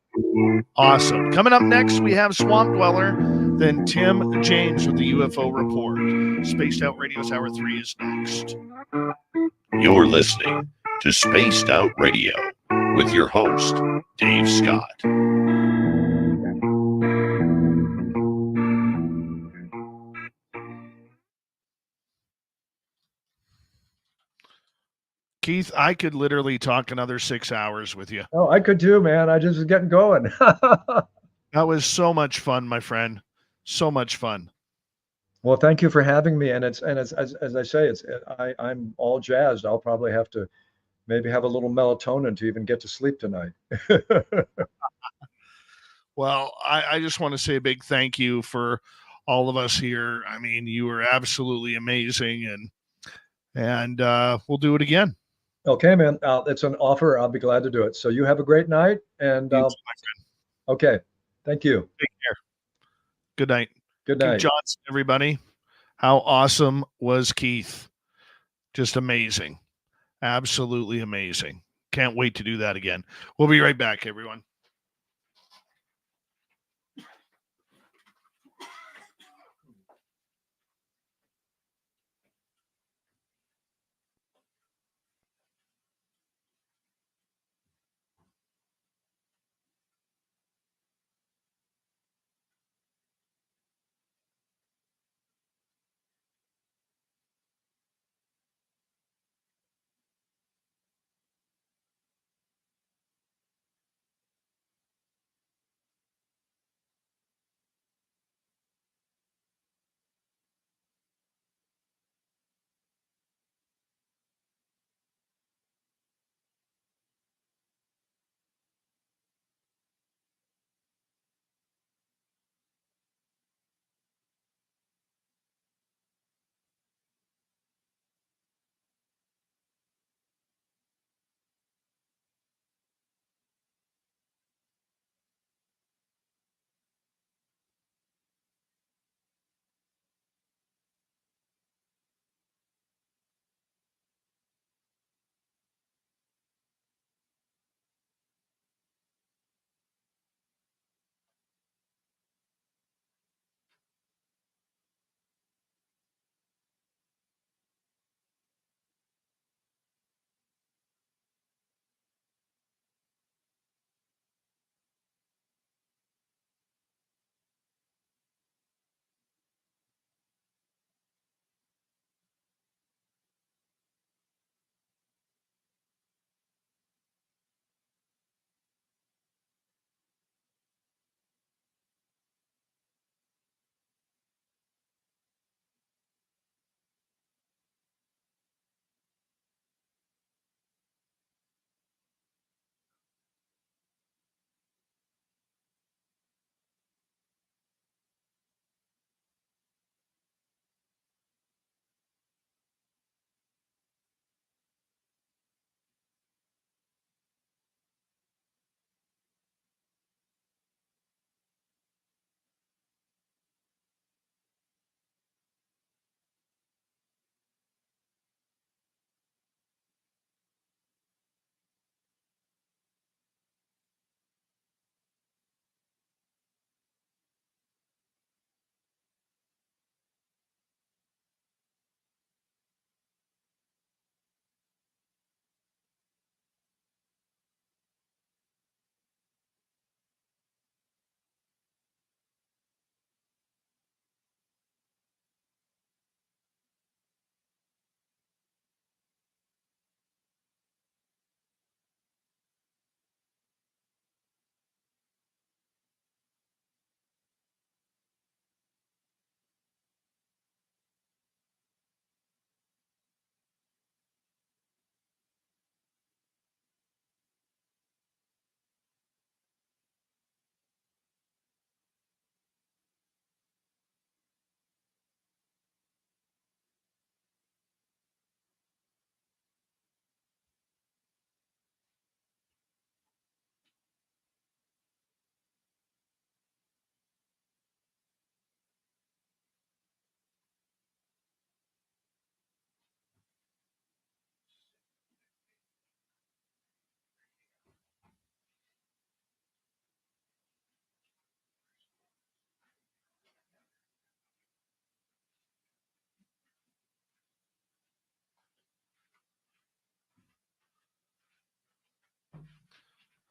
Awesome. Coming up next, we have Swamp Dweller, then Tim James with the UFO Report. Spaced Out Radio's Hour 3 is next. You're listening to Spaced Out Radio with your host, Dave Scott. Keith, I could literally talk another 6 hours with you. Oh, I could too, man. I just was getting going. That was so much fun, my friend. So much fun. Well, thank you for having me. And it's as I say, I'm all jazzed. I'll probably have to maybe have a little melatonin to even get to sleep tonight. Well, I just want to say a big thank you for all of us here. I mean, you were absolutely amazing, and we'll do it again. Okay, man. It's an offer. I'll be glad to do it. So you have a great night. And You too, my friend. okay, thank you. Take care. Good night. Good Keith night. Johnson, everybody. How awesome was Keith? Just amazing. Absolutely amazing. Can't wait to do that again. We'll be right back, everyone.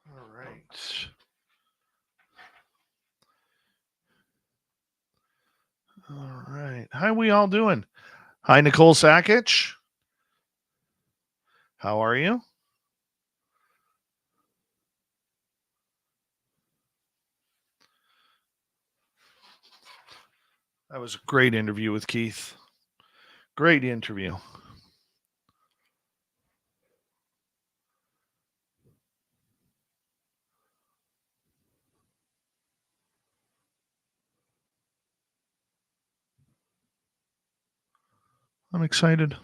All right. All right. How we all doing? Hi, Nicole Sakic. How are you? That was a great interview with Keith. Great interview. I'm excited.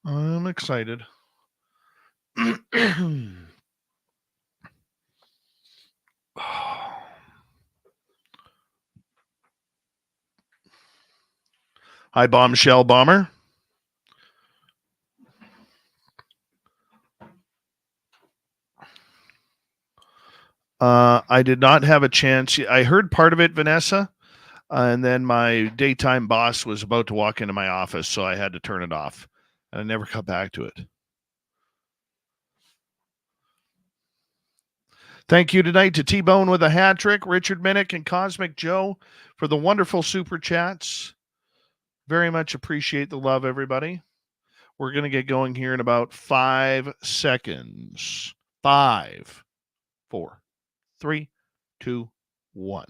I'm excited. Hi, Bombshell Bomber. I did not have a chance. I heard part of it, Vanessa, and then my daytime boss was about to walk into my office, so I had to turn it off, and I never got back to it. Thank you tonight to T-Bone with a hat trick, Richard Minnick and Cosmic Joe for the wonderful super chats. Very much appreciate the love, everybody. We're going to get going here in about 5 seconds. 5, 4, 3, 2, 1.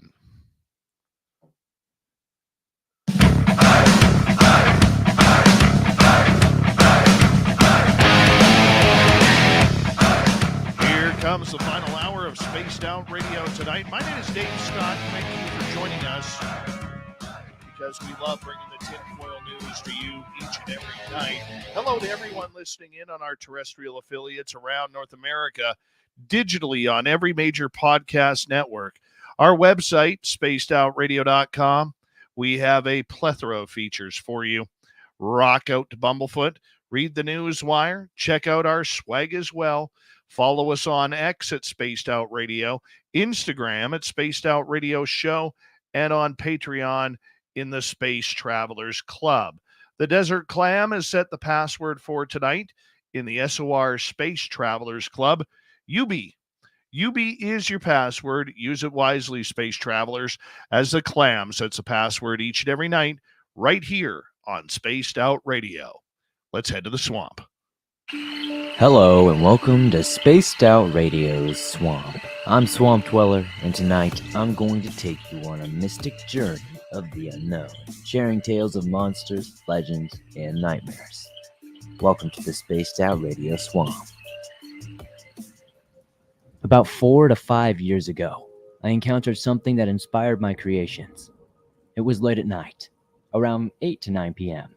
Here comes the final hour of Spaced Out Radio tonight. My name is Dave Scott. Thank you for joining us, because we love bringing the tinfoil news to you each and every night. Hello to everyone listening in on our terrestrial affiliates around North America, digitally on every major podcast network. Our website, spacedoutradio.com, we have a plethora of features for you. Rock out to Bumblefoot, read the news wire, check out our swag as well. Follow us on X at Spaced Out Radio, Instagram at Spaced Out Radio Show, and on Patreon in the Space Travelers Club. The Desert Clam has set the password for tonight in the SOR Space Travelers Club. UB is your password. Use it wisely, Space Travelers, as the Clam sets the password each and every night right here on Spaced Out Radio. Let's head to the swamp. Hello and welcome to Spaced Out Radio's Swamp. I'm Swamp Dweller, and tonight I'm going to take you on a mystic journey of the unknown, sharing tales of monsters, legends, and nightmares. Welcome to the Spaced Out Radio Swamp. About 4 to 5 years ago, I encountered something that inspired my creations. It was late at night, around 8 to 9 p.m.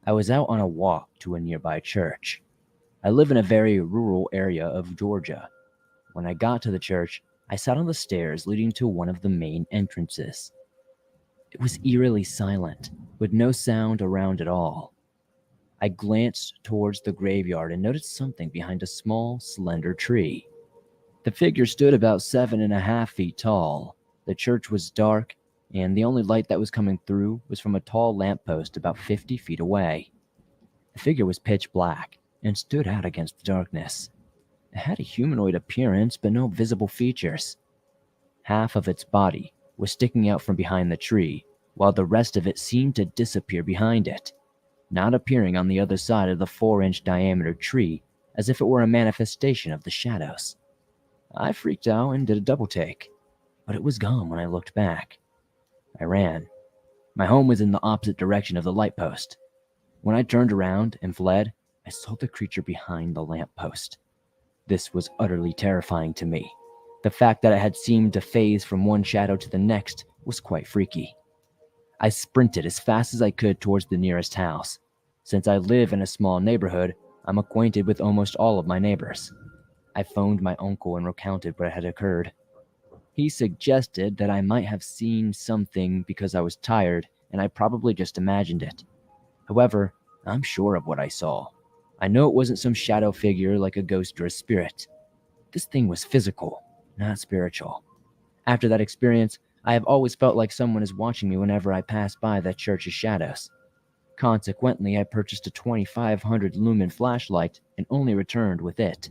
I was out on a walk to a nearby church. I live in a very rural area of Georgia. When I got to the church, I sat on the stairs leading to one of the main entrances. It was eerily silent, with no sound around at all. I glanced towards the graveyard and noticed something behind a small, slender tree. The figure stood about 7.5 feet tall. The church was dark, and the only light that was coming through was from a tall lamppost about 50 feet away. The figure was pitch black and stood out against the darkness. It had a humanoid appearance, but no visible features. Half of its body was sticking out from behind the tree, while the rest of it seemed to disappear behind it, not appearing on the other side of the 4-inch diameter tree, as if it were a manifestation of the shadows. I freaked out and did a double take, but it was gone when I looked back. I ran. My home was in the opposite direction of the light post. When I turned around and fled, I saw the creature behind the lamppost. This was utterly terrifying to me. The fact that it had seemed to phase from one shadow to the next was quite freaky. I sprinted as fast as I could towards the nearest house. Since I live in a small neighborhood, I'm acquainted with almost all of my neighbors. I phoned my uncle and recounted what had occurred. He suggested that I might have seen something because I was tired, and I probably just imagined it. However, I'm sure of what I saw. I know it wasn't some shadow figure like a ghost or a spirit. This thing was physical, not spiritual. After that experience, I have always felt like someone is watching me whenever I pass by that church's shadows. Consequently, I purchased a 2500 lumen flashlight and only returned with it.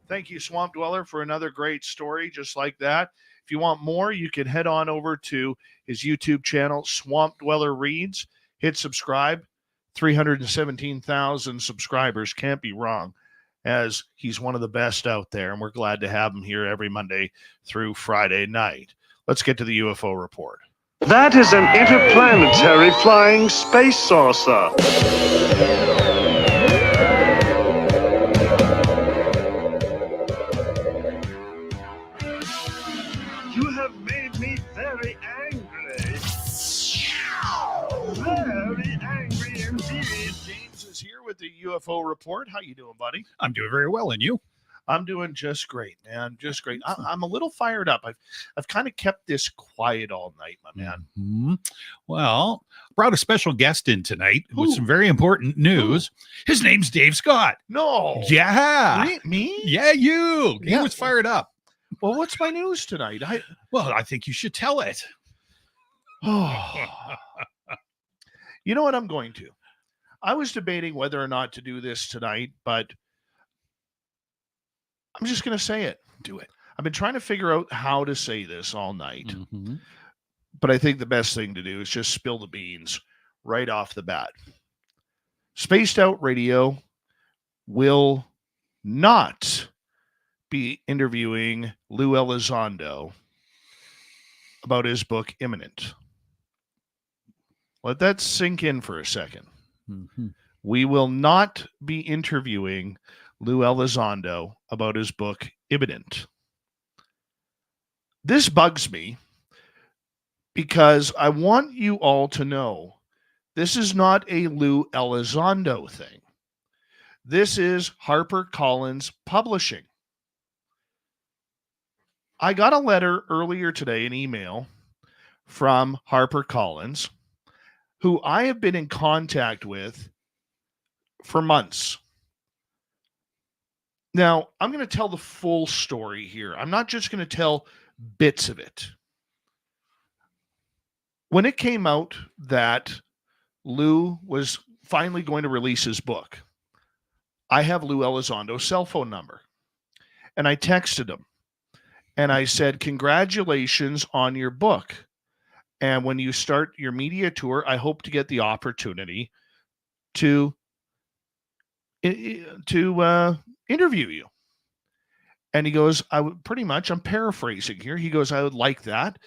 Thank you, Swamp Dweller, for another great story just like that. If you want more, you can head on over to his YouTube channel, Swamp Dweller Reads. Hit subscribe. 317,000 subscribers. Can't be wrong, as he's one of the best out there, and we're glad to have him here every Monday through Friday night. Let's get to the UFO report. That is an interplanetary flying space saucer. You have made me very angry. Very angry indeed. James is here with the UFO report. How you doing, buddy? I'm doing very well, and you? I'm doing just great, man. Just great. I'm a little fired up. I've kind of kept this quiet all night, my man. Mm-hmm. Well, brought a special guest in tonight with Who? some very important news. His name's Dave Scott. No. Yeah. Me? Yeah, you. Yeah. He was fired up. Well, what's my news tonight? Well, I think you should tell it. You know what I'm going to? I was debating whether or not to do this tonight, but I'm just going to say it. Do it. I've been trying to figure out how to say this all night, Mm-hmm. but I think the best thing to do is just spill the beans right off the bat. Spaced Out Radio will not be interviewing Lou Elizondo about his book Imminent. Let that sink in for a second. Mm-hmm. We will not be interviewing Lou Elizondo about his book Imminent. This bugs me because I want you all to know this is not a Lou Elizondo thing. This is HarperCollins Publishing. I got a letter earlier today, an email from HarperCollins, who I have been in contact with for months. Now, I'm going to tell the full story here. I'm not just going to tell bits of it. When it came out that Lou was finally going to release his book, I have Lou Elizondo's cell phone number. And I texted him. And I said, congratulations on your book. And when you start your media tour, I hope to get the opportunity to interview you. And he goes, I'm paraphrasing here. He goes, I would like that.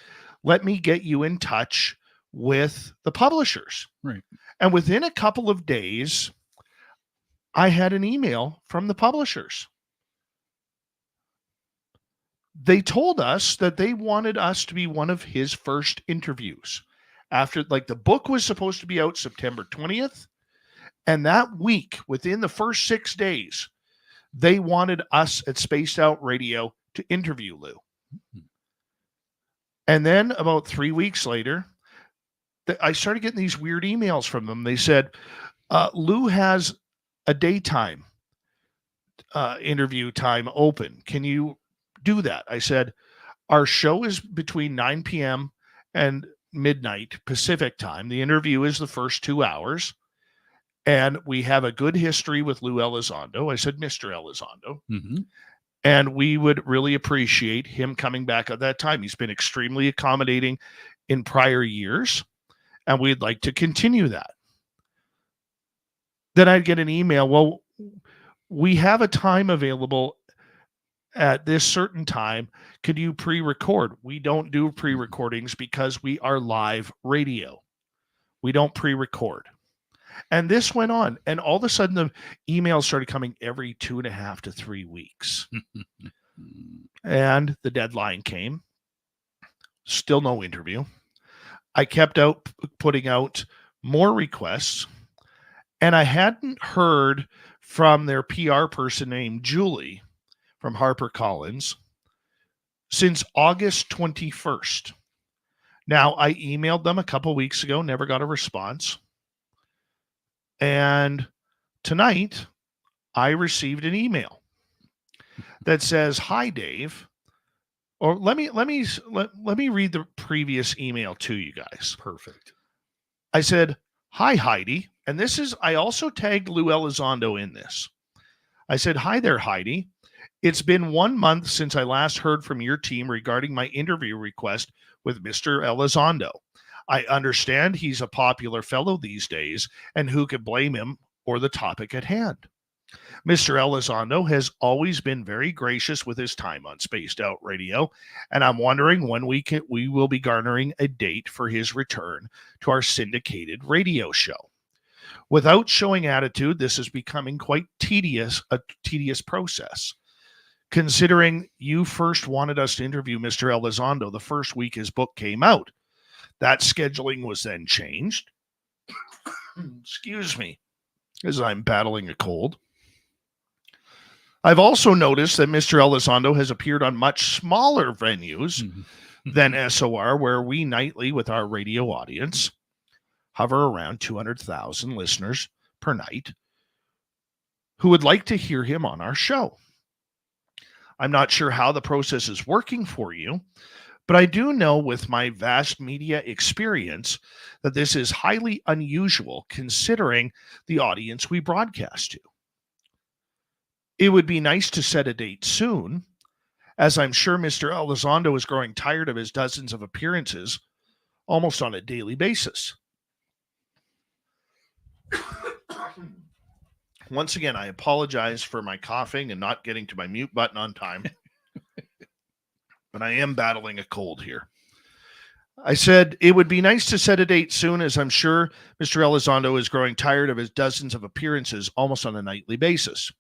Let me get you in touch with the publishers. Right. And within a couple of days, I had an email from the publishers. They told us that they wanted us to be one of his first interviews. After, the book was supposed to be out September 20th. And that week, within the first 6 days, they wanted us at Spaced Out Radio to interview Lou. And then about 3 weeks later, I started getting these weird emails from them. They said, Lou has a daytime interview time open. Can you do that? I said, our show is between 9 p.m. and midnight Pacific time. The interview is the first 2 hours. And we have a good history with Lou Elizondo. I said, Mr. Elizondo. Mm-hmm. And we would really appreciate him coming back at that time. He's been extremely accommodating in prior years. And we'd like to continue that. Then I'd get an email. Well, we have a time available at this certain time. Could you pre-record? We don't do pre-recordings because we are live radio. We don't pre-record. And this went on. And all of a sudden, the emails started coming every 2.5 to 3 weeks. And the deadline came. Still no interview. I kept putting out more requests. And I hadn't heard from their PR person named Julie from HarperCollins since August 21st. Now, I emailed them a couple weeks ago, never got a response. And tonight, I received an email that says, "Hi, Dave." Or let me read the previous email to you guys. Perfect. I said, "Hi, Heidi." And I also tagged Lou Elizondo in this. I said, "Hi there, Heidi. It's been 1 month since I last heard from your team regarding my interview request with Mr. Elizondo. I understand he's a popular fellow these days, and who could blame him or the topic at hand? Mr. Elizondo has always been very gracious with his time on Spaced Out Radio, and I'm wondering when we will be garnering a date for his return to our syndicated radio show. Without showing attitude, this is becoming quite a tedious process. Considering you first wanted us to interview Mr. Elizondo the first week his book came out. That scheduling was then changed. Excuse me, as I'm battling a cold. I've also noticed that Mr. Elizondo has appeared on much smaller venues than SOR, where we nightly, with our radio audience, hover around 200,000 listeners per night who would like to hear him on our show. I'm not sure how the process is working for you, but I do know with my vast media experience that this is highly unusual considering the audience we broadcast to. It would be nice to set a date soon, as I'm sure Mr. Elizondo is growing tired of his dozens of appearances almost on a daily basis. Once again, I apologize for my coughing and not getting to my mute button on time, but I am battling a cold here. I said it would be nice to set a date soon, as I'm sure Mr. Elizondo is growing tired of his dozens of appearances almost on a nightly basis.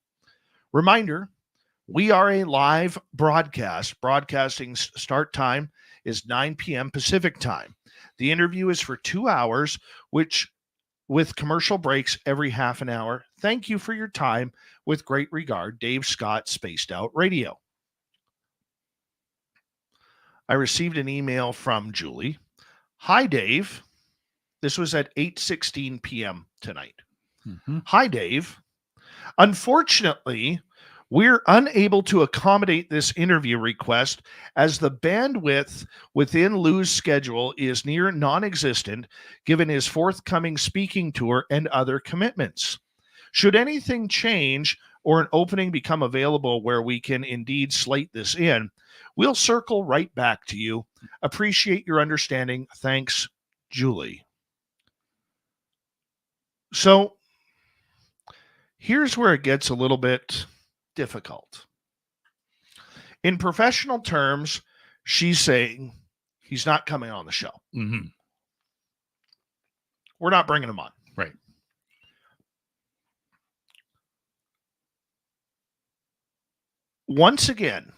Reminder, we are a live broadcast. Broadcasting start time is 9 p.m. Pacific time. The interview is for 2 hours, with commercial breaks every half an hour. Thank you for your time. With great regard, Dave Scott, Spaced Out Radio. I received an email from Julie. Hi, Dave. This was at 8:16 p.m. tonight. Hi, Dave. Unfortunately, we're unable to accommodate this interview request as the bandwidth within Lou's schedule is near non-existent given his forthcoming speaking tour and other commitments. Should anything change or an opening become available where we can indeed slate this in, we'll circle right back to you. Appreciate your understanding. Thanks, Julie. So here's where it gets a little bit difficult. In professional terms, she's saying he's not coming on the show. We're not bringing him on. Right. Once again,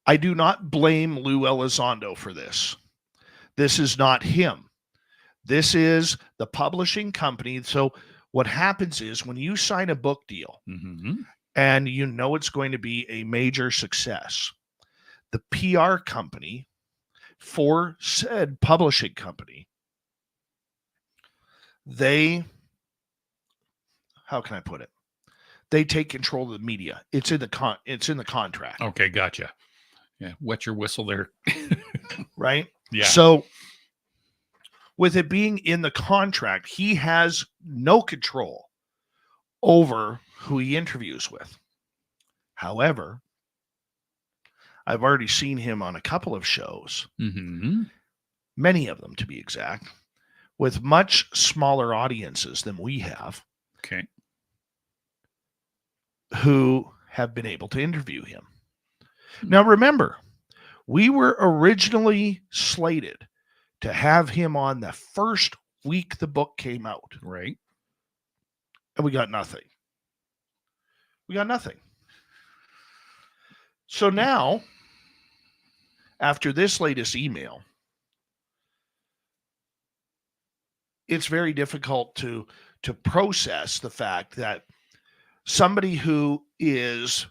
I do not blame Lou Elizondo for this. This is not him. This is the publishing company. So what happens is when you sign a book deal and you know it's going to be a major success, the PR company for said publishing company, how can I put it? They take control of the media. It's in the contract. Okay, gotcha. Yeah, wet your whistle there. Right? Yeah. So with it being in the contract, he has no control over who he interviews with. However, I've already seen him on a couple of shows, many of them to be exact, with much smaller audiences than we have. Okay. Who have been able to interview him. Now, remember, we were originally slated to have him on the first week the book came out. Right. And we got nothing. So now, after this latest email, it's very difficult to process the fact that somebody who is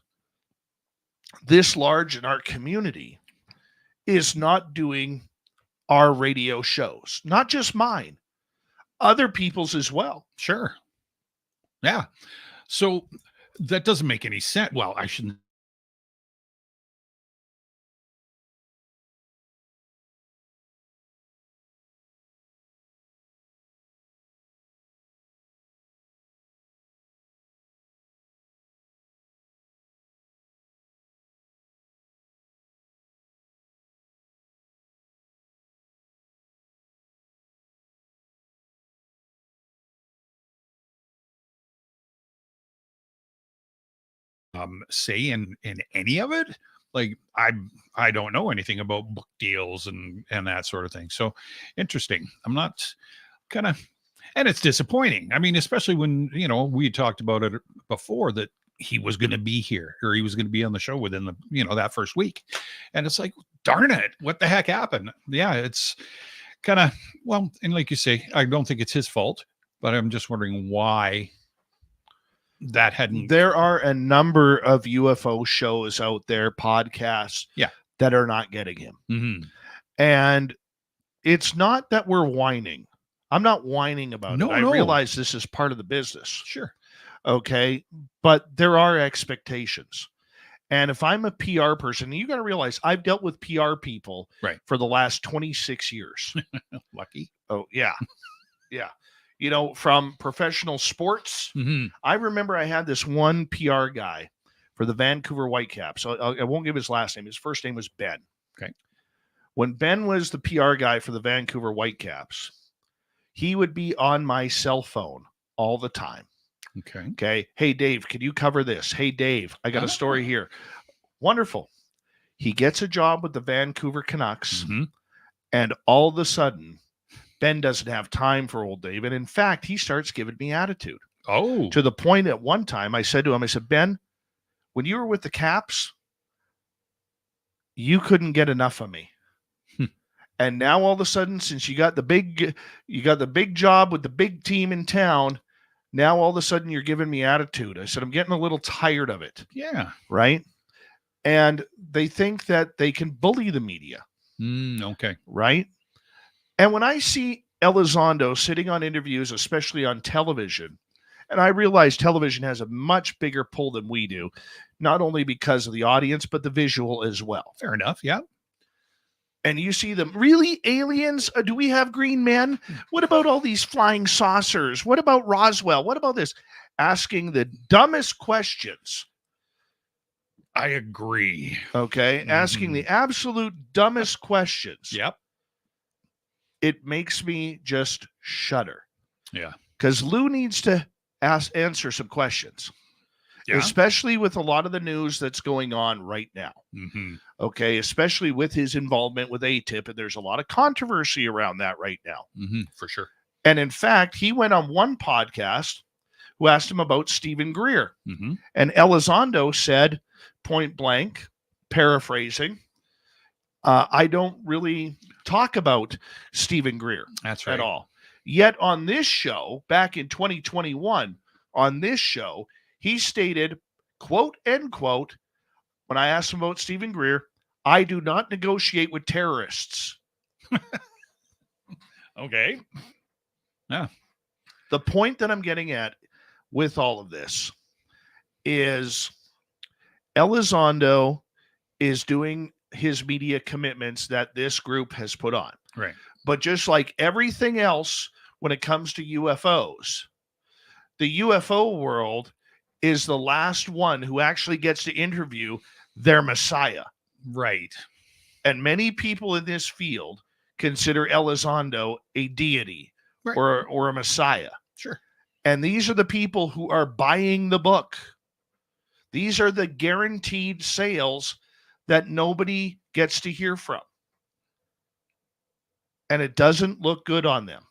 this large in our community is not doing our radio shows, not just mine, other people's as well. Sure. Yeah. So that doesn't make any sense. Well, I shouldn't say in any of it. Like I don't know anything about book deals and that sort of thing. So interesting. I'm not kind of, and it's disappointing. I mean, especially when, you know, we talked about it before that he was going to be here or he was going to be on the show within the, you know, that first week. And it's like, darn it, what the heck happened? Yeah, it's kind of, well, and like you say, I don't think it's his fault, but I'm just wondering why that hadn't. There are a number of UFO shows out there, podcasts, that are not getting him. Mm-hmm. And it's not that we're whining. I'm not whining about it. I realize this is part of the business. Sure. Okay. But there are expectations. And if I'm a PR person, you got to realize I've dealt with PR people for the last 26 years. Lucky. Oh, yeah. Yeah. You know, from professional sports, I remember I had this one PR guy for the Vancouver Whitecaps. I won't give his last name. His first name was Ben. Okay. When Ben was the PR guy for the Vancouver Whitecaps, he would be on my cell phone all the time. Okay. Okay. Hey, Dave, can you cover this? Hey, Dave, I got a story here. Wonderful. He gets a job with the Vancouver Canucks, and all of a sudden, Ben doesn't have time for old Dave. And in fact, he starts giving me attitude. Oh. To the point at one time, I said to him, I said, Ben, when you were with the Caps, you couldn't get enough of me. And now all of a sudden, since you got the big job with the big team in town, now all of a sudden you're giving me attitude. I said, I'm getting a little tired of it. Yeah. Right. And they think that they can bully the media. Okay. Right. And when I see Elizondo sitting on interviews, especially on television, and I realize television has a much bigger pull than we do, not only because of the audience, but the visual as well. Fair enough. Yeah. And you see them, really, aliens? Do we have green men? What about all these flying saucers? What about Roswell? What about this? Asking the dumbest questions. I agree. Okay. Asking the absolute dumbest questions. Yep. It makes me just shudder. Yeah. Because Lou needs to answer some questions. Yeah. Especially with a lot of the news that's going on right now. Okay, especially with his involvement with ATIP, and there's a lot of controversy around that right now. For sure. And in fact, he went on one podcast who asked him about Stephen Greer. And Elizondo said, point blank, paraphrasing, I don't really talk about Stephen Greer at all. Yet on this show, back in 2021, on this show, he stated, quote, end quote, when I asked him about Stephen Greer, I do not negotiate with terrorists. Okay. Yeah. The point that I'm getting at with all of this is Elizondo is doing his media commitments that this group has put on. Right. But just like everything else, when it comes to UFOs, the UFO world is the last one who actually gets to interview their Messiah. Right. And many people in this field consider Elizondo a deity or a Messiah. Sure. And these are the people who are buying the book. These are the guaranteed sales that nobody gets to hear from. And it doesn't look good on them.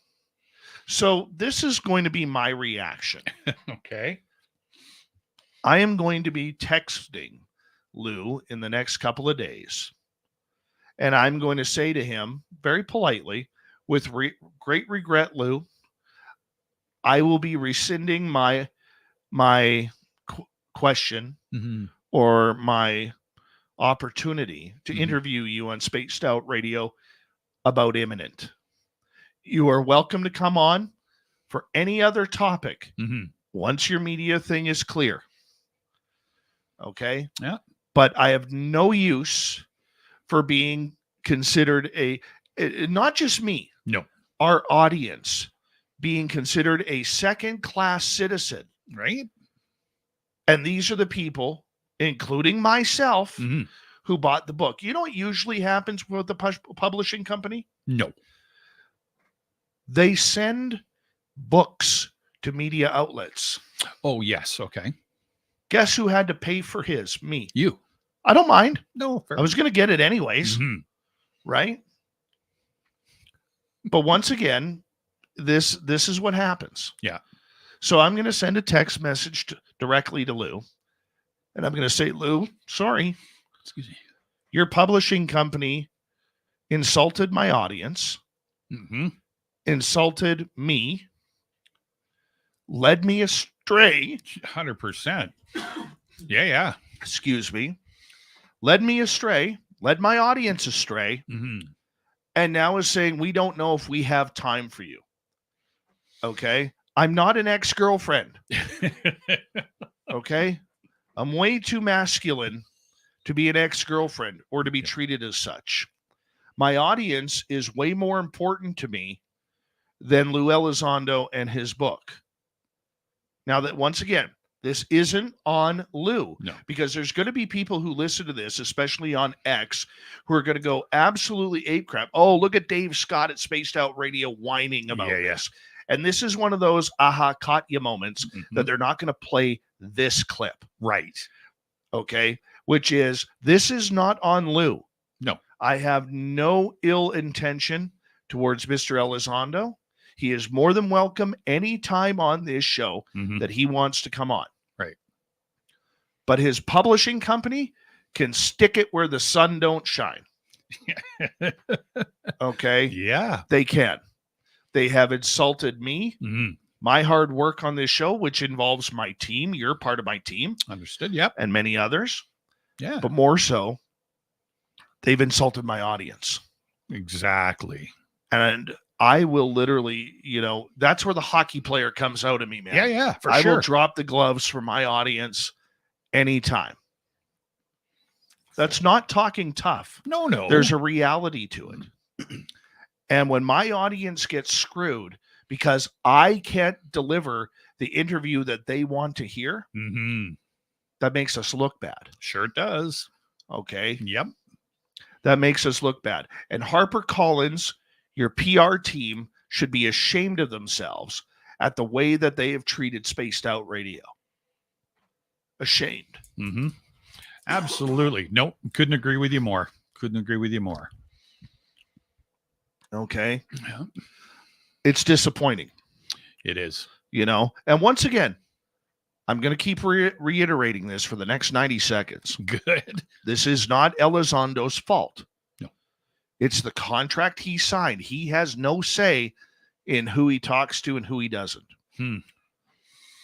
So this is going to be my reaction. Okay. I am going to be texting Lou in the next couple of days. And I'm going to say to him very politely, with great regret, Lou, I will be rescinding my question or my opportunity to interview you on Spaced Out Radio about imminent. You are welcome to come on for any other topic once your media thing is clear. Okay? Yeah. But I have no use for being considered not just me. No. Our audience being considered a second-class citizen. Right. And these are the people, including myself, who bought the book. You know what usually happens with the publishing company? No. They send books to media outlets. Oh, yes. Okay. Guess who had to pay for his? Me. You. I don't mind. No, fair. I was going to get it anyways, Mhm. right? But once again, this is what happens. Yeah. So I'm going to send a text message directly to Lou, and I'm going to say, Lou, sorry, Excuse me. your publishing company insulted my audience, Mm-hmm. insulted me, led me astray. 100%. Yeah. Excuse me. Led me astray, led my audience astray, Mm-hmm. and now is saying we don't know if we have time for you. Okay? I'm not an ex-girlfriend. Okay? I'm way too masculine to be an ex-girlfriend or to be treated as such. My audience is way more important to me than Lou Elizondo and his book. Now that once again, this isn't on Lou. No. Because there's going to be people who listen to this, especially on X, who are going to go absolutely ape crap. Oh, look at Dave Scott at Spaced Out Radio whining about this. And this is one of those aha, caught you moments that they're not going to play this clip. Right. Okay. Which is, this is not on Lou. No. I have no ill intention towards Mr. Elizondo. He is more than welcome anytime on this show that he wants to come on. Right. But his publishing company can stick it where the sun don't shine. Okay? Yeah. They can. They have insulted me, my hard work on this show, which involves my team. You're part of my team. Understood. Yep. And many others. Yeah. But more so, they've insulted my audience. Exactly. And I will literally, that's where the hockey player comes out of me, man. Yeah, for I sure. will drop the gloves for my audience anytime. That's not talking tough. No. There's a reality to it. And when my audience gets screwed because I can't deliver the interview that they want to hear, that makes us look bad. Sure does. Okay. Yep. That makes us look bad. And HarperCollins, your PR team, should be ashamed of themselves at the way that they have treated Spaced Out Radio. Ashamed. Absolutely. Nope. Couldn't agree with you more. Okay. Yeah. It's disappointing. It is. And once again, I'm going to keep reiterating this for the next 90 seconds. Good. This is not Elizondo's fault. No. It's the contract he signed. He has no say in who he talks to and who he doesn't.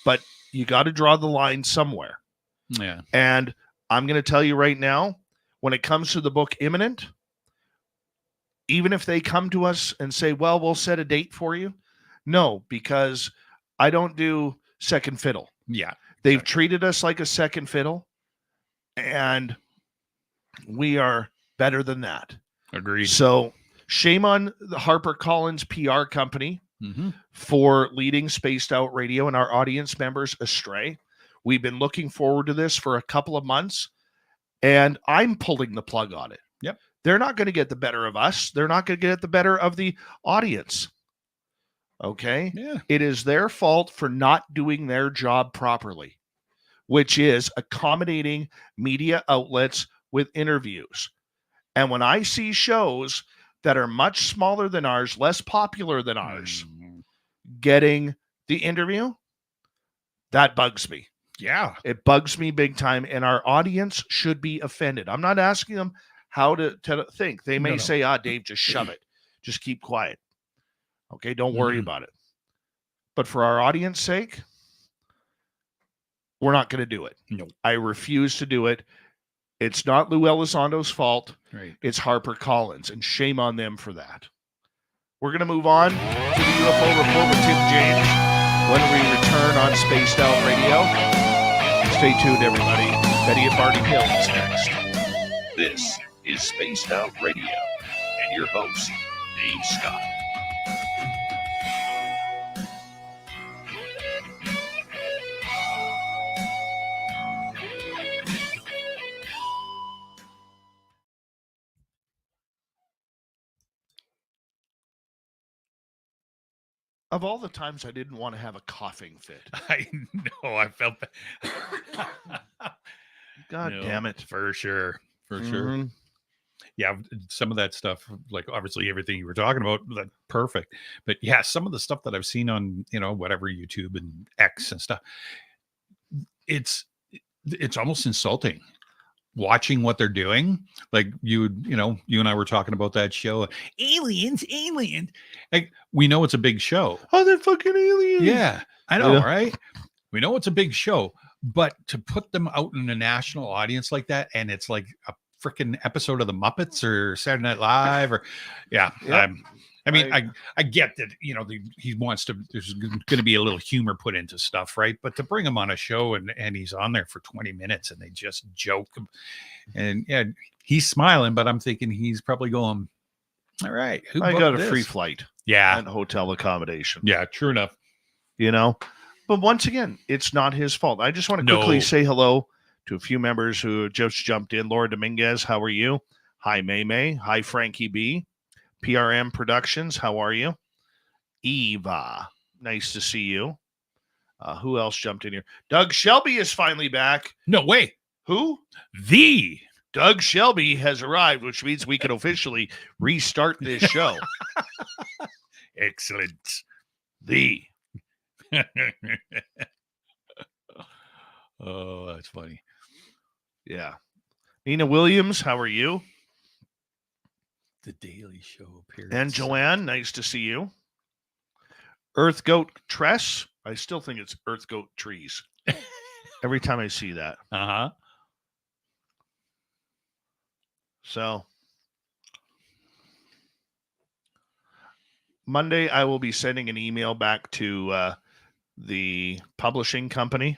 But you got to draw the line somewhere. Yeah. And I'm going to tell you right now, when it comes to the book Imminent, even if they come to us and say, well, we'll set a date for you. No, because I don't do second fiddle. Yeah. They've treated us like a second fiddle, and we are better than that. Agreed. So shame on the HarperCollins PR company for leading Spaced Out Radio and our audience members astray. We've been looking forward to this for a couple of months, and I'm pulling the plug on it. Yep. They're not going to get the better of us. They're not going to get the better of the audience. Okay? Yeah. It is their fault for not doing their job properly, which is accommodating media outlets with interviews. And when I see shows that are much smaller than ours, less popular than ours, getting the interview, that bugs me. Yeah. It bugs me big time, and our audience should be offended. I'm not asking them how to think. They may say, Dave, just shove it. Just keep quiet. Okay, don't worry about it. But for our audience sake, we're not going to do it. No. I refuse to do it. It's not Lou Elizondo's fault. Right. It's HarperCollins, and shame on them for that. We're going to move on to the UFO Report with Tim James when we return on Spaced Out Radio. Stay tuned, everybody. Betty at Barney Hill is next. This is Spaced Out Radio and your host, Dave Scott. Of all the times I didn't want to have a coughing fit. I know. I felt that. God No, damn it. For sure. For sure. Mhm. Yeah, some of that stuff, like obviously everything you were talking about, that perfect. But yeah, some of the stuff that I've seen on, whatever, YouTube and X and stuff, it's almost insulting watching what they're doing. Like you and I were talking about that show, aliens. Like, we know it's a big show. Oh, they're fucking aliens. Yeah, I know, Yeah. right? We know it's a big show, but to put them out in a national audience like that, and it's like a freaking episode of the Muppets or Saturday Night Live, or Yep. I get that, he wants to, there's going to be a little humor put into stuff, right? But to bring him on a show and he's on there for 20 minutes and they just joke, and yeah, he's smiling, but I'm thinking he's probably going, all right, who I booked got a this? free flight Yeah. and hotel accommodation. Yeah, true enough. But once again, it's not his fault. I just want to No. quickly say hello to a few members who just jumped in. Laura Dominguez, how are you? Hi, May. Hi, Frankie B. PRM Productions, how are you? Eva, nice to see you. Who else jumped in here? Doug Shelby is finally back. No way. Who? The Doug Shelby has arrived, which means we can officially restart this show. Excellent. The Oh, that's funny. Yeah. Nina Williams, how are you? The Daily Show appearance. And Joanne, nice to see you. Earth Goat Tress. I still think it's Earth Goat Trees. Every time I see that. Uh-huh. So Monday, I will be sending an email back to the publishing company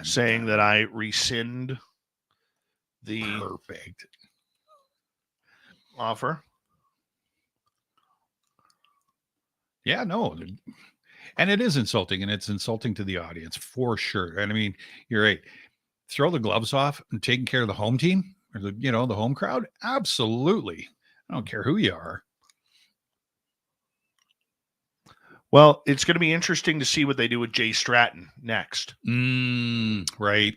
saying that I rescind the perfect offer. Yeah, no. And it is insulting, and it's insulting to the audience for sure. And I mean, you're right. Throw the gloves off and taking care of the home team or the home crowd. Absolutely. I don't care who you are. Well, it's going to be interesting to see what they do with Jay Stratton next. Right.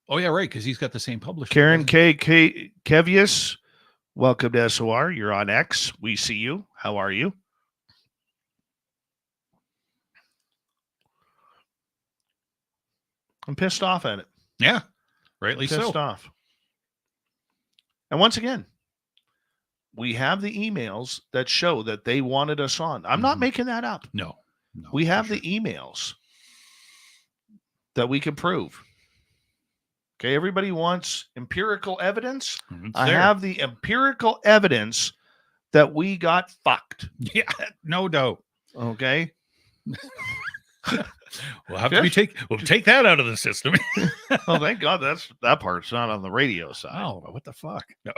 Oh, yeah, right, because he's got the same publisher. Karen K. Kevius, welcome to SOR. You're on X. We see you. How are you? I'm pissed off at it. Yeah, rightly so. Pissed off. And once again, we have the emails that show that they wanted us on. I'm not making that up. No. We have the emails that we can prove. Okay, everybody wants empirical evidence. I have the empirical evidence that we got fucked. Yeah, no doubt. Okay. We'll take that out of the system. Well, thank God that part's not on the radio side. Oh, what the fuck? No.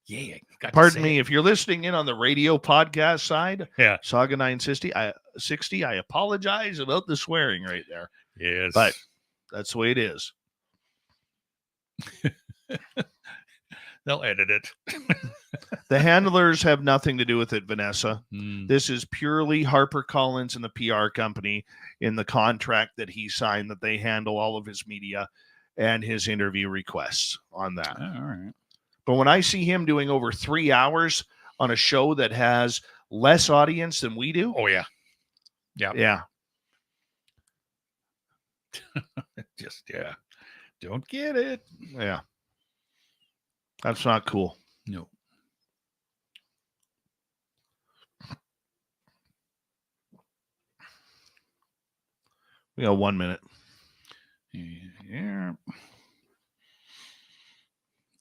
Yeah. Pardon me, if you're listening in on the radio podcast side, yeah, Saga 960, I apologize about the swearing right there. Yes. But that's the way it is. They'll edit it. The handlers have nothing to do with it, Vanessa. Mm. This is purely HarperCollins and the PR company in the contract that he signed that they handle all of his media and his interview requests on that. Oh, all right. But when I see him doing over 3 hours on a show that has less audience than we do. Oh, yeah. Yeah. Yeah. Just, yeah. Don't get it. Yeah. That's not cool. No. We got 1 minute. Yeah.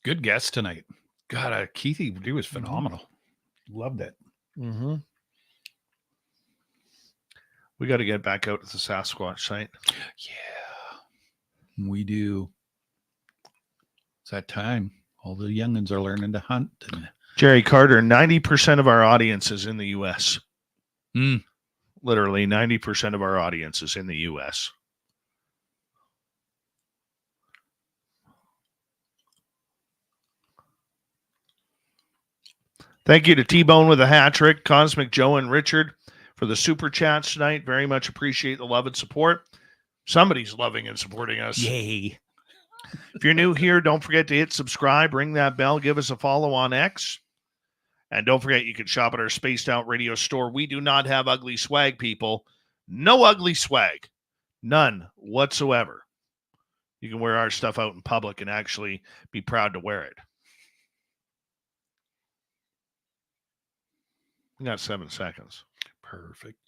Good guest tonight. God, Keithy, he was phenomenal. Loved it. Mm-hmm. We got to get back out to the Sasquatch site. Yeah, we do. It's that time. All the youngins are learning to hunt. And Jerry Carter, 90% of our audience is in the U.S. Mm. Literally 90% of our audience is in the U.S. Thank you to T-Bone with a hat trick, Cosmic Joe and Richard for the super chats tonight. Very much appreciate the love and support. Somebody's loving and supporting us. Yay. If you're new here, don't forget to hit subscribe, ring that bell, give us a follow on X. And don't forget, you can shop at our Spaced Out Radio store. We do not have ugly swag, people. No ugly swag. None whatsoever. You can wear our stuff out in public and actually be proud to wear it. We got 7 seconds. Perfect.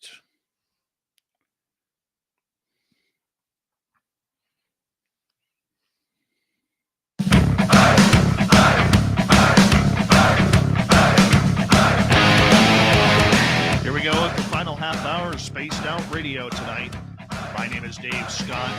Here we go with the final half hour of Spaced Out Radio tonight. My name is Dave Scott.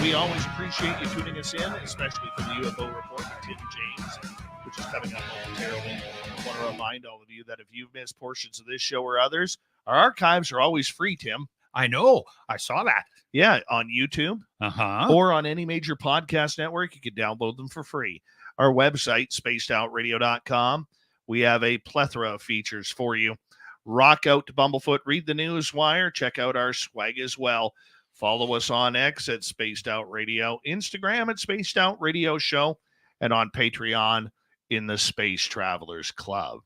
We always appreciate you tuning us in, especially for the UFO report with Tim James, which is coming up momentarily. I want to remind all of you that if you've missed portions of this show or others, our archives are always free, Tim. I know. I saw that. Yeah, on YouTube or on any major podcast network. You can download them for free. Our website, spacedoutradio.com. We have a plethora of features for you. Rock out to Bumblefoot, read the news wire, check out our swag as well. Follow us on X at Spaced Out Radio, Instagram at Spaced Out Radio Show, and on Patreon in the Space Travelers Club.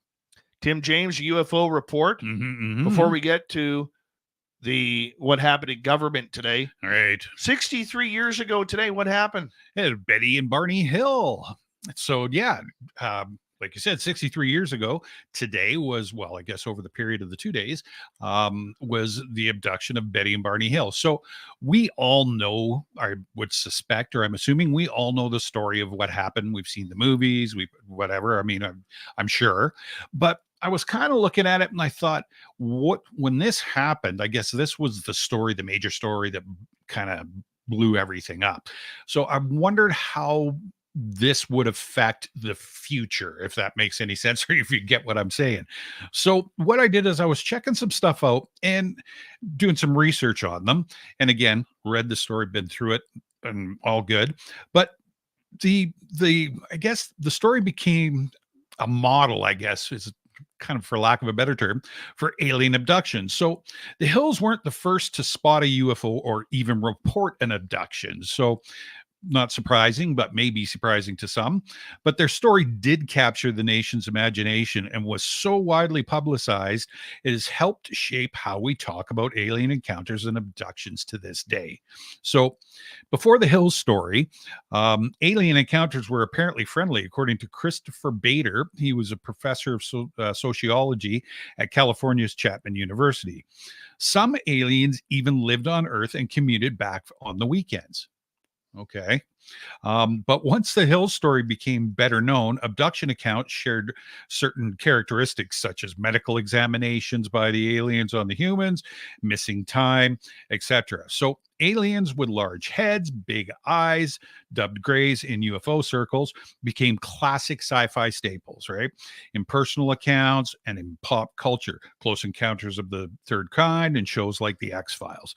Tim James, UFO report. Before we get to what happened in government today. All right. 63 years ago today, what happened? Betty and Barney Hill. So, yeah, like you said, 63 years ago, today was, well, I guess over the period of the 2 days, was the abduction of Betty and Barney Hill. So we all know, I would suspect, or I'm assuming we all know the story of what happened. We've seen the movies, whatever. I mean, I'm sure. But I was kind of looking at it and I thought, when this happened, I guess this was the story, the major story that kind of blew everything up. So I wondered how this would affect the future, if that makes any sense, or if you get what I'm saying. So what I did is I was checking some stuff out and doing some research on them. And again, read the story, been through it, and all good. But I guess the story became a model, I guess, is kind of, for lack of a better term, for alien abduction. So the Hills weren't the first to spot a UFO or even report an abduction. So not surprising, but maybe surprising to some. But their story did capture the nation's imagination and was so widely publicized, it has helped shape how we talk about alien encounters and abductions to this day. So before the Hills story, alien encounters were apparently friendly, according to Christopher Bader. He was a professor of sociology at California's Chapman University. Some aliens even lived on Earth and commuted back on the weekends. Okay. But once the Hills story became better known, abduction accounts shared certain characteristics such as medical examinations by the aliens on the humans, missing time, etc. So aliens with large heads, big eyes, dubbed grays in UFO circles, became classic sci-fi staples, right? In personal accounts and in pop culture, Close Encounters of the Third Kind and shows like The X-Files.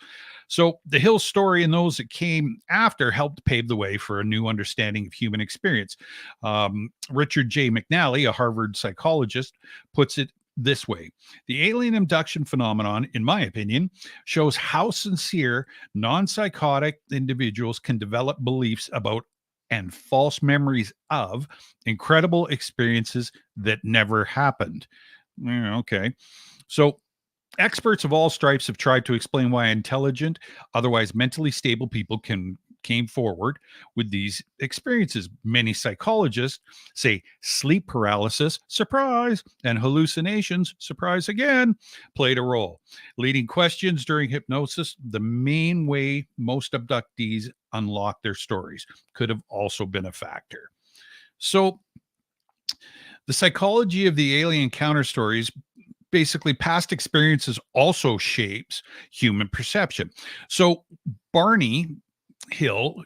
So the Hills story and those that came after helped pave the way for a new understanding of human experience. Richard J. McNally, a Harvard psychologist, puts it this way: the alien abduction phenomenon, in my opinion, shows how sincere, non-psychotic individuals can develop beliefs about and false memories of incredible experiences that never happened. Okay. So experts of all stripes have tried to explain why intelligent, otherwise mentally stable people came forward with these experiences. Many psychologists say sleep paralysis, surprise, and hallucinations, surprise again, played a role. Leading questions during hypnosis, the main way most abductees unlock their stories, could have also been a factor. So the psychology of the alien encounter stories, basically past experiences, also shapes human perception. So Barney Hill,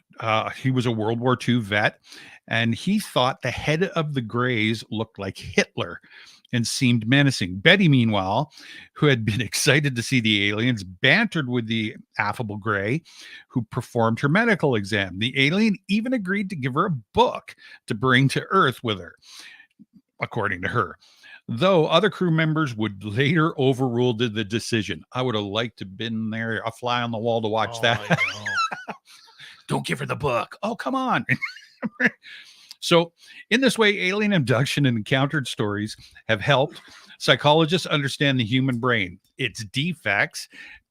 he was a World War II vet, and he thought the head of the Greys looked like Hitler and seemed menacing. Betty, meanwhile, who had been excited to see the aliens, bantered with the affable Grey, who performed her medical exam. The alien even agreed to give her a book to bring to Earth with her, according to her. though other crew members would later overrule the decision. I would have liked to have been there, a fly on the wall to watch that. I know. Don't give her the book. Oh, come on. So, in this way, alien abduction and encountered stories have helped psychologists understand the human brain, its defects,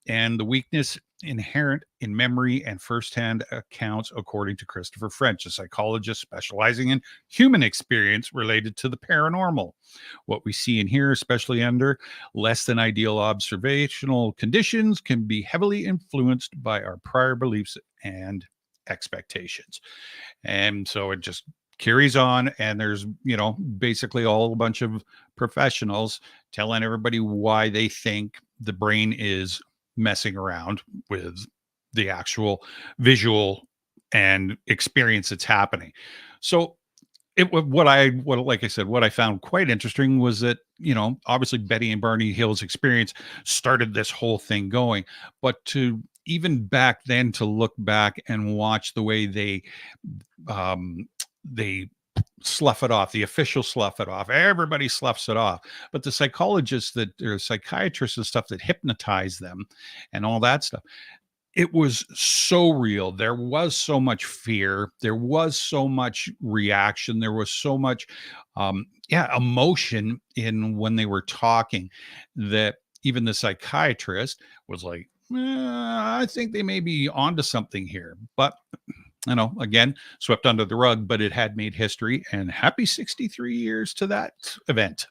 and the weakness inherent in memory and firsthand accounts, according to Christopher French, a psychologist specializing in human experience related to the paranormal. What we see and hear, especially under less than ideal observational conditions, can be heavily influenced by our prior beliefs and expectations. And so it just carries on, and there's basically a bunch of professionals telling everybody why they think the brain is messing around with the actual visual and experience that's happening. So what I found quite interesting was that, obviously Betty and Barney Hill's experience started this whole thing going, but to even back then to look back and watch the way they slough it off, the official slough it off, everybody sloughs it off, but the psychologists or psychiatrists and stuff that hypnotize them and all that stuff, it was so real. There was so much fear, there was so much reaction, there was so much emotion in when they were talking, that even the psychiatrist was like, I think they may be onto something here. But again, swept under the rug, but it had made history, and happy 63 years to that event.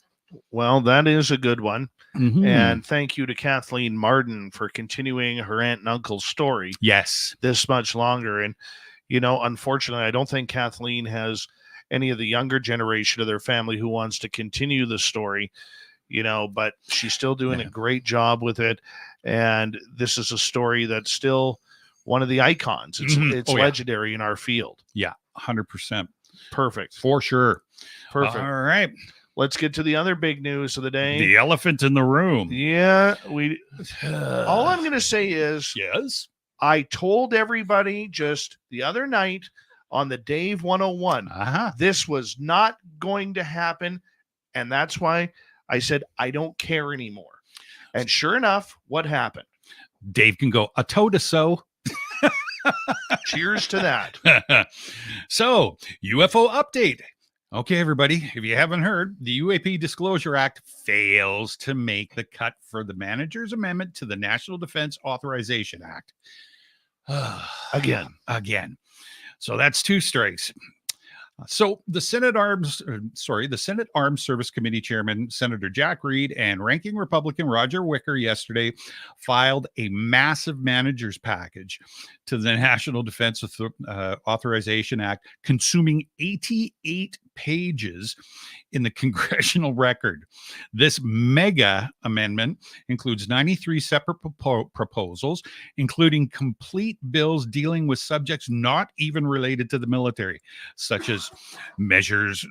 Well, that is a good one. Mm-hmm. And thank you to Kathleen Martin for continuing her aunt and uncle's story. Yes. This much longer. And, unfortunately, I don't think Kathleen has any of the younger generation of their family who wants to continue the story, but she's still doing a great job with it. And this is a story that's still one of the icons. It's legendary in our field. Yeah, 100%. Perfect. For sure. Perfect. All right. Let's get to the other big news of the day. The elephant in the room. Yeah. All I'm going to say is, yes, I told everybody just the other night on the Dave 101, this was not going to happen. And that's why I said, I don't care anymore. And sure enough, what happened? Dave can go, a toe to so. Cheers to that. So, UFO update. Okay, everybody, if you haven't heard, the UAP Disclosure Act fails to make the cut for the manager's amendment to the National Defense Authorization Act. Again. So that's two strikes. So the Senate Armed Service Committee Chairman, Senator Jack Reed, and Ranking Republican Roger Wicker yesterday filed a massive manager's package to the National Defense Authorization Act, consuming 88 pages in the congressional record. This mega amendment includes 93 separate proposals, including complete bills dealing with subjects not even related to the military, such as measures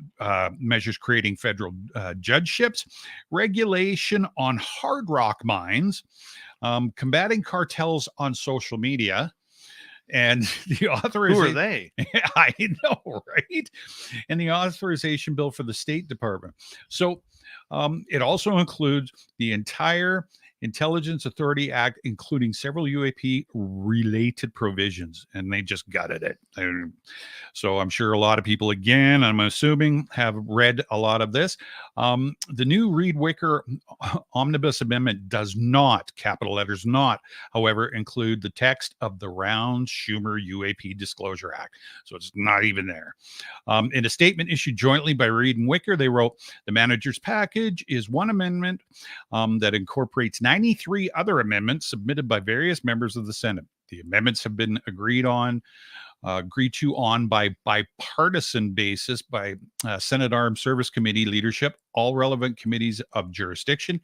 creating federal judgeships, regulation on hard rock mines, combating cartels on social media, and the authorization. Who are they? I know, right? And the authorization bill for the State Department. So it also includes the entire Intelligence Authority Act, including several UAP related provisions, and they just gutted it. So I'm sure a lot of people, again, I'm assuming, have read a lot of this. The new Reed-Wicker Omnibus Amendment does not, capital letters not, however, include the text of the Round-Schumer UAP Disclosure Act. So it's not even there. In a statement issued jointly by Reed and Wicker, they wrote, the manager's package is one amendment that incorporates 93 other amendments submitted by various members of the Senate. The amendments have been agreed to on by bipartisan basis by Senate Armed Service Committee leadership, all relevant committees of jurisdiction,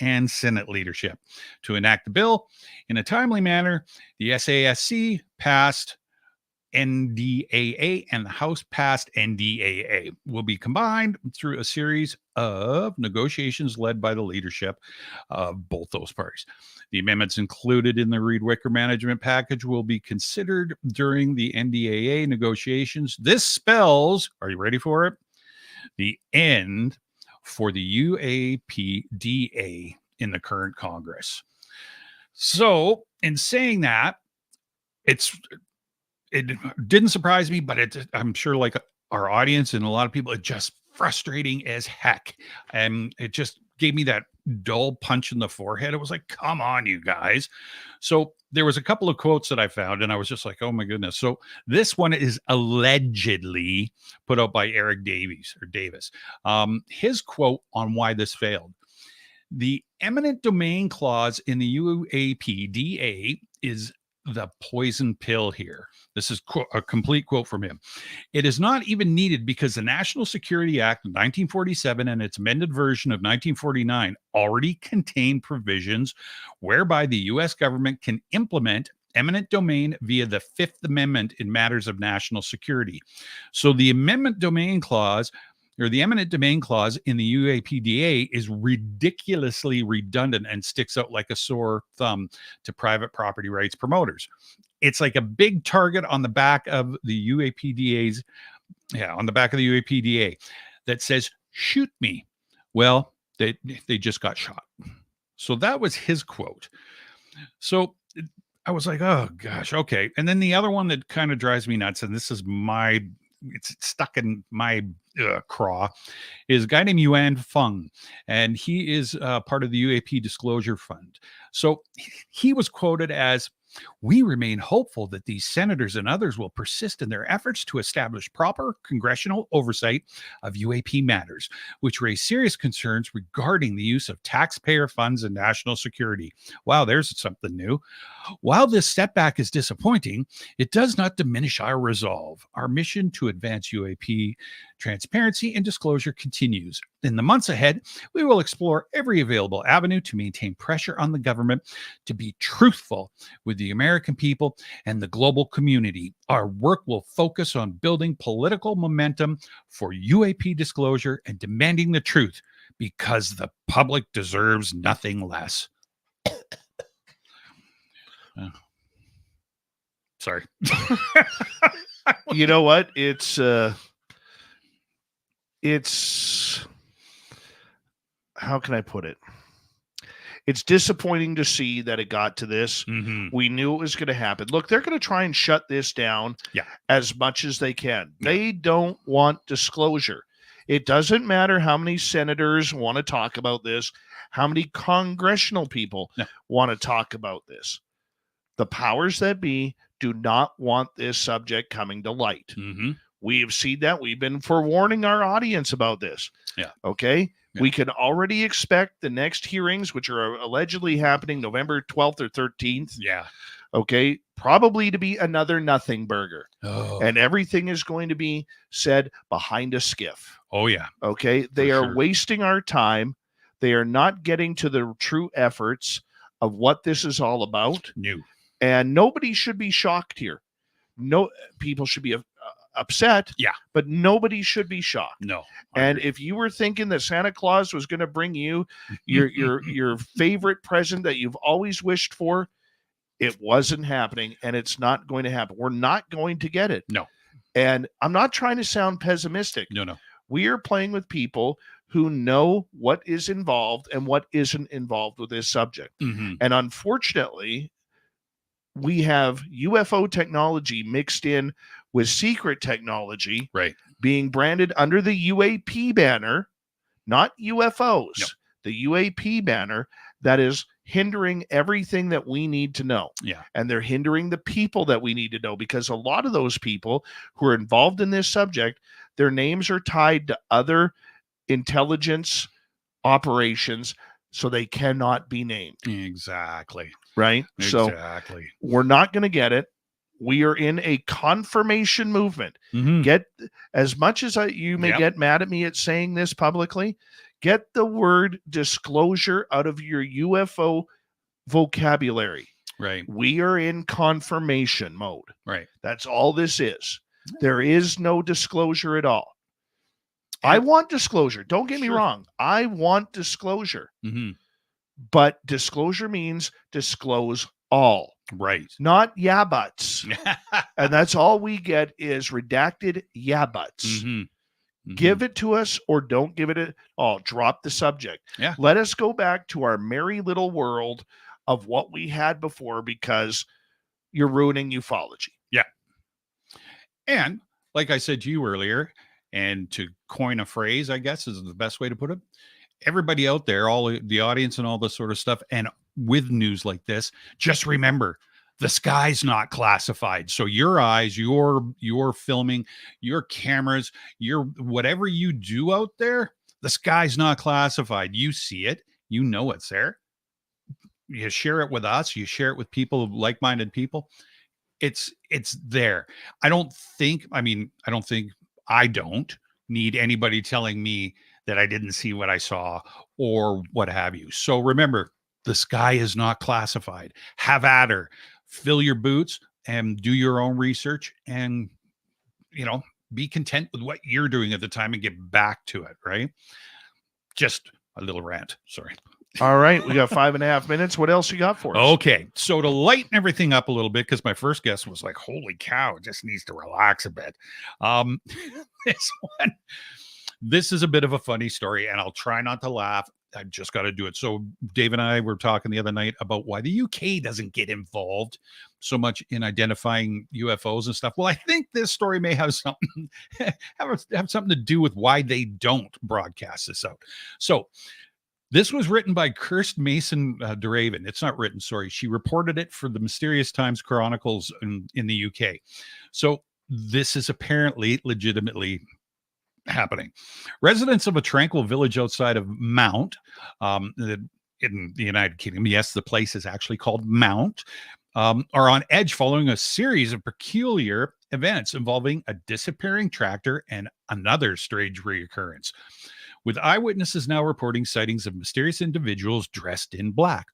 and Senate leadership. To enact the bill in a timely manner, the SASC passed NDAA and the House passed NDAA will be combined through a series of negotiations led by the leadership of both those parties. The amendments included in the Reed-Wicker management package will be considered during the NDAA negotiations. This spells, are you ready for it? The end for the UAPDA in the current Congress. So, in saying that, it didn't surprise me, but I'm sure, like our audience and a lot of people, it's just frustrating as heck. And it just gave me that dull punch in the forehead. It was like, come on, you guys. So there was a couple of quotes that I found, and I was just like, oh my goodness. So this one is allegedly put out by Eric Davis. His quote on why this failed. The eminent domain clause in the UAPDA is the poison pill here. This is a complete quote from him. It is not even needed because the National Security Act of 1947 and its amended version of 1949 already contain provisions whereby the U.S. government can implement eminent domain via the Fifth Amendment in matters of national security. So the eminent domain clause in the UAPDA is ridiculously redundant and sticks out like a sore thumb to private property rights promoters. It's like a big target on the back of the UAPDA that says, shoot me. Well, they just got shot. So that was his quote. So I was like, oh gosh, okay. And then the other one that kind of drives me nuts, and this is it's stuck in my craw, is a guy named Yuan Feng, and he is part of the UAP Disclosure Fund. So he was quoted as, "We remain hopeful that these senators and others will persist in their efforts to establish proper congressional oversight of UAP matters, which raise serious concerns regarding the use of taxpayer funds and national security." Wow, there's something new. "While this setback is disappointing, it does not diminish our resolve. Our mission to advance UAP transparency and disclosure continues. In the months ahead, we will explore every available avenue to maintain pressure on the government to be truthful with the American people and the global community. Our work will focus on building political momentum for UAP disclosure and demanding the truth because the public deserves nothing less." Sorry. You know what? It's how can I put it? It's disappointing to see that it got to this. Mm-hmm. We knew it was going to happen. Look, they're going to try and shut this down as much as they can. Yeah. They don't want disclosure. It doesn't matter how many senators want to talk about this, how many congressional people want to talk about this. The powers that be do not want this subject coming to light. Mm-hmm. We have seen that. We've been forewarning our audience about this. Yeah. Okay. Yeah. We can already expect the next hearings, which are allegedly happening November 12th or 13th. Yeah. Okay. Probably to be another nothing burger. Oh. And everything is going to be said behind a skiff. Oh, yeah. Okay. They are wasting our time. They are not getting to the true efforts of what this is all about. New. And nobody should be shocked here. No, people should be upset. Yeah. But nobody should be shocked. No. And if you were thinking that Santa Claus was going to bring you your favorite present that you've always wished for, it wasn't happening, and it's not going to happen. We're not going to get it. No. And I'm not trying to sound pessimistic. No. We are playing with people who know what is involved and what isn't involved with this subject. Mm-hmm. And unfortunately, we have UFO technology mixed in with secret technology, right, being branded under the UAP banner, not UFOs, the UAP banner, that is hindering everything that we need to know. Yeah. And they're hindering the people that we need to know, because a lot of those people who are involved in this subject, their names are tied to other intelligence operations, so they cannot be named. Exactly. Right? Exactly. So we're not going to get it. We are in a confirmation movement. Mm-hmm. Get, as much as you may get mad at me at saying this publicly, get the word disclosure out of your UFO vocabulary. Right. We are in confirmation mode. Right. That's all this is. There is no disclosure at all. I want disclosure. Don't get me wrong. I want disclosure. Mm-hmm. But disclosure means disclose all. Right. Not yeah buts. And that's all we get is redacted yeah buts. Mm-hmm. Give it to us or don't give it at all. Drop the subject. Yeah. Let us go back to our merry little world of what we had before, because you're ruining ufology. Yeah. And like I said to you earlier, and to coin a phrase, I guess is the best way to put it, everybody out there, all the audience and all this sort of stuff, and with news like this, just remember, the sky's not classified. So your eyes, your filming, your cameras, your whatever you do out there, the sky's not classified. You see it, you know it's there. You share it with us, you share it with people, like-minded people. It's there. I don't need anybody telling me that I didn't see what I saw or what have you. So remember, the sky is not classified. Have at her. Fill your boots and do your own research, and, be content with what you're doing at the time and get back to it, right? Just a little rant. Sorry. All right. We got 5.5 minutes. What else you got for us? Okay. So to lighten everything up a little bit, because my first guest was like, holy cow, it just needs to relax a bit. This is a bit of a funny story, and I'll try not to laugh. I just got to do it. So Dave and I were talking the other night about why the UK doesn't get involved so much in identifying UFOs and stuff. Well, I think this story may have something have something to do with why they don't broadcast this out. So this was written by Kirst Mason DeRaven. It's not written, sorry. She reported it for the Mysterious Times Chronicles in the UK. So this is apparently legitimately happening. Residents of a tranquil village outside of Mount, in the United Kingdom, yes, the place is actually called Mount, are on edge following a series of peculiar events involving a disappearing tractor and another strange reoccurrence, with eyewitnesses now reporting sightings of mysterious individuals dressed in black.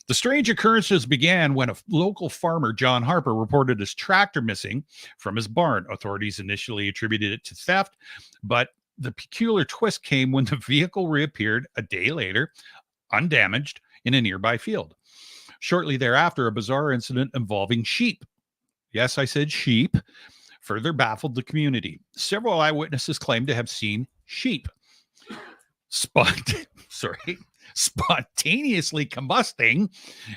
The strange occurrences began when a local farmer, John Harper, reported his tractor missing from his barn. Authorities initially attributed it to theft, but the peculiar twist came when the vehicle reappeared a day later, undamaged, in a nearby field. Shortly thereafter, a bizarre incident involving sheep. Yes, I said sheep. Further baffled the community. Several eyewitnesses claimed to have seen sheep spontaneously combusting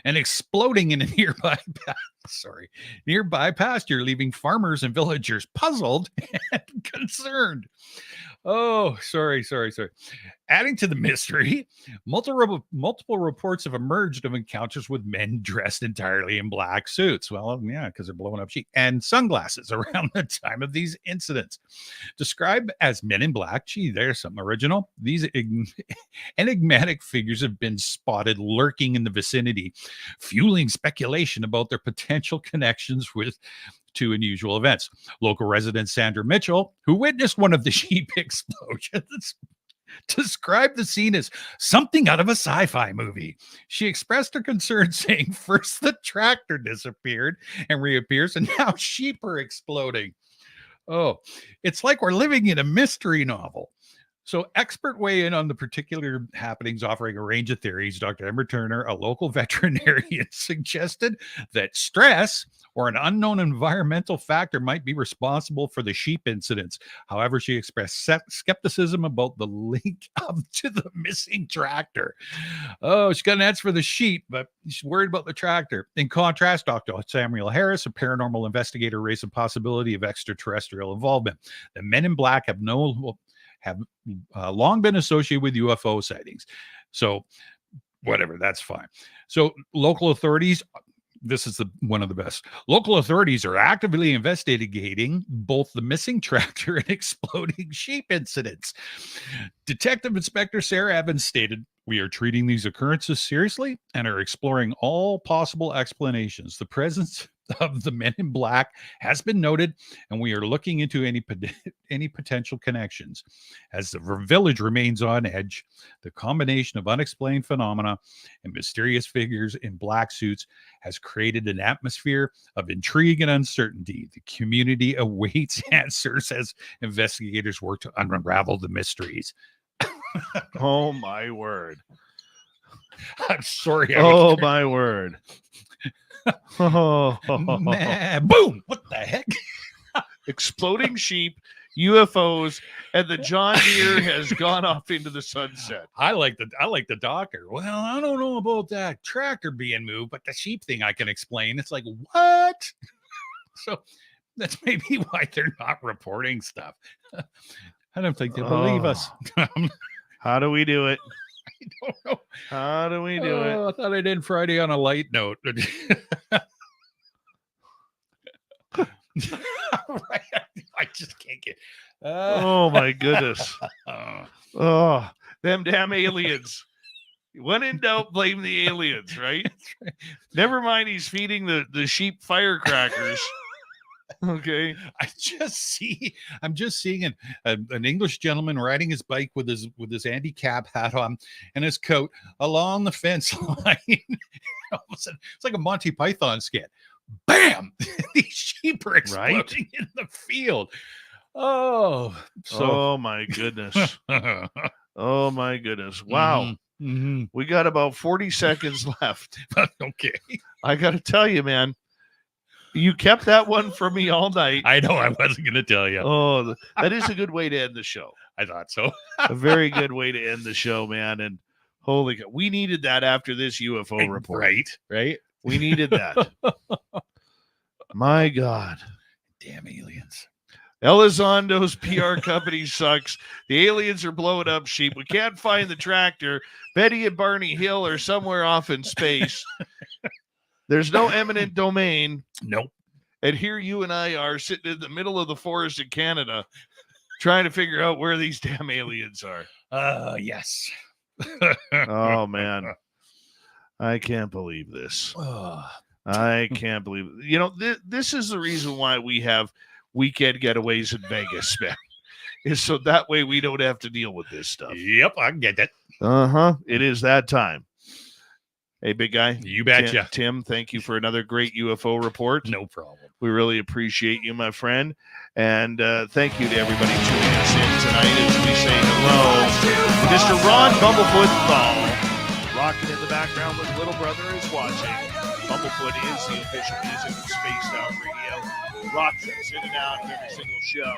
and exploding in a nearby pasture, leaving farmers and villagers puzzled and concerned. Oh, sorry. Adding to the mystery, multiple reports have emerged of encounters with men dressed entirely in black suits. Well, yeah, because they're blowing up sheep, and sunglasses around the time of these incidents. Described as men in black, gee, there's something original. These enigmatic figures have been spotted lurking in the vicinity, fueling speculation about their potential connections to unusual events. Local resident Sandra Mitchell, who witnessed one of the sheep explosions, described the scene as something out of a sci-fi movie. She expressed her concern, saying, first the tractor disappeared and reappears, and now sheep are exploding. Oh, it's like we're living in a mystery novel. So expert weigh in on the particular happenings, offering a range of theories. Dr. Emma Turner, a local veterinarian, suggested that stress or an unknown environmental factor might be responsible for the sheep incidents. However, she expressed skepticism about the link to the missing tractor. Oh, she's got an answer for the sheep, but she's worried about the tractor. In contrast, Dr. Samuel Harris, a paranormal investigator, raised the possibility of extraterrestrial involvement. The men in black have long been associated with UFO sightings. So whatever, that's fine. So local authorities, this is one of the best. Local authorities are actively investigating both the missing tractor and exploding sheep incidents. Detective Inspector Sarah Evans stated, "We are treating these occurrences seriously and are exploring all possible explanations. The presence of the men in black has been noted, and we are looking into any potential connections. As the village remains on edge, the combination of unexplained phenomena and mysterious figures in black suits has created an atmosphere of intrigue and uncertainty. The community awaits answers as investigators work to unravel the mysteries." Oh, my word. I'm sorry. My word. Oh. Boom. What the heck? Exploding sheep. UFOs, and the John Deere has gone off into the sunset. I like the Docker. Well, I don't know about that tractor being moved, but the sheep thing I can explain. It's like, what? So that's maybe why they're not reporting stuff. I don't think they believe us. How do we do it? I don't know. How do we do it? I thought I'd end Friday on a light note. Right. I just can't get. Oh my goodness. Oh, them damn aliens. When in doubt, blame the aliens, right? Never mind, he's feeding the sheep firecrackers. Okay. I'm just seeing an English gentleman riding his bike with his anti-cap hat on and his coat along the fence line. All of a sudden, it's like a Monty Python skit. Bam! These sheep are exploding in the field. Oh my goodness. Oh my goodness. Wow. Mm-hmm. We got about 40 seconds left. Okay. I got to tell you, man, you kept that one from me all night. I know I wasn't going to tell you. Oh, that is a good way to end the show. I thought so. A very good way to end the show, man. And holy God, we needed that after this UFO report. Right. We needed that. My God. Damn aliens. Elizondo's PR company sucks. The aliens are blowing up sheep. We can't find the tractor. Betty and Barney Hill are somewhere off in space. There's no eminent domain. Nope. And here you and I are sitting in the middle of the forest in Canada trying to figure out where these damn aliens are. Yes. Oh, man. I can't believe this. I can't believe it. You know, this is the reason why we have weekend getaways in Vegas, man. Is so that way we don't have to deal with this stuff. Yep, I get that. It is that time. Hey, big guy. You betcha. Tim, thank you for another great UFO report. No problem. We really appreciate you, my friend. And thank you to everybody tuning us in tonight as we say hello to Mr. Ron Bumblefoot Thal. Rocking in the background with Little Brother is watching. Bumblefoot is the official music of Spaced Out Radio. Rocks us in and out of every single show.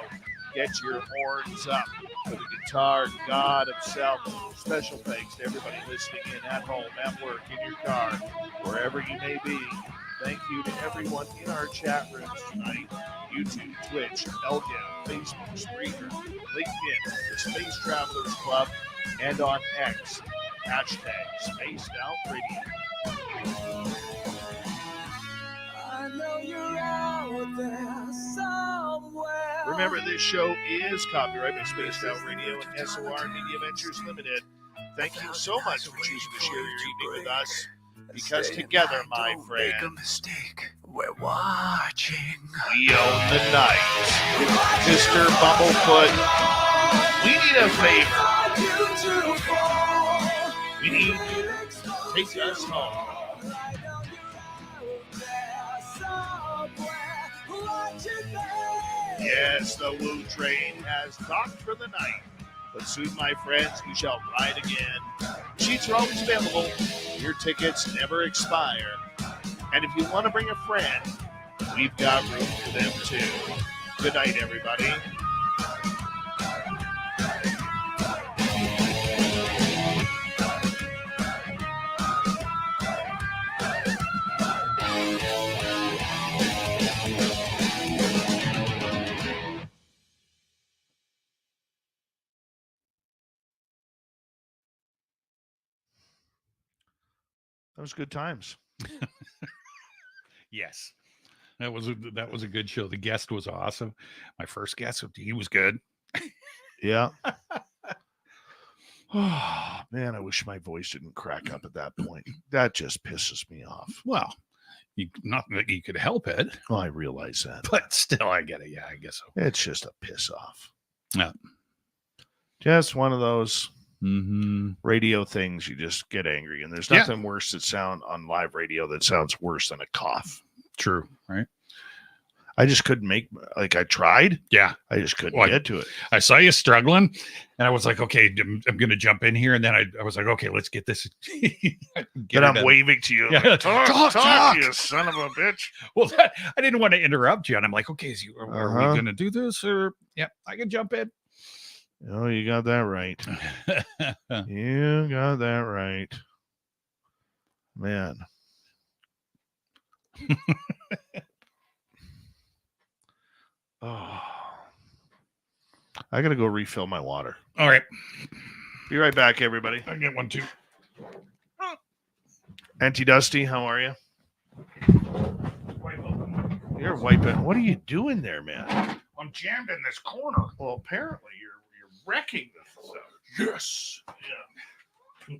Get your horns up for the guitar god himself. Special thanks to everybody listening in at home, at work, in your car, wherever you may be. Thank you to everyone in our chat rooms tonight. YouTube, Twitch, Elgin, Facebook, Spreaker, LinkedIn, the Space Travelers Club, and on X. Hashtag Spaced Out Radio. I know you're out there somewhere. Remember, this show is copyright by Spaced Out Radio and SOR Media Ventures Limited. Thank you so much for choosing to share your evening with us. Because together, my friend, make a mistake. We're watching. We own the night. Mr. Bumblefoot, we need a favor. We need you to take us home. Yes, the Woo train has docked for the night. But soon, my friends, we shall ride again. Seats are always available. Your tickets never expire. And if you want to bring a friend, we've got room for them too. Good night, everybody. That was good times. Yes. That was a good show. The guest was awesome. My first guest, he was good. Yeah. Oh, man, I wish my voice didn't crack up at that point. That just pisses me off. Well, not that you could help it. Well, I realize that. But still, I get it. Yeah, I guess so. It's just a piss off. Yeah. Just one of those radio things. You just get angry. And there's nothing worse that sound on live radio that sounds worse than a cough. True. Right. I just couldn't make, like, I tried. Yeah. I just couldn't Well, get to it. I saw you struggling, and I was like, okay, I'm going to jump in here. And then I was like, okay, let's get this. Then I'm waving to you. Yeah. Like, talk, Talk. you son of a bitch. Well, I didn't want to interrupt you. And I'm like, okay, are we going to do this? Or, yeah, I can jump in. Oh, you got that right. You got that right. Man. Oh. I got to go refill my water. All right. Be right back, everybody. I get one too. Auntie Dusty, how are you? You're wiping. What are you doing there, man? I'm jammed in this corner. Well, apparently you're wrecking this stuff. Yes. Yeah.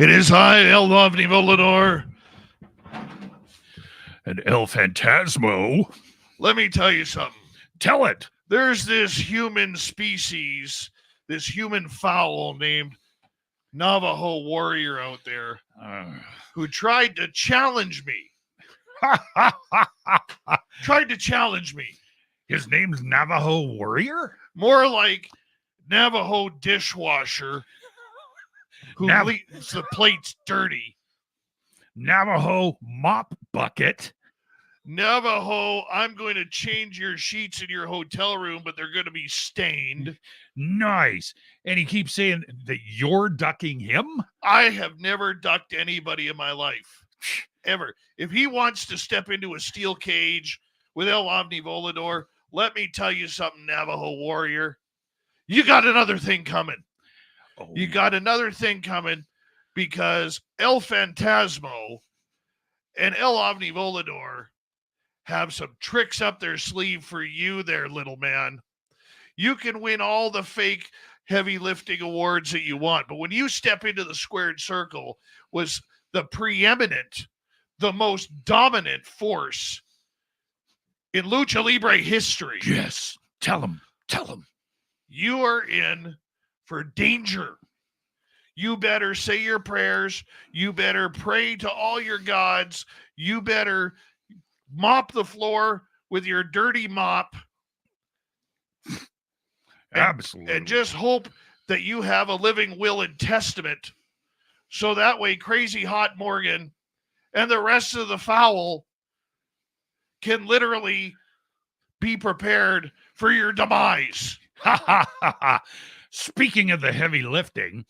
It is I, El Volador. And El Phantasmo. Let me tell you something. Tell it. There's this human species, this human fowl named Navajo Warrior out there who tried to challenge me. Tried to challenge me. His name's Navajo Warrior? More like Navajo dishwasher who leaves the plates dirty. Navajo mop bucket. Navajo, I'm going to change your sheets in your hotel room, but they're going to be stained. Nice. And he keeps saying that you're ducking him? I have never ducked anybody in my life. Ever. If he wants to step into a steel cage with El Volador, let me tell you something, Navajo Warrior. You got another thing coming. Oh. You got another thing coming because El Phantasmo and El Volador have some tricks up their sleeve for you there, little man. You can win all the fake heavy lifting awards that you want, but when you step into the squared circle was the preeminent, the most dominant force in Lucha Libre history. Yes. Tell him. You are in for danger. You better say your prayers. You better pray to all your gods. You better mop the floor with your dirty mop. Absolutely. And just hope that you have a living will and testament. So that way Crazy Hot Morgan and the rest of the foul can literally be prepared for your demise. Speaking of the heavy lifting,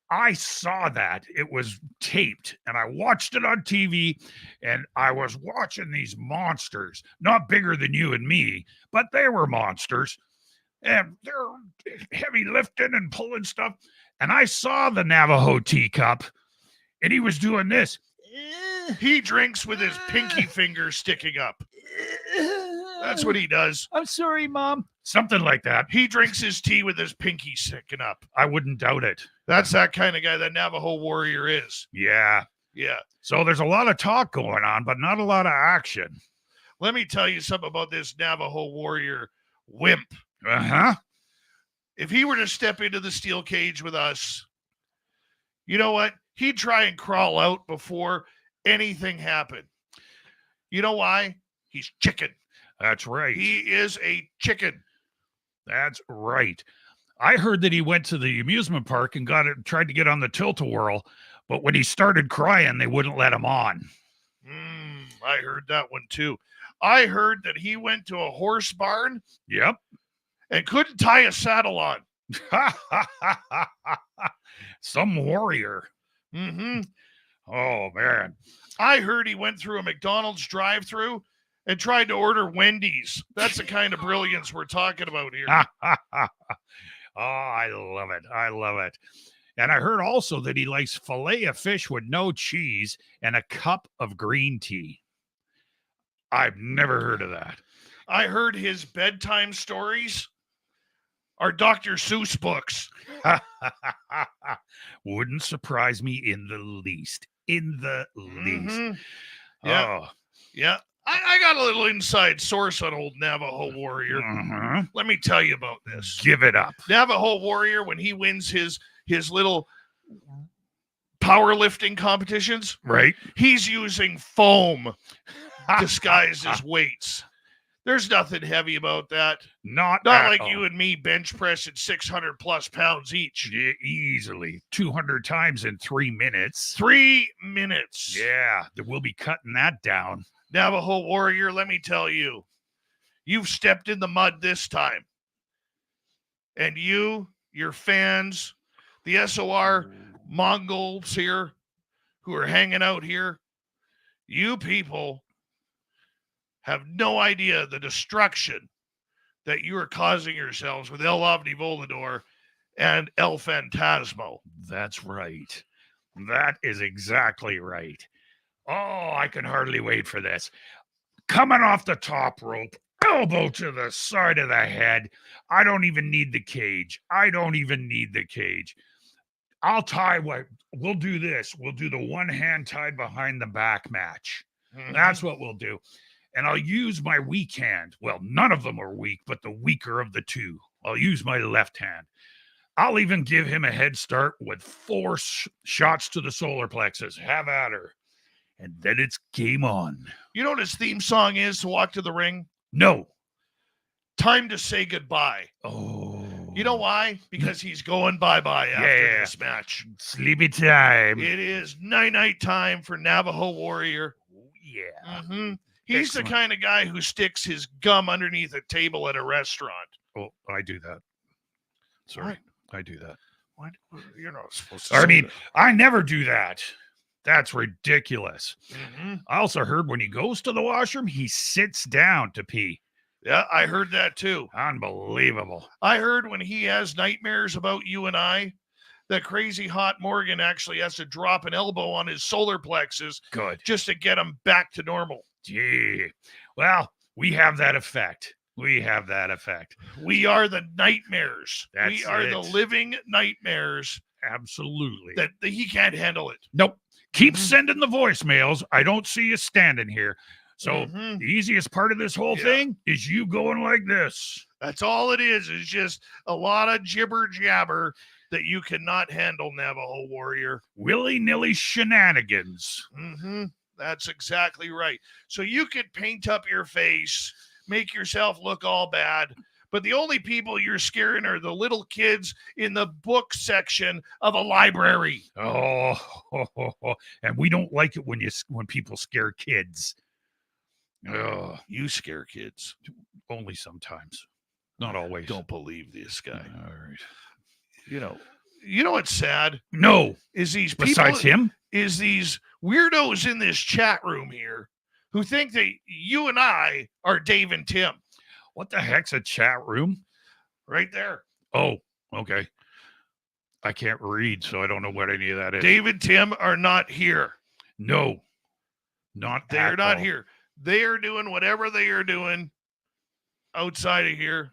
I saw that. It was taped, and I watched it on TV, and I was watching these monsters, not bigger than you and me, but they were monsters, and they're heavy lifting and pulling stuff, and I saw the Navajo teacup, and he was doing this. He drinks with his pinky finger sticking up. That's what he does. I'm sorry, Mom. Something like that. He drinks his tea with his pinky sticking up. I wouldn't doubt it. That's that kind of guy that Navajo Warrior is. Yeah. Yeah. So there's a lot of talk going on, but not a lot of action. Let me tell you something about this Navajo Warrior wimp. Uh-huh. If he were to step into the steel cage with us, you know what? He'd try and crawl out before anything happened. You know why? He's chicken. That's right. He is a chicken. That's right. I heard that he went to the amusement park and tried to get on the tilt-a-whirl, but when he started crying, they wouldn't let him on. I heard that one too. I heard that he went to a horse barn. Yep. And couldn't tie a saddle on. Some warrior. Mm-hmm. Oh, man. I heard he went through a McDonald's drive-thru and tried to order Wendy's. That's the kind of brilliance we're talking about here. Oh, I love it. I love it. And I heard also that he likes filet of fish with no cheese and a cup of green tea. I've never heard of that. I heard his bedtime stories are Dr. Seuss books. Wouldn't surprise me in the least. In the least. Mm-hmm. Yeah. Oh. Yeah. I got a little inside source on old Navajo Warrior. Uh-huh. Let me tell you about this. Give it up. Navajo Warrior, when he wins his little powerlifting competitions, right? He's using foam disguised as weights. There's nothing heavy about that. Not like all. You and me bench pressing 600 plus pounds each. Yeah, easily 200 times in 3 minutes. 3 minutes. Yeah, we'll be cutting that down. Navajo Warrior, let me tell you, you've stepped in the mud this time. And you, your fans, the SOR Mongols here who are hanging out here, you people have no idea the destruction that you are causing yourselves with El Volador and El Phantasmo. That's right. That is exactly right. Oh, I can hardly wait for this. Coming off the top rope, elbow to the side of the head. I don't even need the cage. I'll tie what we'll do this. We'll do the one hand tied behind the back match. That's what we'll do. And I'll use my weak hand. Well, none of them are weak, but the weaker of the two. I'll use my left hand. I'll even give him a head start with 4 shots to the solar plexus. Have at her. And then it's game on. You know what his theme song is to walk to the ring? No. Time to say goodbye. Oh. You know why? Because he's going bye-bye after this match. Sleepy time. It is night-night time for Navajo Warrior. Yeah. He's the kind of guy who sticks his gum underneath a table at a restaurant. Oh, I do that. Sorry. I do that. What? You're not supposed to I say mean, that. I never do that. That's ridiculous. I also heard when he goes to the washroom, he sits down to pee. Yeah, I heard that too. Unbelievable. I heard when he has nightmares about you and I, that crazy hot Morgan actually has to drop an elbow on his solar plexus Good. just to get him back to normal. Gee. Well, we have that effect. We have that effect. We are the nightmares. That's we are the it. living nightmares Absolutely. that he can't handle it. Nope. Keep sending the voicemails. I don't see you standing here. So the easiest part of this whole thing is you going like this. That's all it is just a lot of jibber jabber that you cannot handle, Navajo Warrior. Willy-nilly shenanigans. That's exactly right. So you could paint up your face, make yourself look all bad, but the only people you're scaring are the little kids in the book section of a library. Oh, and we don't like it when people scare kids. Oh, you scare kids. Only sometimes. Not always. Don't believe this guy. All right. You know what's sad? No. Is these people, besides him? Is these weirdos in this chat room here who think that you and I are Dave and Tim. What the heck's a chat room? Right there. Oh, okay. I can't read, so I don't know what any of that is. Dave and Tim are not here. No. They're not here. They are doing whatever they are doing outside of here.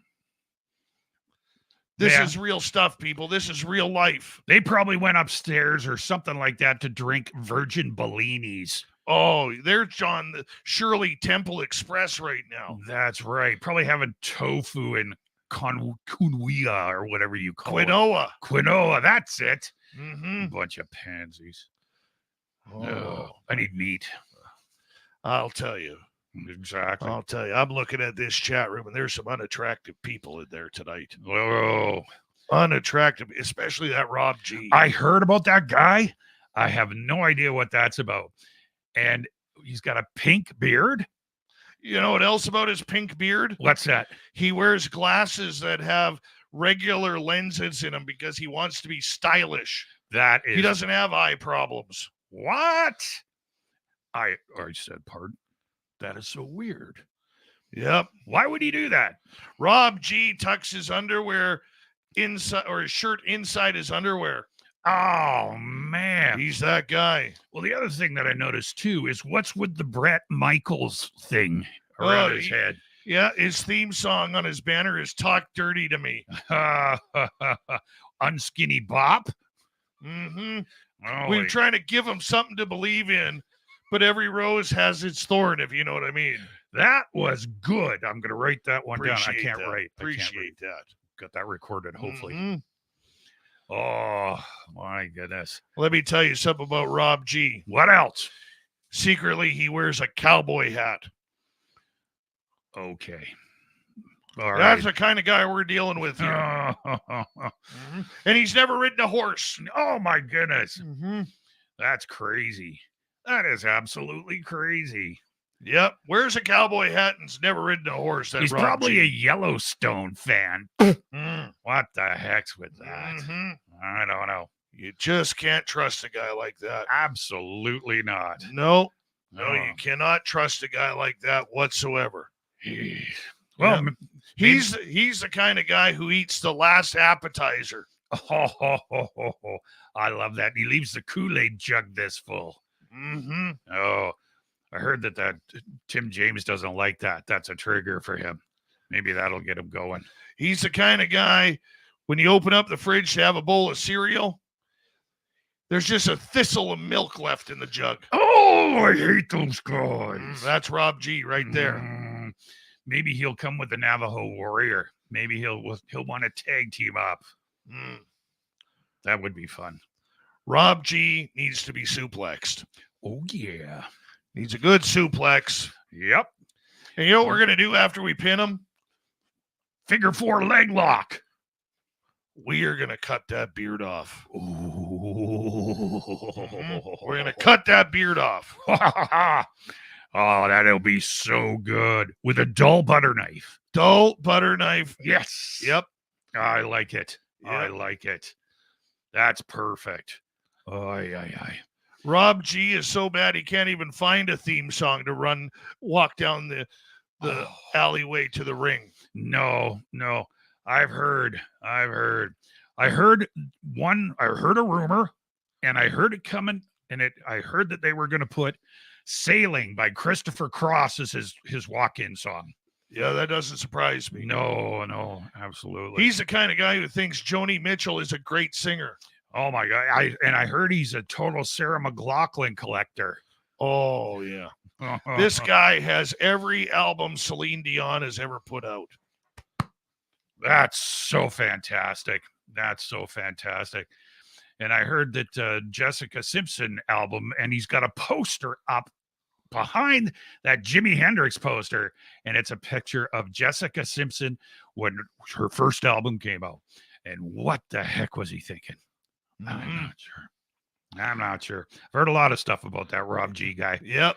This is real stuff, people. This is real life. They probably went upstairs or something like that to drink virgin Bellinis. Oh, they're on the Shirley Temple Express right now. That's right. Probably having tofu and quinoa or whatever you call it. Quinoa, that's it. Bunch of pansies. Oh, I need meat. I'll tell you. Exactly. I'll tell you. I'm looking at this chat room, and there's some unattractive people in there tonight. Oh. Unattractive, especially that Rob G. I heard about that guy. I have no idea what that's about. And he's got a pink beard. You know what else about his pink beard? What's that? He wears glasses that have regular lenses in them because he wants to be stylish. He doesn't have eye problems. What? I said, pardon. That is so weird. Yep. Why would he do that? Rob G tucks his underwear inside, or his shirt inside his underwear. Oh, man. He's that guy. Well, the other thing that I noticed, too, is what's with the Bret Michaels thing around his head? Yeah, his theme song on his banner is Talk Dirty to Me. Unskinny Bop? Oh, we're trying to give him something to believe in, but every rose has its thorn, if you know what I mean. That was good. I'm going to write that one down. I can't write. Appreciate that. Got that recorded, hopefully. Oh, my goodness. Let me tell you something about Rob G. What else? Secretly, he wears a cowboy hat. Okay. All right. That's the kind of guy we're dealing with here. And he's never ridden a horse. Oh, my goodness. That's crazy. That is absolutely crazy. Yep. Wears a cowboy hat and's never ridden a horse. He's Rob probably G. a Yellowstone fan. What the heck's with that? I don't know. You just can't trust a guy like that. Absolutely not. No, you cannot trust a guy like that whatsoever. Well, he's the kind of guy who eats the last appetizer. I love that. He leaves the Kool-Aid jug this full. Oh, I heard that Tim James doesn't like that. That's a trigger for him. Maybe that'll get him going. He's the kind of guy, when you open up the fridge to have a bowl of cereal, There's just a thistle of milk left in the jug. Oh, I hate those guys. That's Rob G right there. Maybe he'll come with the Navajo Warrior. Maybe he'll want to tag team up. That would be fun. Rob G needs to be suplexed. Oh, yeah. Needs a good suplex. Yep. And you know what we're going to do after we pin him? Figure 4 leg lock. We are going to cut that beard off. Ooh. We're going to cut that beard off. Oh, that'll be so good. With a dull butter knife. Dull butter knife. Yes. Yep. I like it. Yep. I like it. That's perfect. Aye. Rob G is so bad he can't even find a theme song to walk down the alleyway to the ring. No. I've heard a rumor, and I heard it coming, and I heard that they were going to put Sailing by Christopher Cross as his walk-in song. Yeah, that doesn't surprise me. No, absolutely. He's the kind of guy who thinks Joni Mitchell is a great singer. Oh my God. I heard he's a total Sarah McLachlan collector. Oh, yeah. This guy has every album Celine Dion has ever put out. That's so fantastic. And I heard that Jessica Simpson album, and he's got a poster up behind that Jimi Hendrix poster, and it's a picture of Jessica Simpson when her first album came out. And what the heck was he thinking? I'm not sure. I've heard a lot of stuff about that Rob G guy. Yep.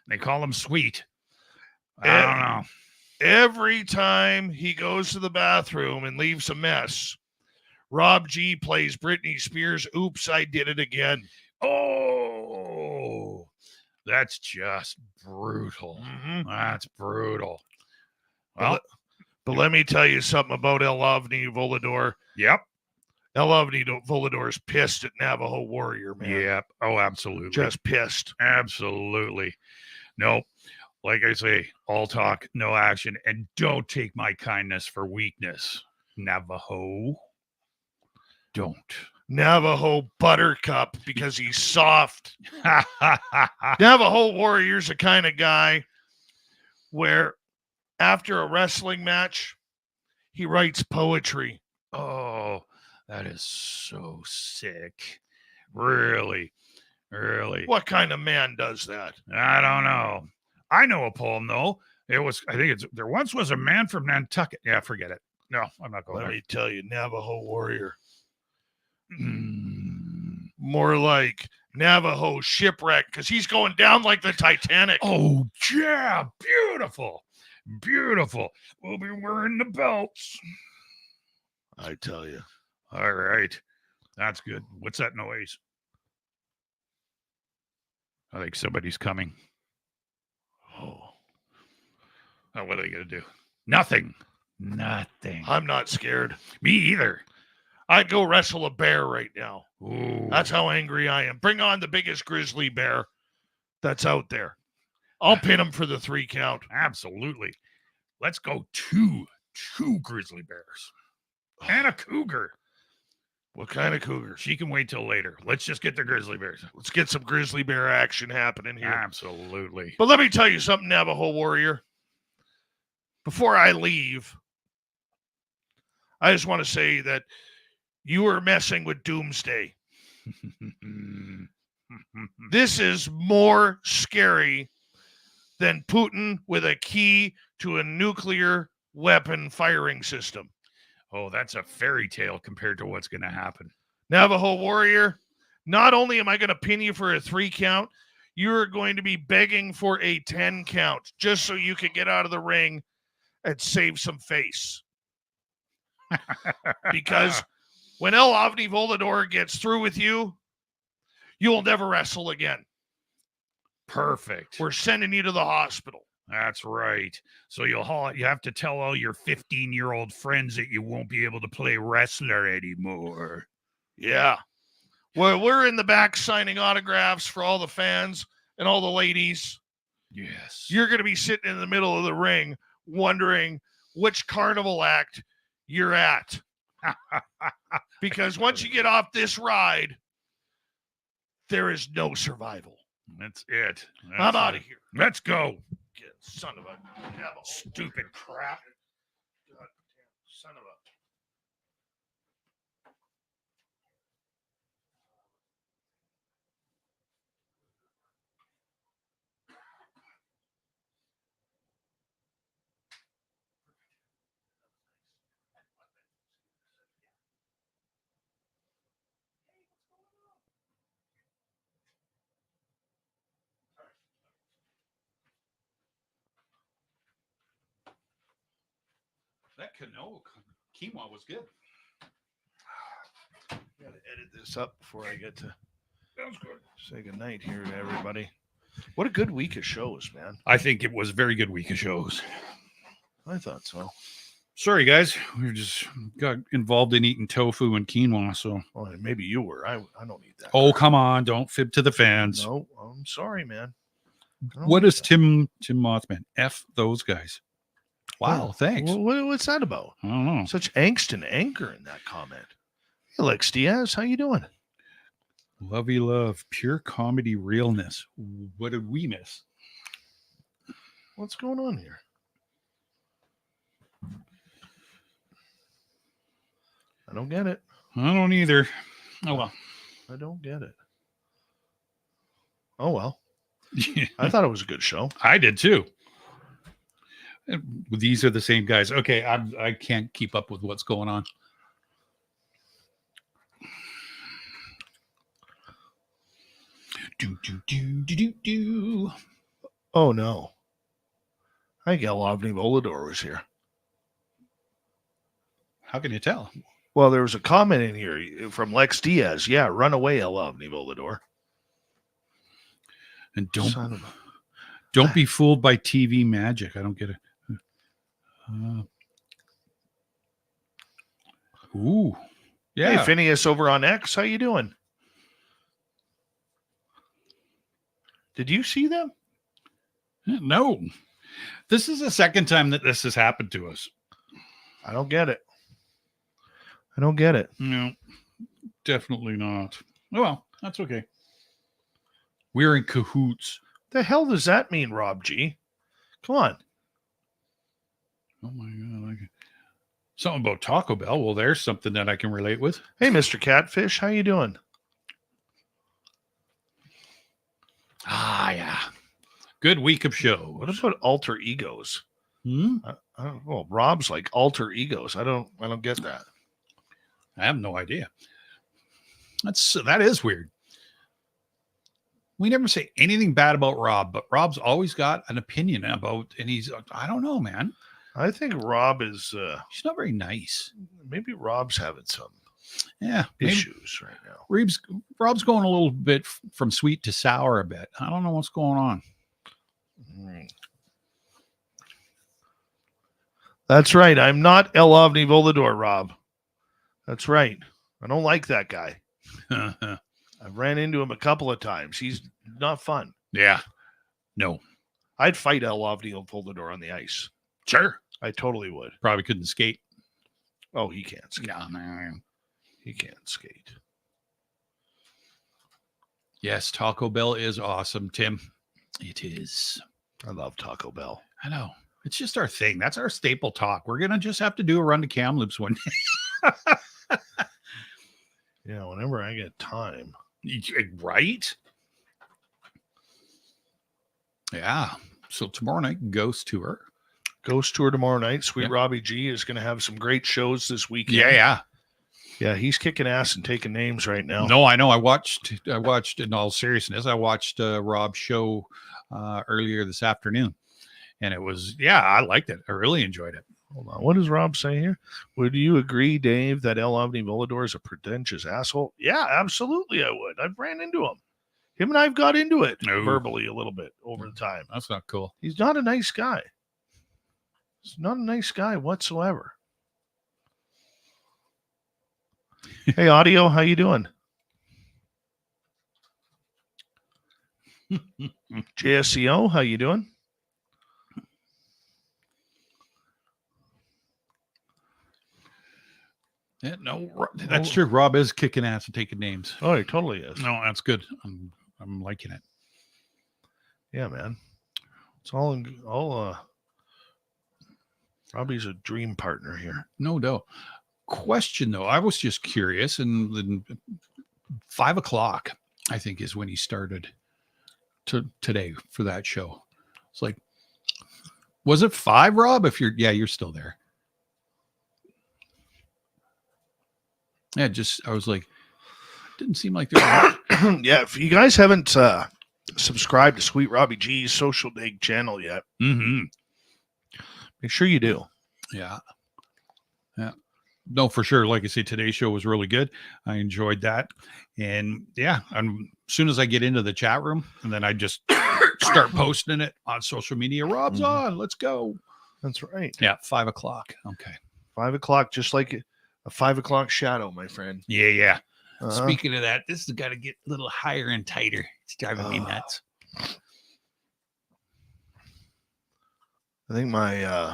They call him Sweet. I don't know. Every time he goes to the bathroom and leaves a mess, Rob G plays Britney Spears' Oops, I Did It Again. Oh, that's just brutal. That's brutal. Well, but let me tell you something about El Ovni Volador. Yep. El Ovni Volador is pissed at Navajo Warrior, man. Yep. Oh, absolutely. Just pissed. Absolutely. No, like I say, all talk, no action, and don't take my kindness for weakness. Navajo. Don't. Navajo Buttercup because he's soft. Navajo Warrior's the kind of guy where after a wrestling match, he writes poetry. Oh, that is so sick. Really? What kind of man does that? I don't know. I know a poem, though. There once was a man from Nantucket. Yeah, forget it. No, I'm not going Let there. me tell you, Navajo Warrior. More like Navajo Shipwreck because he's going down like the Titanic. Oh, yeah. Beautiful. We'll be wearing the belts. I tell you. All right. That's good. What's that noise? I think somebody's coming. Oh, what are they going to do? Nothing. I'm not scared. Me either. I'd go wrestle a bear right now. Ooh. That's how angry I am. Bring on the biggest grizzly bear that's out there. I'll pin him for the 3 count. Absolutely. Let's go two grizzly bears and a cougar. What kind of cougar? She can wait till later. Let's just get the grizzly bears. Let's get some grizzly bear action happening here. Absolutely. But let me tell you something, Navajo Warrior. Before I leave, I just want to say that you are messing with Doomsday. This is more scary than Putin with a key to a nuclear weapon firing system. Oh, that's a fairy tale compared to what's going to happen. Navajo Warrior, not only am I going to pin you for a 3 count, you're going to be begging for a 10 count just so you can get out of the ring and save some face. Because when El Ovni Volador gets through with you, you'll never wrestle again. Perfect. We're sending you to the hospital. That's right. So you have to tell all your 15-year-old friends that you won't be able to play wrestler anymore. Yeah. Well, we're in the back signing autographs for all the fans and all the ladies. Yes. You're going to be sitting in the middle of the ring wondering which carnival act you're at. Because once you get off this ride, there is no survival. That's it. I'm out of here. Let's go. Son of a devil. Stupid crap. God, son of a. That canoe quinoa was good. Gotta edit this up before I get to say goodnight here to everybody. What a good week of shows, man. I think it was a very good week of shows. I thought so. Sorry, guys. We just got involved in eating tofu and quinoa. So, Well, maybe you were. I don't need that. oh, come on. Don't fib to the fans. No, I'm sorry, man. I don't What need is that. Tim Mothman? F those guys. Wow, Oh, thanks. What's that about? I don't know. Such angst and anger in that comment. Hey, Lex Diaz, how you doing? Lovey love, pure comedy realness. What did we miss? What's going on here? I don't get it. I don't either. Oh, well. I don't get it. Oh, well. I thought it was a good show. I did too. These are the same guys. Okay, I can't keep up with what's going on. Do. Oh, no. I think El Ovni Volador was here. How can you tell? Well, there was a comment in here from Lex Diaz. Yeah, run away, El Ovni Volador. And Son of a... don't be fooled by TV magic. I don't get it. Ooh, yeah. Hey, Phineas over on X, how you doing? Did you see them? No, this is the second time that this has happened to us. I don't get it. I don't get it. No, definitely not. Oh, well, that's okay. We're in cahoots. The hell does that mean, Rob G? Come on. Oh my God. Something about Taco Bell. Well, there's something that I can relate with. Hey, Mr. Catfish, how you doing? Ah, yeah. Good week of shows. What about alter egos? Hmm? I don't know. Rob's like alter egos. I don't get that. I have no idea. That is weird. We never say anything bad about Rob, but Rob's always got an opinion about, and I don't know, man. I think Rob is He's not very nice. maybe Rob's having some Maybe issues right now. Rob's going a little bit from sweet to sour a bit. I don't know what's going on. That's right. I'm not El Ovni Volador, Rob. That's right. I don't like that guy. I've ran into him a couple of times. He's not fun. Yeah. No. I'd fight El Ovni Volador on the ice. Sure. I totally would. Probably couldn't skate. Oh, he can't skate. No. He can't skate. Yes, Taco Bell is awesome, Tim. It is. I love Taco Bell. I know. It's just our thing. That's our staple talk. We're going to just have to do a run to Kamloops one day. Yeah, whenever I get time. Right? Yeah. So tomorrow night, Ghost Tour. Ghost Tour tomorrow night. Sweet Yeah. Robbie G is going to have some great shows this weekend. Yeah. Yeah, he's kicking ass and taking names right now. No, I know. I watched in all seriousness, I watched Rob's show earlier this afternoon. And it was, I liked it. I really enjoyed it. Hold on. What does Rob say here? Would you agree, Dave, that El Ovni Volador is a pretentious asshole? Yeah, absolutely I would. I've ran into him. Him and I've got into it verbally a little bit over the time. That's not cool. He's not a nice guy. He's not a nice guy whatsoever. Hey, Audio, how you doing? JSCO, how you doing? Yeah, no, that's true. Rob is kicking ass and taking names. Oh, he totally is. No, that's good. I'm liking it. Yeah, man. It's all Robbie's a dream partner here. No doubt. Question though, I was just curious, and then 5 o'clock, I think, is when he started today for that show. It's like, was it 5, Rob? You're still there. Yeah, I was like, didn't seem like there was Yeah, if you guys haven't subscribed to Sweet Robbie G's Social Dig channel yet, make sure you do. Yeah. No, for sure. Like I say, today's show was really good. I enjoyed that. And yeah, as soon as I get into the chat room, and then I just start posting it on social media. Rob's on. Let's go. That's right. Yeah, 5 o'clock. Okay. 5 o'clock, just like a 5 o'clock shadow, my friend. Yeah. Speaking of that, this has got to get a little higher and tighter. It's driving me nuts. I think my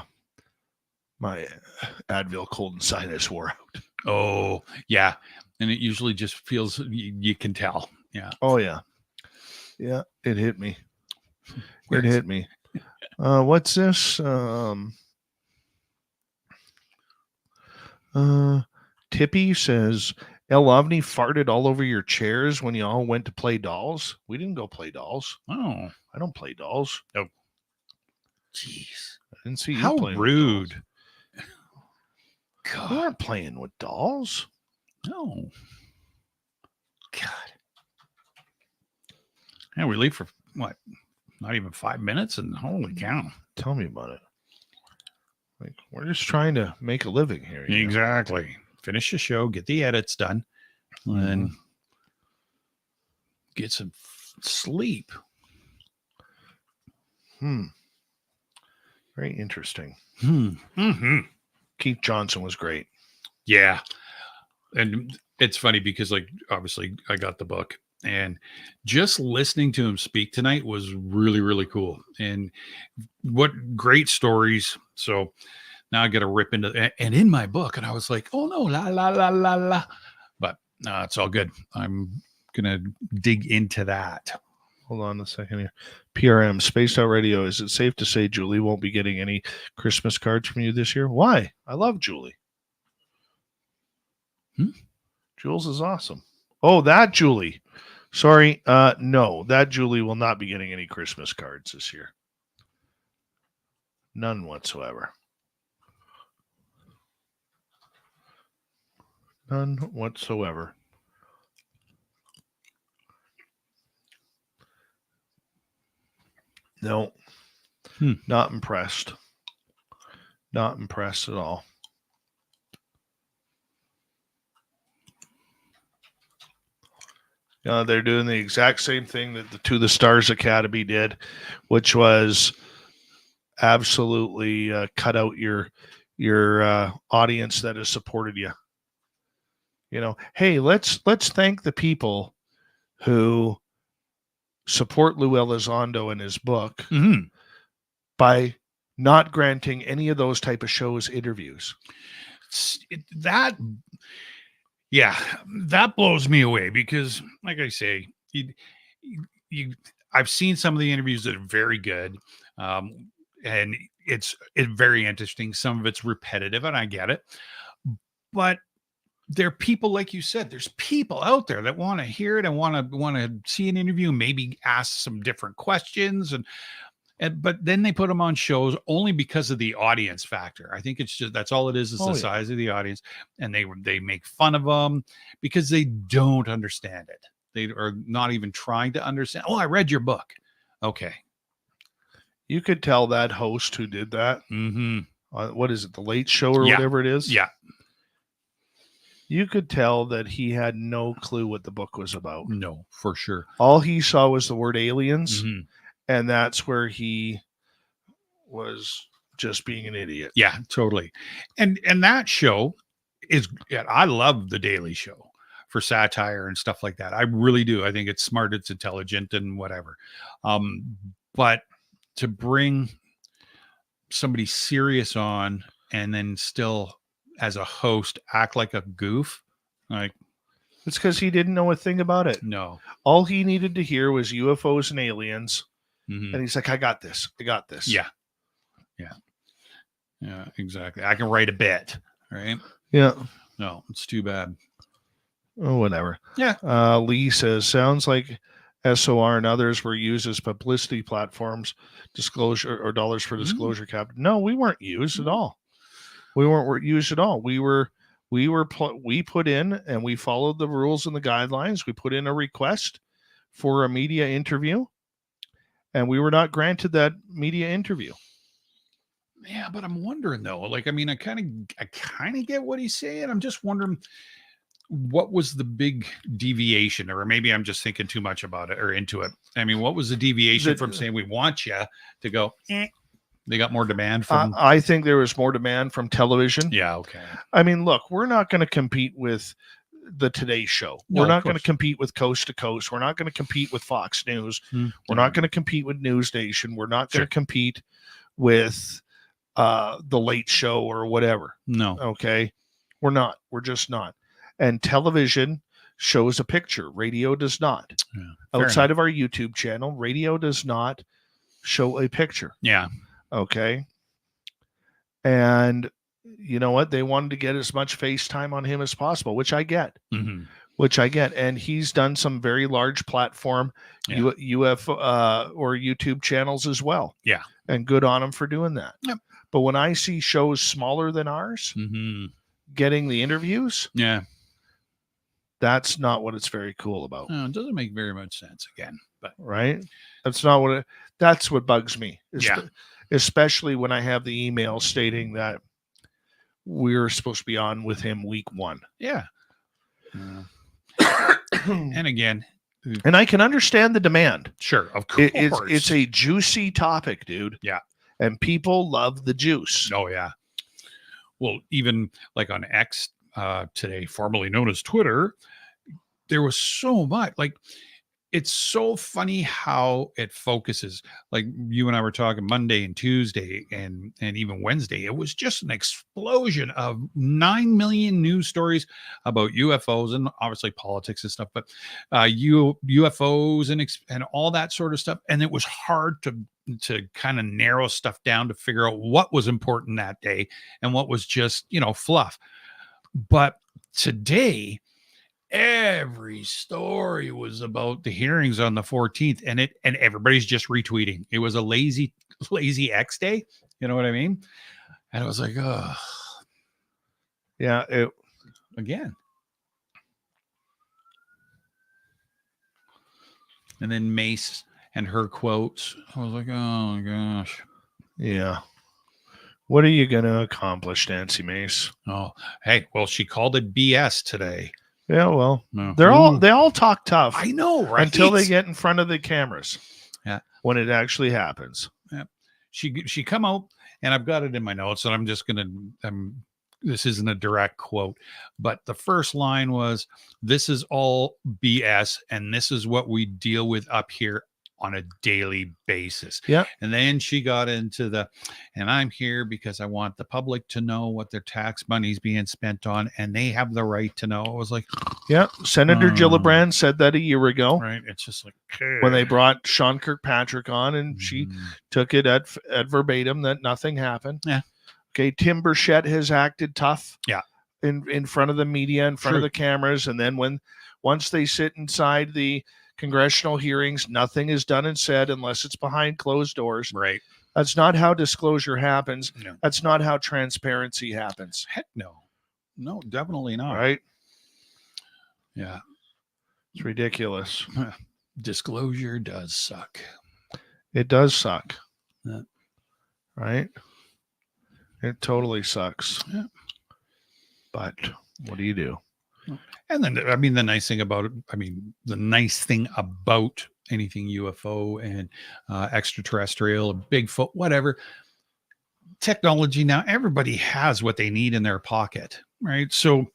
Advil cold and sinus wore out. Oh, yeah. And it usually just feels, you can tell. Yeah. Oh, yeah. Yeah, it hit me. It hit me. What's this? Tippy says, El Ovni farted all over your chairs when you all went to play dolls. We didn't go play dolls. Oh. I don't play dolls. Oh. Jeez. I didn't see you How playing rude. God. We weren't playing with dolls. No. God. Yeah, we leave for what? Not even 5 minutes, and holy cow. Tell me about it. Like, we're just trying to make a living here. Exactly. Finish the show, get the edits done, and get some sleep. Very interesting. Keith Johnson was great. Yeah. And it's funny because, like, obviously I got the book, and just listening to him speak tonight was really, really cool. And what great stories. So now I got to rip into, and in my book, and I was like, oh no, la, la, la, la, la. But no, it's all good. I'm going to dig into that. Hold on a second here. PRM, Spaced Out Radio. Is it safe to say Julie won't be getting any Christmas cards from you this year? Why? I love Julie. Jules is awesome. Oh, that Julie. Sorry. No, that Julie will not be getting any Christmas cards this year. None whatsoever. None whatsoever. No, not impressed. Not impressed at all. They're doing the exact same thing that the To the Stars Academy did, which was absolutely cut out your audience that has supported you. You know, hey, let's thank the people who support Lou Elizondo in his book by not granting any of those type of shows interviews. That blows me away because, like I say, I've seen some of the interviews that are very good, and it's very interesting. Some of it's repetitive, and I get it, but there are people, like you said, there's people out there that want to hear it and want to see an interview, maybe ask some different questions, but then they put them on shows only because of the audience factor. I think it's just, that's all it is the size of the audience, and they make fun of them because they don't understand it. They are not even trying to understand. Oh, I read your book. Okay. You could tell that host who did that. What is it? The Late Show or whatever it is. Yeah. You could tell that he had no clue what the book was about. No, for sure. All he saw was the word aliens, and that's where he was just being an idiot. Yeah, totally. And that show is, I love The Daily Show for satire and stuff like that. I really do. I think it's smart, it's intelligent, and whatever. But to bring somebody serious on and then still as a host act like a goof. Like, It's because he didn't know a thing about it. no. All he needed to hear was UFOs and aliens. Mhm. And he's like, I got this. I got this. Yeah, exactly. I can write a bit, right? Yeah. No, it's too bad. Oh, whatever. Yeah. Lee says, sounds like SOR and others were used as publicity platforms, disclosure or dollars for disclosure cap. No, we weren't used at all. We weren't used at all. We put in and we followed the rules and the guidelines. We put in a request for a media interview, and we were not granted that media interview. Yeah, but I'm wondering though. Like, I mean, I kind of get what he's saying. I'm just wondering, what was the big deviation, or maybe I'm just thinking too much about it or into it. I mean, what was the deviation from saying we want you to go? They got more demand from. I think there was more demand from television. Yeah. Okay. I mean, look, we're not going to compete with the Today Show. No, we're not of going to course. compete with Coast to Coast. We're not going to compete with Fox News. We're not going to compete with News Nation. We're not going to compete with the Late Show or whatever. No. Okay. We're not. We're just not. And television shows a picture. Radio does not. Yeah, Outside of our YouTube channel, radio does not show a picture. Yeah. Okay. And you know what? They wanted to get as much FaceTime on him as possible, which I get. Mm-hmm. Which I get. And he's done some very large platform UFO or YouTube channels as well. Yeah. And good on him for doing that. Yep. But when I see shows smaller than ours getting the interviews, that's not what it's very cool about. No, it doesn't make very much sense again. But right? That's not what that's what bugs me. Yeah. Especially when I have the email stating that we're supposed to be on with him week 1. Yeah. And again, and I can understand the demand. Sure, of course. It's a juicy topic, dude. Yeah. And people love the juice. Oh, yeah. Well, even like on X today, formerly known as Twitter, there was so much. Like, it's so funny how it focuses. Like you and I were talking Monday and Tuesday and even Wednesday. It was just an explosion of 9 million news stories about UFOs and obviously politics and stuff, but UFOs and all that sort of stuff. And it was hard to kind of narrow stuff down to figure out what was important that day and what was just, fluff. But today, every story was about the hearings on the 14th, and everybody's just retweeting. It was a lazy X day. You know what I mean? And it was like, oh, yeah. Again. And then Mace and her quotes. I was like, oh my gosh. Yeah. What are you going to accomplish, Nancy Mace? Oh, hey, well, she called it BS today. Yeah, well, No. they all talk tough. I know, right? Until they get in front of the cameras. Yeah. When it actually happens. Yeah. She come out, and I've got it in my notes, and I'm just gonna this isn't a direct quote, but the first line was, "This is all BS, and this is what we deal with up here on a daily basis." Yeah. And then she got into and I'm here because I want the public to know what their tax money's being spent on, and they have the right to know. I was like, yeah, Senator Gillibrand said that a year ago. Right. It's just like when they brought Sean Kirkpatrick on, and she took it at verbatim that nothing happened. Yeah. Okay. Tim Burchett has acted tough. Yeah. In front of the media, in front of the cameras, and then once they sit inside the congressional hearings, nothing is done and said unless it's behind closed doors. Right. That's not how disclosure happens. No. That's not how transparency happens. Heck no. No, definitely not. Right? Yeah. It's ridiculous. Disclosure does suck. It does suck. Yeah. Right? It totally sucks. Yeah. But what do you do? And then, I mean, the nice thing about anything UFO and extraterrestrial, Bigfoot, whatever, technology now, everybody has what they need in their pocket, right? So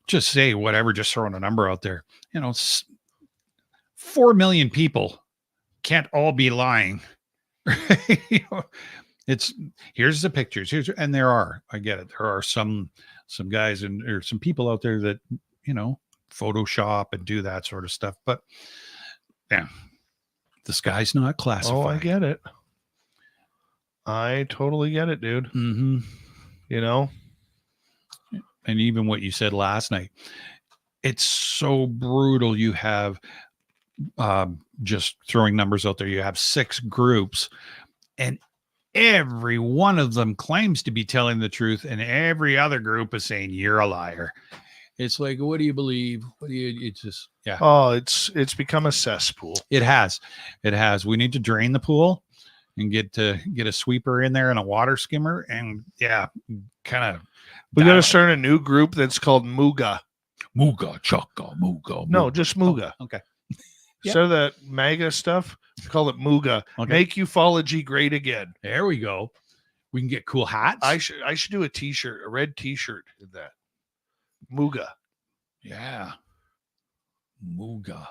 just say whatever, just throwing a number out there, 4 million people can't all be lying. Here's the pictures. And I get it. There are some guys or some people out there that, Photoshop and do that sort of stuff. But yeah, the sky's not classified. Oh, I get it. I totally get it, dude. Mm-hmm. And even what you said last night, it's so brutal. You have just throwing numbers out there. You have 6 groups, and every one of them claims to be telling the truth, and every other group is saying you're a liar. It's like, what do you believe? It's just, yeah. Oh, it's become a cesspool. It has. We need to drain the pool and get a sweeper in there and a water skimmer, and kind of. We got to start a new group that's called Muga. Muga, Chaka, Muga. No, just Muga. Oh, okay. Instead of that MAGA stuff, call it Muga. Okay. Make ufology great again. There we go. We can get cool hats. I should do a T-shirt, a red T-shirt with that. Muga. Yeah. Muga.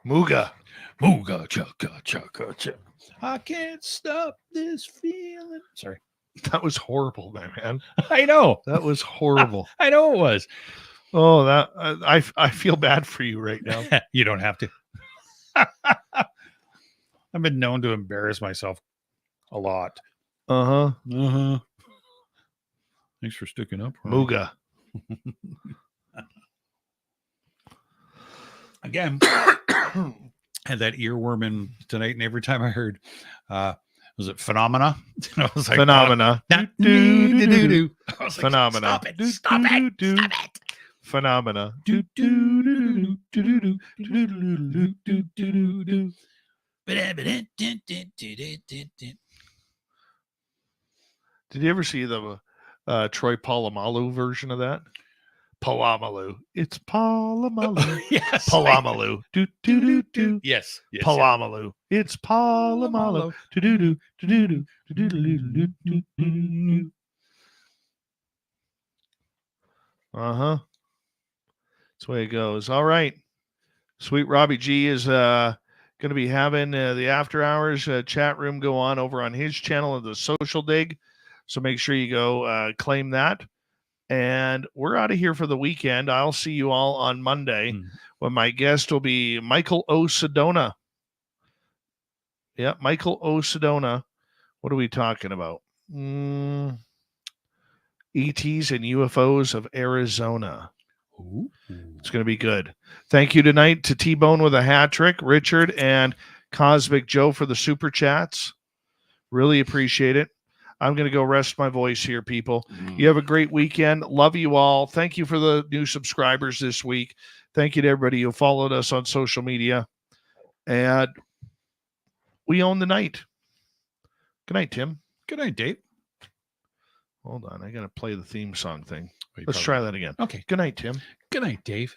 Muga. Muga. Chaka, chaka, chaka. I can't stop this feeling. Sorry. That was horrible, my man. I know. That was horrible. I know it was. Oh, that I feel bad for you right now. You don't have to. I've been known to embarrass myself a lot. Uh-huh. Uh-huh. Thanks for sticking up. Muga. Again, had that earworm in tonight, and every time I heard, was it Phenomena? I was like, Phenomena. I was like, Phenomena. Stop it. Stop it. Phenomena. Did you ever see the Troy Polamalu version of that? Polamalu. It's Polamalu. Yes. Polamalu. Do do do do. Yes. Polamalu. It's Polamalu. Do do do do do do do do do. Uh-huh. That's the way it goes. All right. Sweet Robbie G is going to be having the after hours chat room go on over on his channel of the Social Dig. So make sure you go claim that. And we're out of here for the weekend. I'll see you all on Monday when my guest will be Michael O. Sedona. Yeah, Michael O. Sedona. What are we talking about? ETs and UFOs of Arizona. Ooh. It's going to be good. Thank you tonight to T-Bone with a hat trick, Richard and Cosmic Joe for the super chats. Really appreciate it. I'm going to go rest my voice here, people. You have a great weekend. Love you all. Thank you for the new subscribers this week. Thank you to everybody who followed us on social media. And we own the night. Good night, Tim. Good night, Dave. Hold on. I got to play the theme song thing. Wait, Let's try that again. Okay. Good night, Tim. Good night, Dave.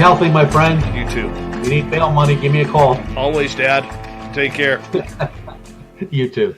healthy, my friend. You too. If you need bail money, give me a call. Always, Dad. Take care. You too.